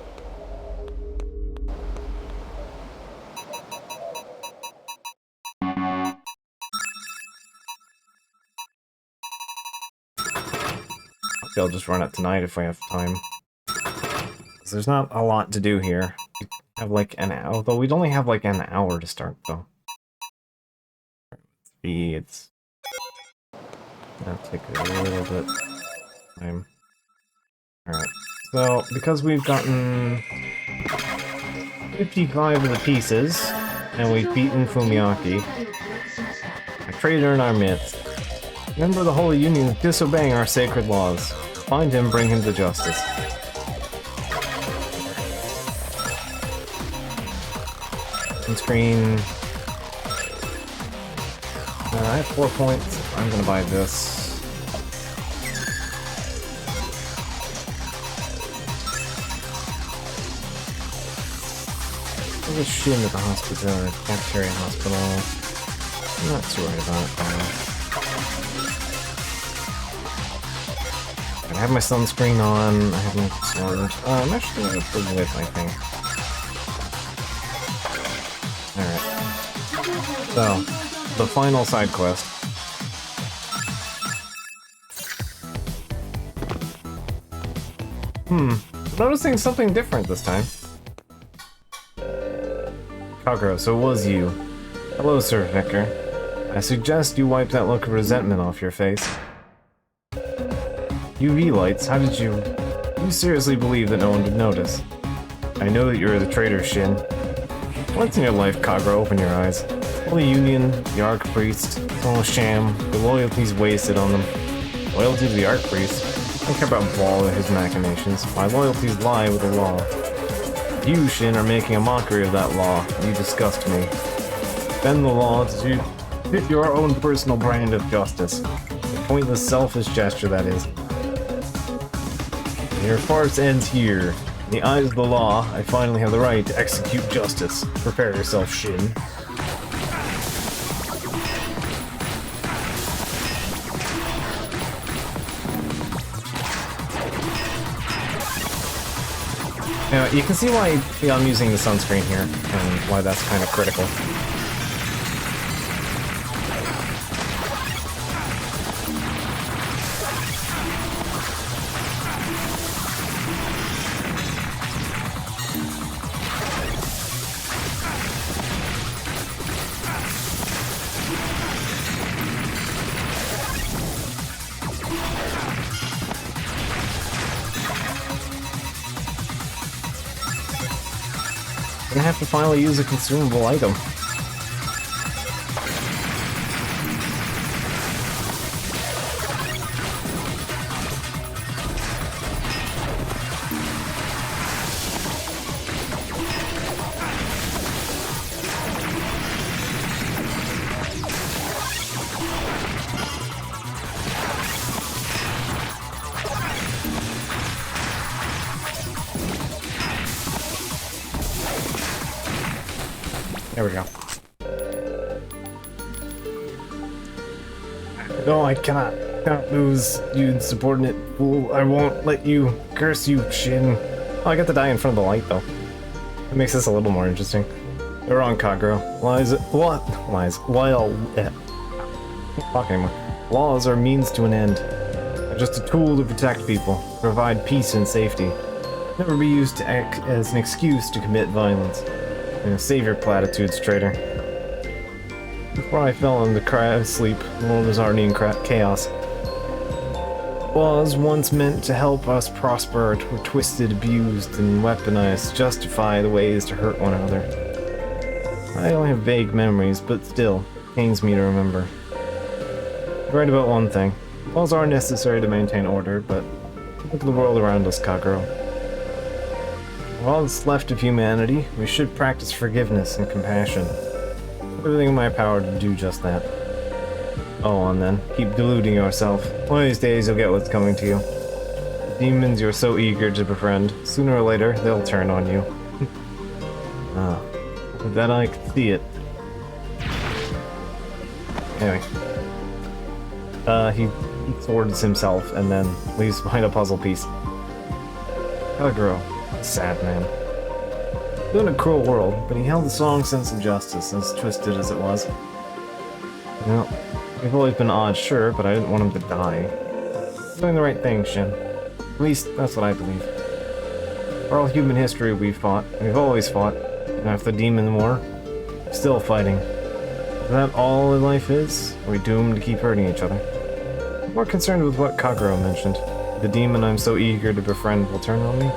I'll just run it tonight if we have time. There's not a lot to do here. We have like an hour, although we'd only have like an hour to start though. It's that'll take a little bit of time. Alright, so because we've gotten 55 of the pieces, and we've beaten Fumiaki, a traitor in our midst. Member of the Holy Union is disobeying our sacred laws. Find him, bring him to justice. On screen. I have 4 points. I'm gonna buy this. There's a Shin at the hospital, or cafeteria hospital. I'm not too worried about it. I have my sunscreen on, I have my sword. I'm actually gonna put it with, I think. Alright. So, the final side quest. Noticing something different this time. Kagero, so it was you. Hello, Sir Vicar. I suggest you wipe that look of resentment off your face. UV lights, how did you... You seriously believe that no one would notice? I know that you're the traitor, Shin. Once in your life, Kagero, open your eyes. Holy Union, the Archpriest, it's all a sham. The loyalty's wasted on them. Loyalty to the Archpriest? I don't care about Ball or his machinations. My loyalties lie with the law. You, Shin, are making a mockery of that law. You disgust me. Bend the law to fit your own personal brand of justice. A pointless, selfish gesture, that is. And your farce ends here. In the eyes of the law, I finally have the right to execute justice. Prepare yourself, Shin. You can see why I'm using the sunscreen here, and why that's kind of critical. gonna have to finally use a consumable item. There we go. No, I cannot lose, you subordinate fool. I won't let you. Curse you, Shin. Oh, I got to die in front of the light, though. That makes this a little more interesting. You're wrong, Kagero. Lies. What? Lies. Well, can't talk anymore. Laws are means to an end. They're just a tool to protect people, provide peace and safety. Never be used to act as an excuse to commit violence. Save your platitudes, traitor. Before I fell into sleep, the world was already in chaos. Laws once meant to help us prosper were twisted, abused, and weaponized to justify the ways to hurt one another. I only have vague memories, but still, it pains me to remember. You're right about one thing. Laws are necessary to maintain order, but look at the world around us, Kagero. All that's left of humanity, we should practice forgiveness and compassion. Everything in my power to do just that. Go on then, keep deluding yourself. One of these days you'll get what's coming to you. The demons you're so eager to befriend, sooner or later they'll turn on you. Ah, that I can see it. Anyway. He swords himself and then leaves behind a puzzle piece. Kagero. Sad man. Lived in a cruel world, but he held a strong sense of justice, as twisted as it was. Well, we've always been odd, sure, but I didn't want him to die. Doing the right thing, Shin. At least, that's what I believe. For all human history, we've fought. We've always fought. And after the Demon War, still fighting. Is that all life is? Are we doomed to keep hurting each other? I'm more concerned with what Kagero mentioned. The demon I'm so eager to befriend will turn on me?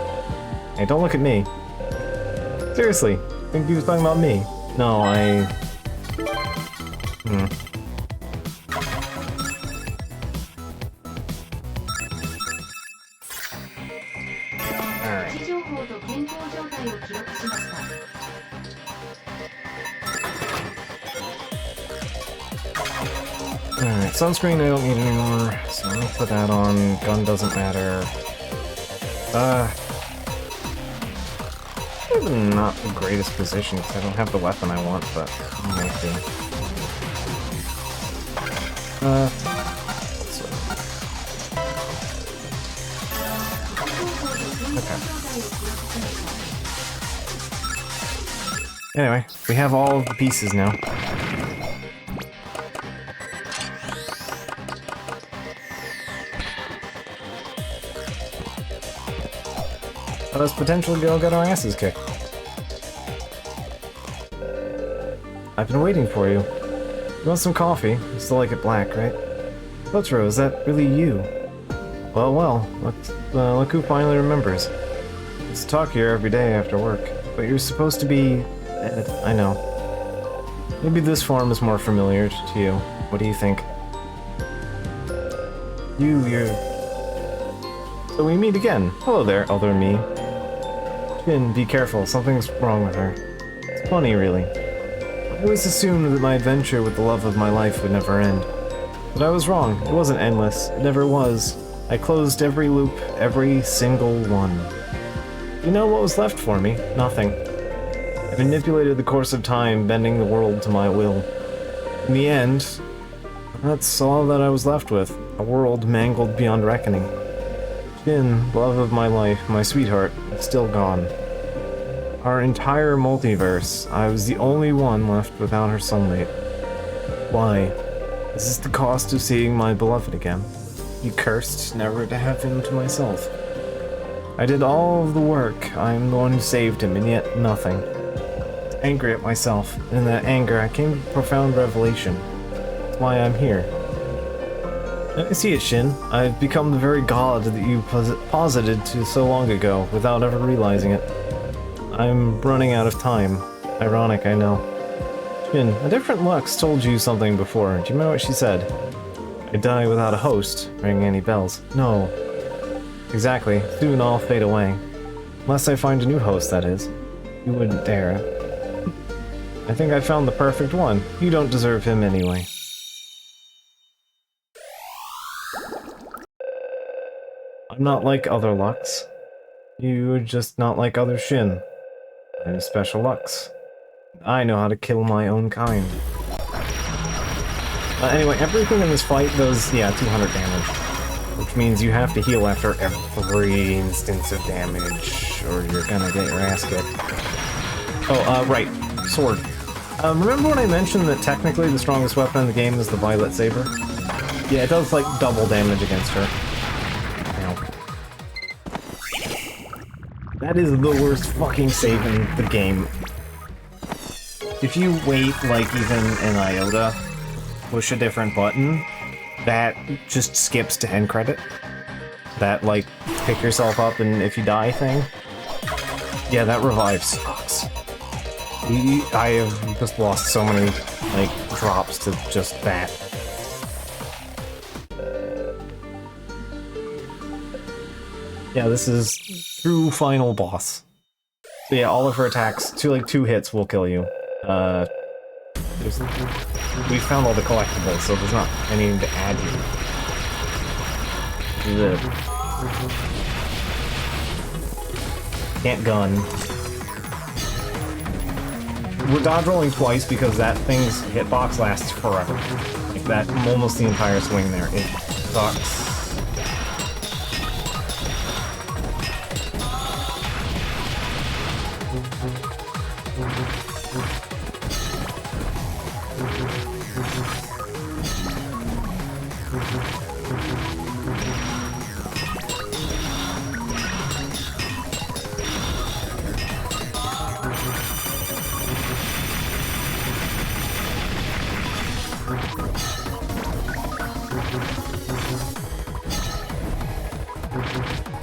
Hey, don't look at me. Seriously, think he was talking about me? No, Alright, sunscreen I don't need anymore, so I'll put that on. Gun doesn't matter. Not the greatest position because I don't have the weapon I want, but I might be. Okay. Anyway, we have all of the pieces now. Let us potentially go get our asses kicked. I've been waiting for you. You want some coffee? You still like it black, right? Totoro, is that really you? Well, look who finally remembers. It's talk here every day after work, but you're supposed to be Ed, I know. Maybe this form is more familiar to you. What do you think? You're... So we meet again. Hello there, other me. Finn, be careful, something's wrong with her. It's funny, really. I always assumed that my adventure with the love of my life would never end. But I was wrong. It wasn't endless. It never was. I closed every loop, every single one. You know what was left for me? Nothing. I manipulated the course of time, bending the world to my will. In the end, that's all that I was left with. A world mangled beyond reckoning. Finn, love of my life, my sweetheart, is still gone. Our entire multiverse, I was the only one left without her soulmate. Why? Is this the cost of seeing my beloved again? Be cursed never to have him to myself. I did all of the work, I am the one who saved him, and yet nothing. Angry at myself, and in that anger I came to a profound revelation. That's why I'm here. I see it, Shin. I've become the very god that you posited to so long ago, without ever realizing it. I'm running out of time. Ironic, I know. Shin, a different Lux told you something before. Do you remember what she said? I die without a host. Ring any bells? No. Exactly. Soon I'll fade away. Unless I find a new host, that is. You wouldn't dare. I think I found the perfect one. You don't deserve him anyway. I'm not like other Lux. You're just not like other Shin. I'm a special Lux. I know how to kill my own kind. Anyway, everything in this fight does, yeah, 200 damage. Which means you have to heal after every instance of damage, or you're gonna get your ass kicked. Oh, right. Sword. Remember when I mentioned that technically the strongest weapon in the game is the Violet Saber? Yeah, it does, like, double damage against her. Ow. That is the worst fucking save in the game. If you wait, like, even an iota, push a different button, that just skips to end credit. That, like, pick yourself up and if you die thing. Yeah, that revive sucks. I have just lost so many, like, drops to just that. Yeah, this is true final boss. So yeah, all of her attacks, two hits will kill you. We found all the collectibles, so there's not anything to add here. Can't gun. We're dodge rolling twice because that thing's hitbox lasts forever. Like that, almost the entire swing there. It sucks.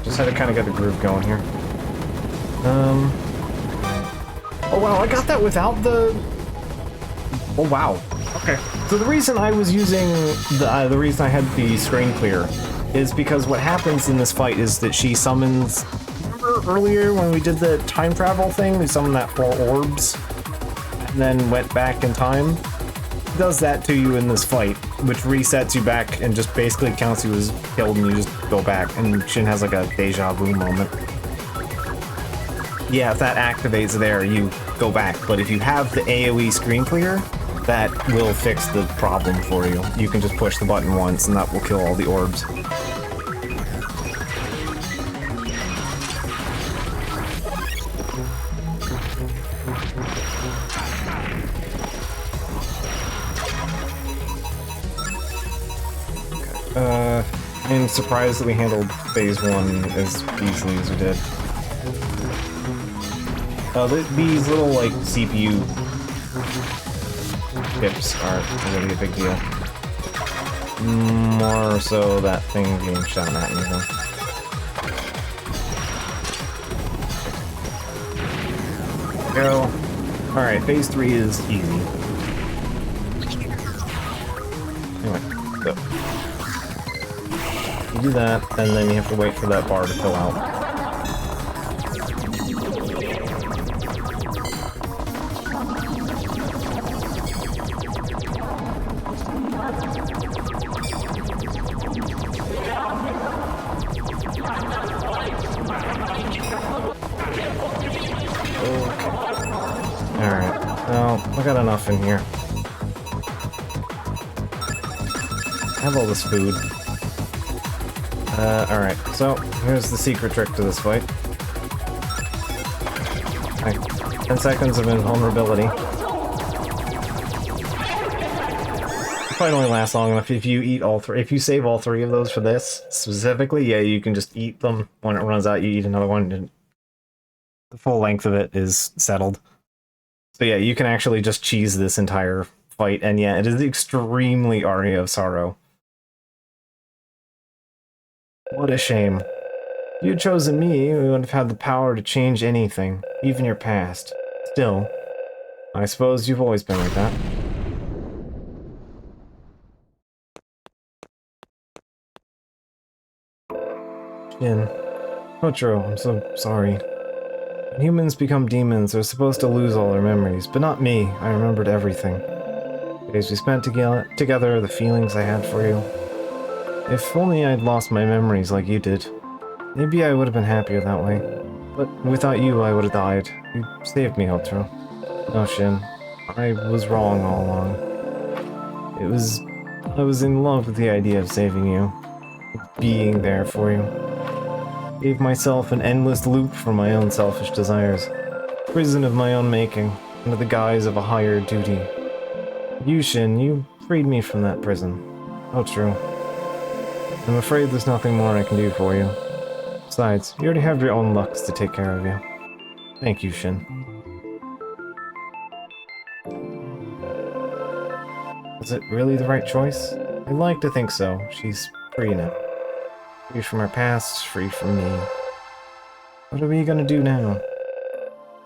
Just had to kind of get the groove going here. Oh wow, I got that without the... Oh wow. Okay. So the reason I was using the reason I had the screen clear is because what happens in this fight is that she summons... Remember earlier when we did the time travel thing? We summoned that 4 orbs and then went back in time? It does that to you in this fight, which resets you back and just basically counts you as killed and you just go back, and Shin has like a deja vu moment. Yeah, if that activates there, you go back, but if you have the AoE screen clear, that will fix the problem for you. You can just push the button once and that will kill all the orbs. I'm surprised that we handled phase 1 as easily as we did. These little, like, CPU chips aren't really a big deal. More so that thing being shot at me, though. Go. Alright, phase 3 is easy. Anyway, go. You do that, and then you have to wait for that bar to fill out. I got enough in here. I have all this food. Alright, so here's the secret trick to this fight. Okay. 10 seconds of invulnerability. The fight only lasts long enough if you eat all 3. If you save all 3 of those for this, specifically, yeah, you can just eat them. When it runs out, you eat another one, and the full length of it is settled. So yeah, you can actually just cheese this entire fight, and yeah, it is extremely Aria of Sorrow. What a shame. If you'd chosen me, we would have had the power to change anything, even your past. Still, I suppose you've always been like that. Shin. Ochiro, I'm so sorry. When humans become demons, they're supposed to lose all their memories, but not me. I remembered everything. The days we spent together, the feelings I had for you. If only I'd lost my memories like you did. Maybe I would have been happier that way. But without you, I would have died. You saved me, Ochiro. No, Shin. I was wrong all along. I was in love with the idea of saving you. Being there for you. Gave myself an endless loop for my own selfish desires. Prison of my own making, under the guise of a higher duty. You, Shin, you freed me from that prison. Oh, true. I'm afraid there's nothing more I can do for you. Besides, you already have your own Lux to take care of you. Thank you, Shin. Was it really the right choice? I'd like to think so. She's free now. Free from her past, free from me. What are we gonna do now?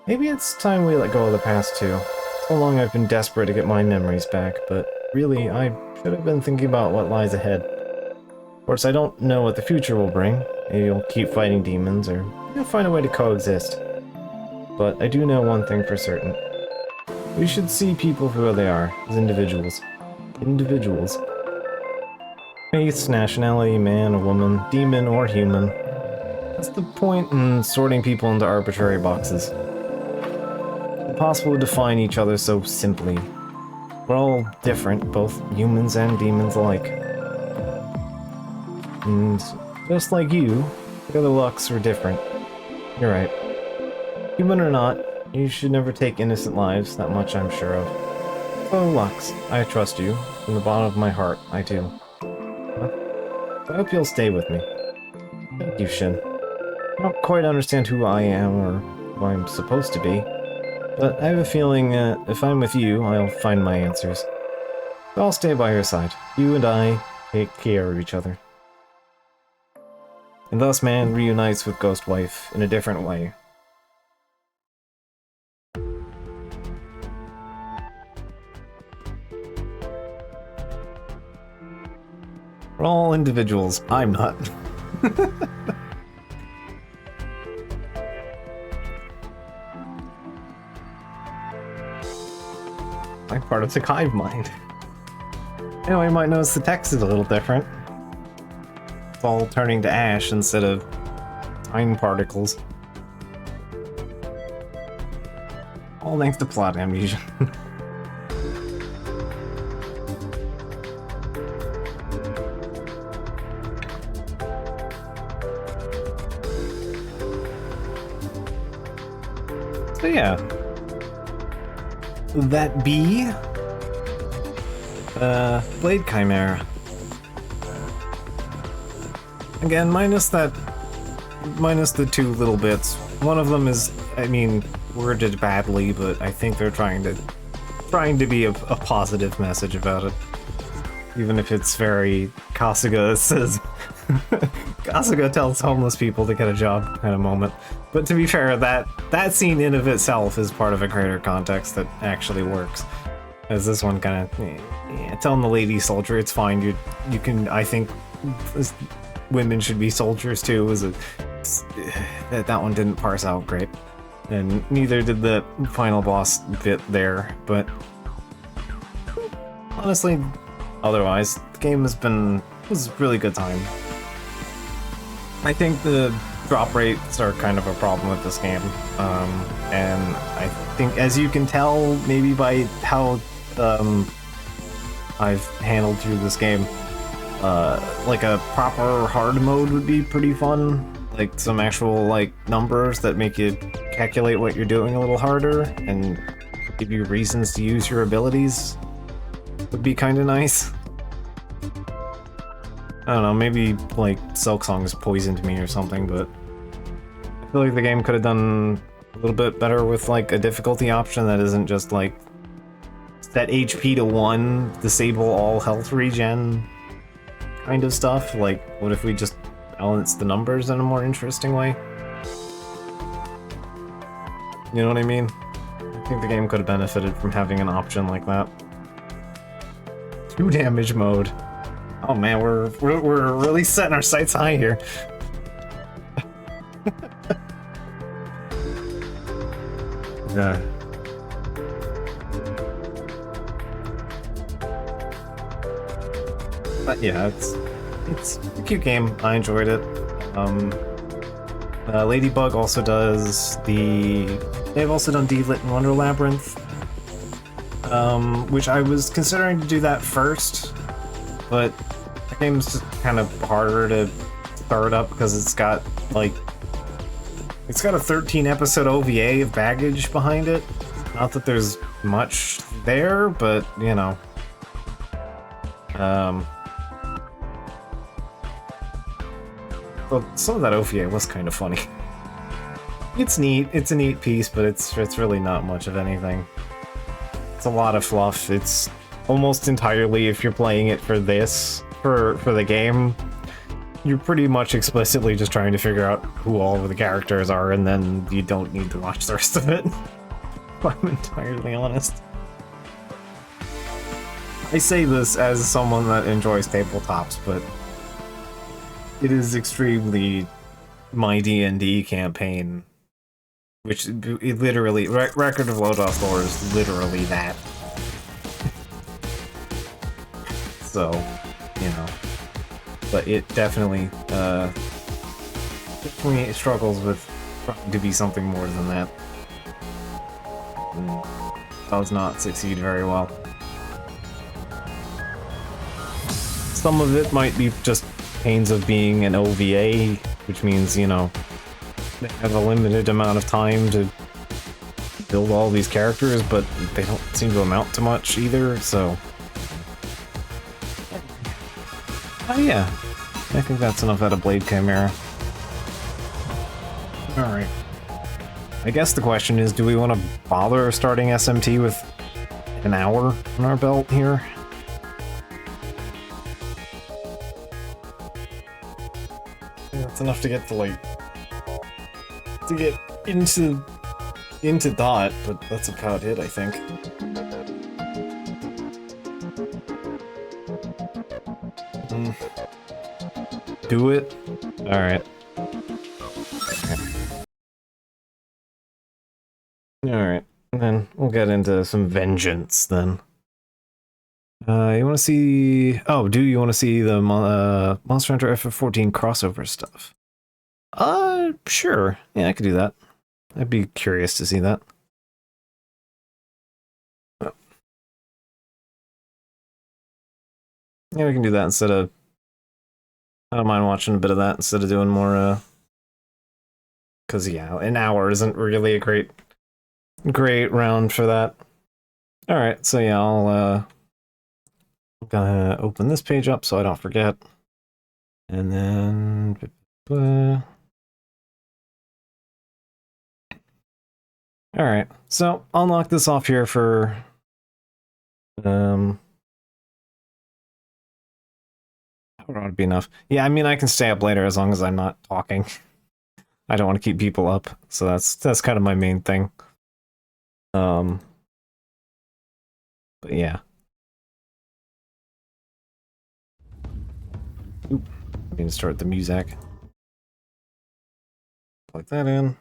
Maybe it's time we let go of the past too. So long I've been desperate to get my memories back, but really, I should have been thinking about what lies ahead. Of course, I don't know what the future will bring. Maybe we'll keep fighting demons, or we'll find a way to coexist. But I do know one thing for certain. We should see people for who they are, as individuals. Individuals. Race, nationality, man or woman, demon or human. What's the point in sorting people into arbitrary boxes? It's impossible to define each other so simply. We're all different, both humans and demons alike. And just like you, the other Lux were different. You're right. Human or not, you should never take innocent lives, that much I'm sure of. Oh, Lux, I trust you. From the bottom of my heart, I do. I hope you'll stay with me. Thank you, Shin. I don't quite understand who I am or who I'm supposed to be, but I have a feeling if I'm with you, I'll find my answers. So I'll stay by your side. You and I take care of each other. And thus man reunites with Ghost Wife in a different way. We're all individuals. I'm not. I'm part of the hive mind. Anyway, you might notice the text is a little different. It's all turning to ash instead of time particles. All thanks to plot amnesia. So yeah, that be Blade Chimera. Again, minus the two little bits. One of them is, I mean, worded badly, but I think they're trying to be a positive message about it. Even if it's very Kasuga says Kasuga tells homeless people to get a job kind of moment. But to be fair, that scene in of itself is part of a greater context that actually works. As this one kind of telling the lady soldier it's fine. You can, I think women should be soldiers too. That one didn't parse out great, and neither did the final boss bit there. But honestly, otherwise, the game was a really good time. I think the drop rates are kind of a problem with this game, and I think, as you can tell, maybe by how I've handled through this game, like a proper hard mode would be pretty fun. Like some actual numbers that make you calculate what you're doing a little harder and give you reasons to use your abilities would be kind of nice. I don't know, maybe Silk Song has poisoned me or something, but I feel like the game could have done a little bit better with a difficulty option that isn't just set HP to 1, disable all health regen kind of stuff. What if we just, balance the numbers in a more interesting way. You know what I mean? I think the game could have benefited from having an option like that. 2 damage mode. Oh man, we're really setting our sights high here. Yeah. But yeah, it's a cute game. I enjoyed it. Ladybug also does they've also done Deedlit and Wonder Labyrinth, which I was considering to do that first, but the game's just kind of harder to start up because it's got a 13 episode OVA of baggage behind it. Not that there's much there, but you know. Well, some of that OVA was kind of funny. It's neat. It's a neat piece, but it's really not much of anything. It's a lot of fluff. It's almost entirely, if you're playing it for the game, you're pretty much explicitly just trying to figure out who all of the characters are, and then you don't need to watch the rest of it. If I'm entirely honest. I say this as someone that enjoys tabletops, but it is extremely my D&D campaign, which it literally Record of Lodoss Lore is literally that. So, you know, but it definitely struggles with trying to be something more than that. And does not succeed very well. Some of it might be just pains of being an OVA, which means, you know, they have a limited amount of time to build all these characters, but they don't seem to amount to much either, so... Oh yeah, I think that's enough out of Blade Chimera. Alright. I guess the question is, do we want to bother starting SMT with an hour on our belt here? That's enough to get to get into Dot, but that's about it, I think. Do it? Alright. Alright, then we'll get into some vengeance then. You want to see... Oh, do you want to see the Monster Hunter FF14 crossover stuff? Sure. Yeah, I could do that. I'd be curious to see that. Oh. Yeah, we can do that instead of... I don't mind watching a bit of that instead of doing more, because, yeah, an hour isn't really a great round for that. Alright, so yeah, I'm gonna open this page up so I don't forget. And then... Alright, so I'll knock this off here for... That would be enough. Yeah, I mean, I can stay up later as long as I'm not talking. I don't want to keep people up, so that's kind of my main thing. But yeah. Oop, I need to start the music. Plug that in.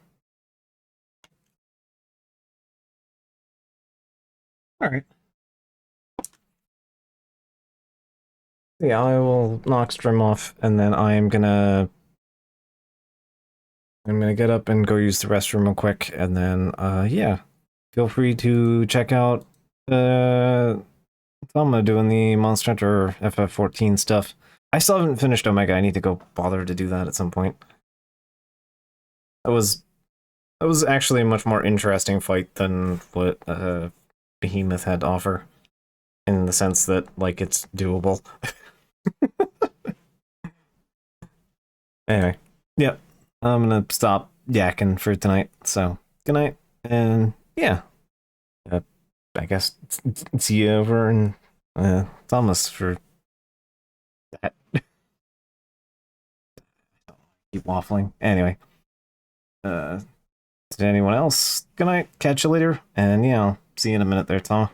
Alright. Yeah, I will knock stream off, and then I'm gonna get up and go use the restroom real quick, and then, yeah. Feel free to check out, Thelma doing the Monster Hunter FF14 stuff. I still haven't finished Omega, I need to go bother to do that at some point. That was actually a much more interesting fight than what, Behemoth had to offer. In the sense that, like, it's doable. Anyway, yep. I'm gonna stop yakking for tonight, so good night, and yeah. I guess see you over in Thomas for that. Keep waffling. Anyway. Did anyone else? Good night. Catch you later. And yeah, I'll see you in a minute there, Tom.